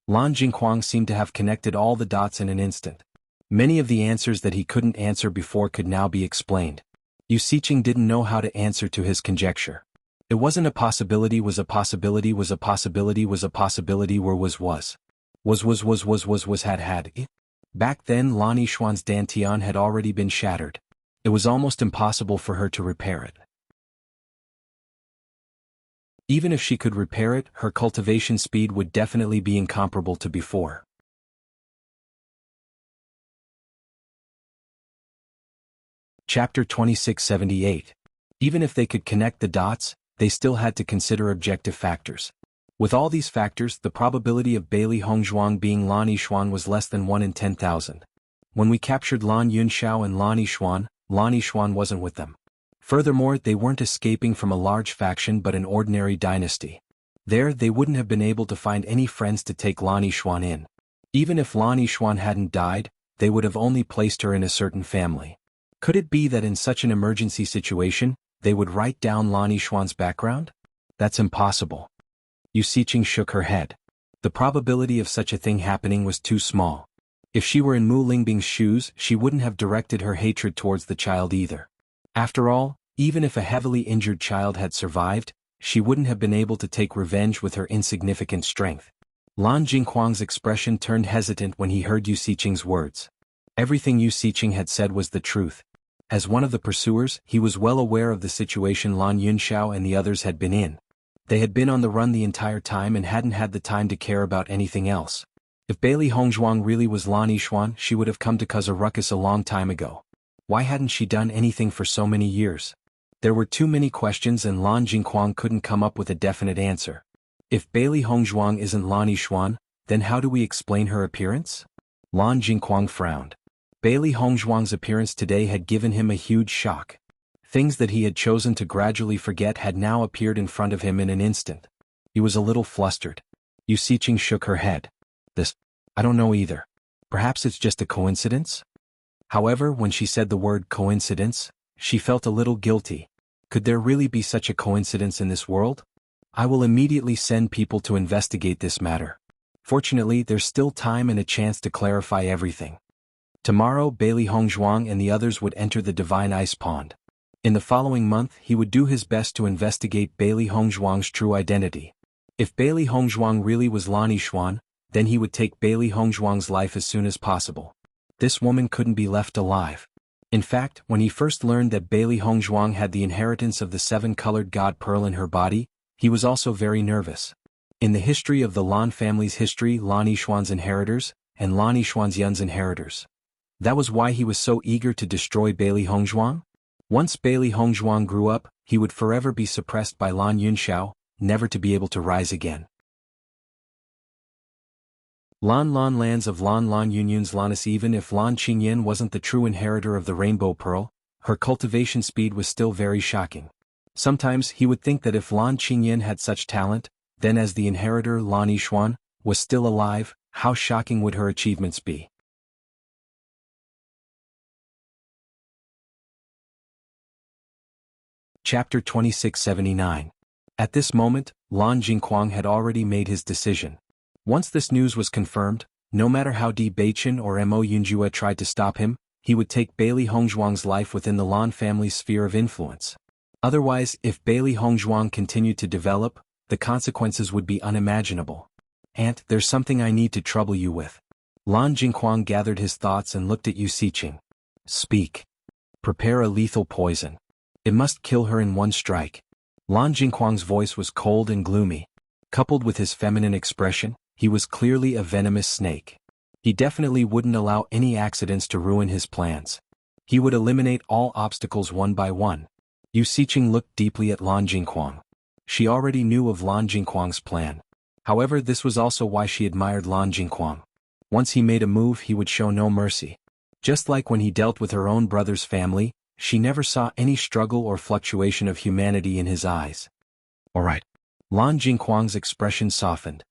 Lan Jingquang seemed to have connected all the dots in an instant. Many of the answers that he couldn't answer before could now be explained. Yu Xiqing didn't know how to answer to his conjecture. It wasn't a possibility, was a possibility, was a possibility, was a possibility, were was had. Back then Lan Yixuan's dantian had already been shattered. It was almost impossible for her to repair it. Even if she could repair it, her cultivation speed would definitely be incomparable to before. Chapter 2678. Even if they could connect the dots, they still had to consider objective factors. With all these factors, the probability of Bailey Hongzhuang being Lan Yixuan was less than 1 in 10,000. When we captured Lan Yunxiao and Lan Yixuan wasn't with them. Furthermore, they weren't escaping from a large faction but an ordinary dynasty. There, they wouldn't have been able to find any friends to take Lan Yixuan in. Even if Lan Yixuan hadn't died, they would have only placed her in a certain family. Could it be that in such an emergency situation, they would write down Lan Yixuan's background? That's impossible. Yu Xiqing shook her head. The probability of such a thing happening was too small. If she were in Mu Lingbing's shoes, she wouldn't have directed her hatred towards the child either. After all, even if a heavily injured child had survived, she wouldn't have been able to take revenge with her insignificant strength. Lan Jingquang's expression turned hesitant when he heard Yu Xiqing's words. Everything Yu Xiqing had said was the truth. As one of the pursuers, he was well aware of the situation Lan Yunxiao and the others had been in. They had been on the run the entire time and hadn't had the time to care about anything else. If Bailey Hongzhuang really was Lan Yixuan, she would have come to cause a ruckus a long time ago. Why hadn't she done anything for so many years? There were too many questions and Lan Jingquang couldn't come up with a definite answer. If Bailey Hongzhuang isn't Lan Yixuan, then how do we explain her appearance? Lan Jingquang frowned. Bailey Hongzhuang's appearance today had given him a huge shock. Things that he had chosen to gradually forget had now appeared in front of him in an instant. He was a little flustered. Yu Xiqing shook her head. I don't know either. Perhaps it's just a coincidence? However, when she said the word coincidence, she felt a little guilty. Could there really be such a coincidence in this world? I will immediately send people to investigate this matter. Fortunately, there's still time and a chance to clarify everything. Tomorrow, Bailey Hongzhuang and the others would enter the Divine Ice Pond. In the following month, he would do his best to investigate Bailey Hongzhuang's true identity. If Bailey Hongzhuang really was Lan Yixuan, then he would take Bailey Hongzhuang's life as soon as possible. This woman couldn't be left alive. In fact, when he first learned that Bailey Hongzhuang had the inheritance of the 7-colored god pearl in her body, he was also very nervous. In the history of the Lan family's history, Lan Yixuan's inheritors, and Lan Yixuan's Yun's inheritors. That was why he was so eager to destroy Bailey Hongzhuang. Once Bailey Hongzhuang grew up, he would forever be suppressed by Lan Yunxiao, never to be able to rise again. Lan Lan lands of Lan Lan Union's Lannis. Even if Lan Qingyan wasn't the true inheritor of the Rainbow Pearl, her cultivation speed was still very shocking. Sometimes he would think that if Lan Qingyan had such talent, then as the inheritor Lan Yixuan was still alive, how shocking would her achievements be? Chapter 2679. At this moment, Lan Jingquang had already made his decision. Once this news was confirmed, no matter how Di Baichen or Mo Yunjue tried to stop him, he would take Bailey Hongzhuang's life within the Lan family's sphere of influence. Otherwise, if Bailey Hongzhuang continued to develop, the consequences would be unimaginable. "Aunt, there's something I need to trouble you with." Lan Jingquang gathered his thoughts and looked at Yu Siqing. "Speak. Prepare a lethal poison. It must kill her in one strike." Lan Jingquang's voice was cold and gloomy. Coupled with his feminine expression, he was clearly a venomous snake. He definitely wouldn't allow any accidents to ruin his plans. He would eliminate all obstacles one by one. Yu Siqing looked deeply at Lan Jingquang. She already knew of Lan Jingquang's plan. However, this was also why she admired Lan Jingquang. Once he made a move, he would show no mercy. Just like when he dealt with her own brother's family, she never saw any struggle or fluctuation of humanity in his eyes. "All right." Lan Jingquang's expression softened.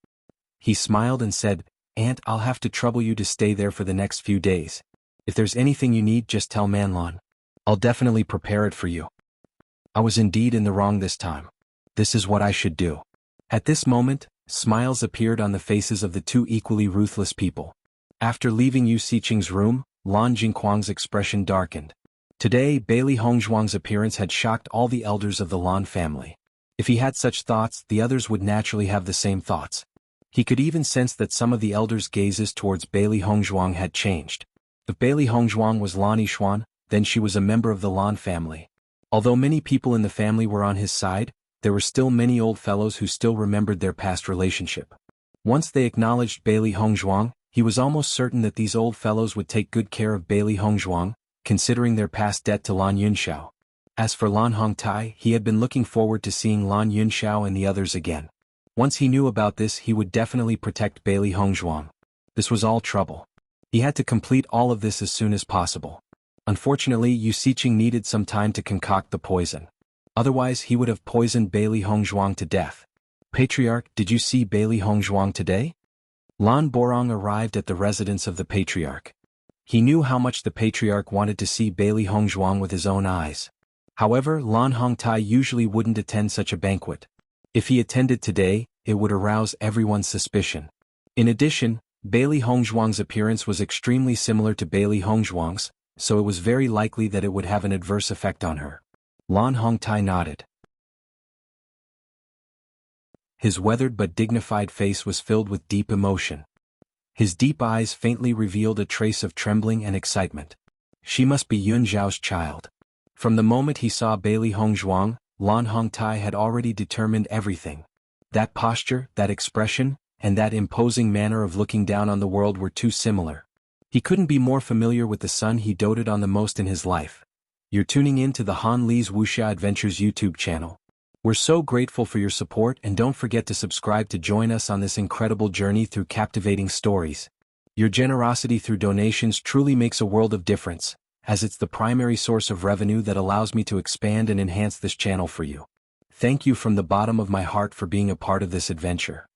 He smiled and said, "Aunt, I'll have to trouble you to stay there for the next few days. If there's anything you need, just tell Manlan. I'll definitely prepare it for you." I was indeed in the wrong this time. This is what I should do. At this moment, smiles appeared on the faces of the two equally ruthless people. After leaving Yu Siqing's room, Lan Jingquang's expression darkened. Today, Bailey Hongzhuang's appearance had shocked all the elders of the Lan family. If he had such thoughts, the others would naturally have the same thoughts. He could even sense that some of the elders' gazes towards Bailey Hongzhuang had changed. If Bailey Hongzhuang was Lan Yixuan, then she was a member of the Lan family. Although many people in the family were on his side, there were still many old fellows who still remembered their past relationship. Once they acknowledged Bailey Hongzhuang, he was almost certain that these old fellows would take good care of Bailey Hongzhuang, considering their past debt to Lan Yunxiao. As for Lan Hongtai, he had been looking forward to seeing Lan Yunxiao and the others again. Once he knew about this, he would definitely protect Bailey Hongzhuang. This was all trouble. He had to complete all of this as soon as possible. Unfortunately, Yu Siqing needed some time to concoct the poison. Otherwise, he would have poisoned Bailey Hongzhuang to death. "Patriarch, did you see Bailey Hongzhuang today?" Lan Borong arrived at the residence of the Patriarch. He knew how much the Patriarch wanted to see Bailey Hongzhuang with his own eyes. However, Lan Hongtai usually wouldn't attend such a banquet. If he attended today, it would arouse everyone's suspicion. In addition, Bailey Hongzhuang's appearance was extremely similar to Bailey Hongzhuang's, so it was very likely that it would have an adverse effect on her. Lan Hongtai nodded. His weathered but dignified face was filled with deep emotion. His deep eyes faintly revealed a trace of trembling and excitement. She must be Yun Zhao's child. From the moment he saw Bailey Hongzhuang, Lan Hongtai had already determined everything. That posture, that expression, and that imposing manner of looking down on the world were too similar. He couldn't be more familiar with the son he doted on the most in his life. You're tuning in to the Han Li's Wuxia Adventures YouTube channel. We're so grateful for your support, and don't forget to subscribe to join us on this incredible journey through captivating stories. Your generosity through donations truly makes a world of difference, as it's the primary source of revenue that allows me to expand and enhance this channel for you. Thank you from the bottom of my heart for being a part of this adventure.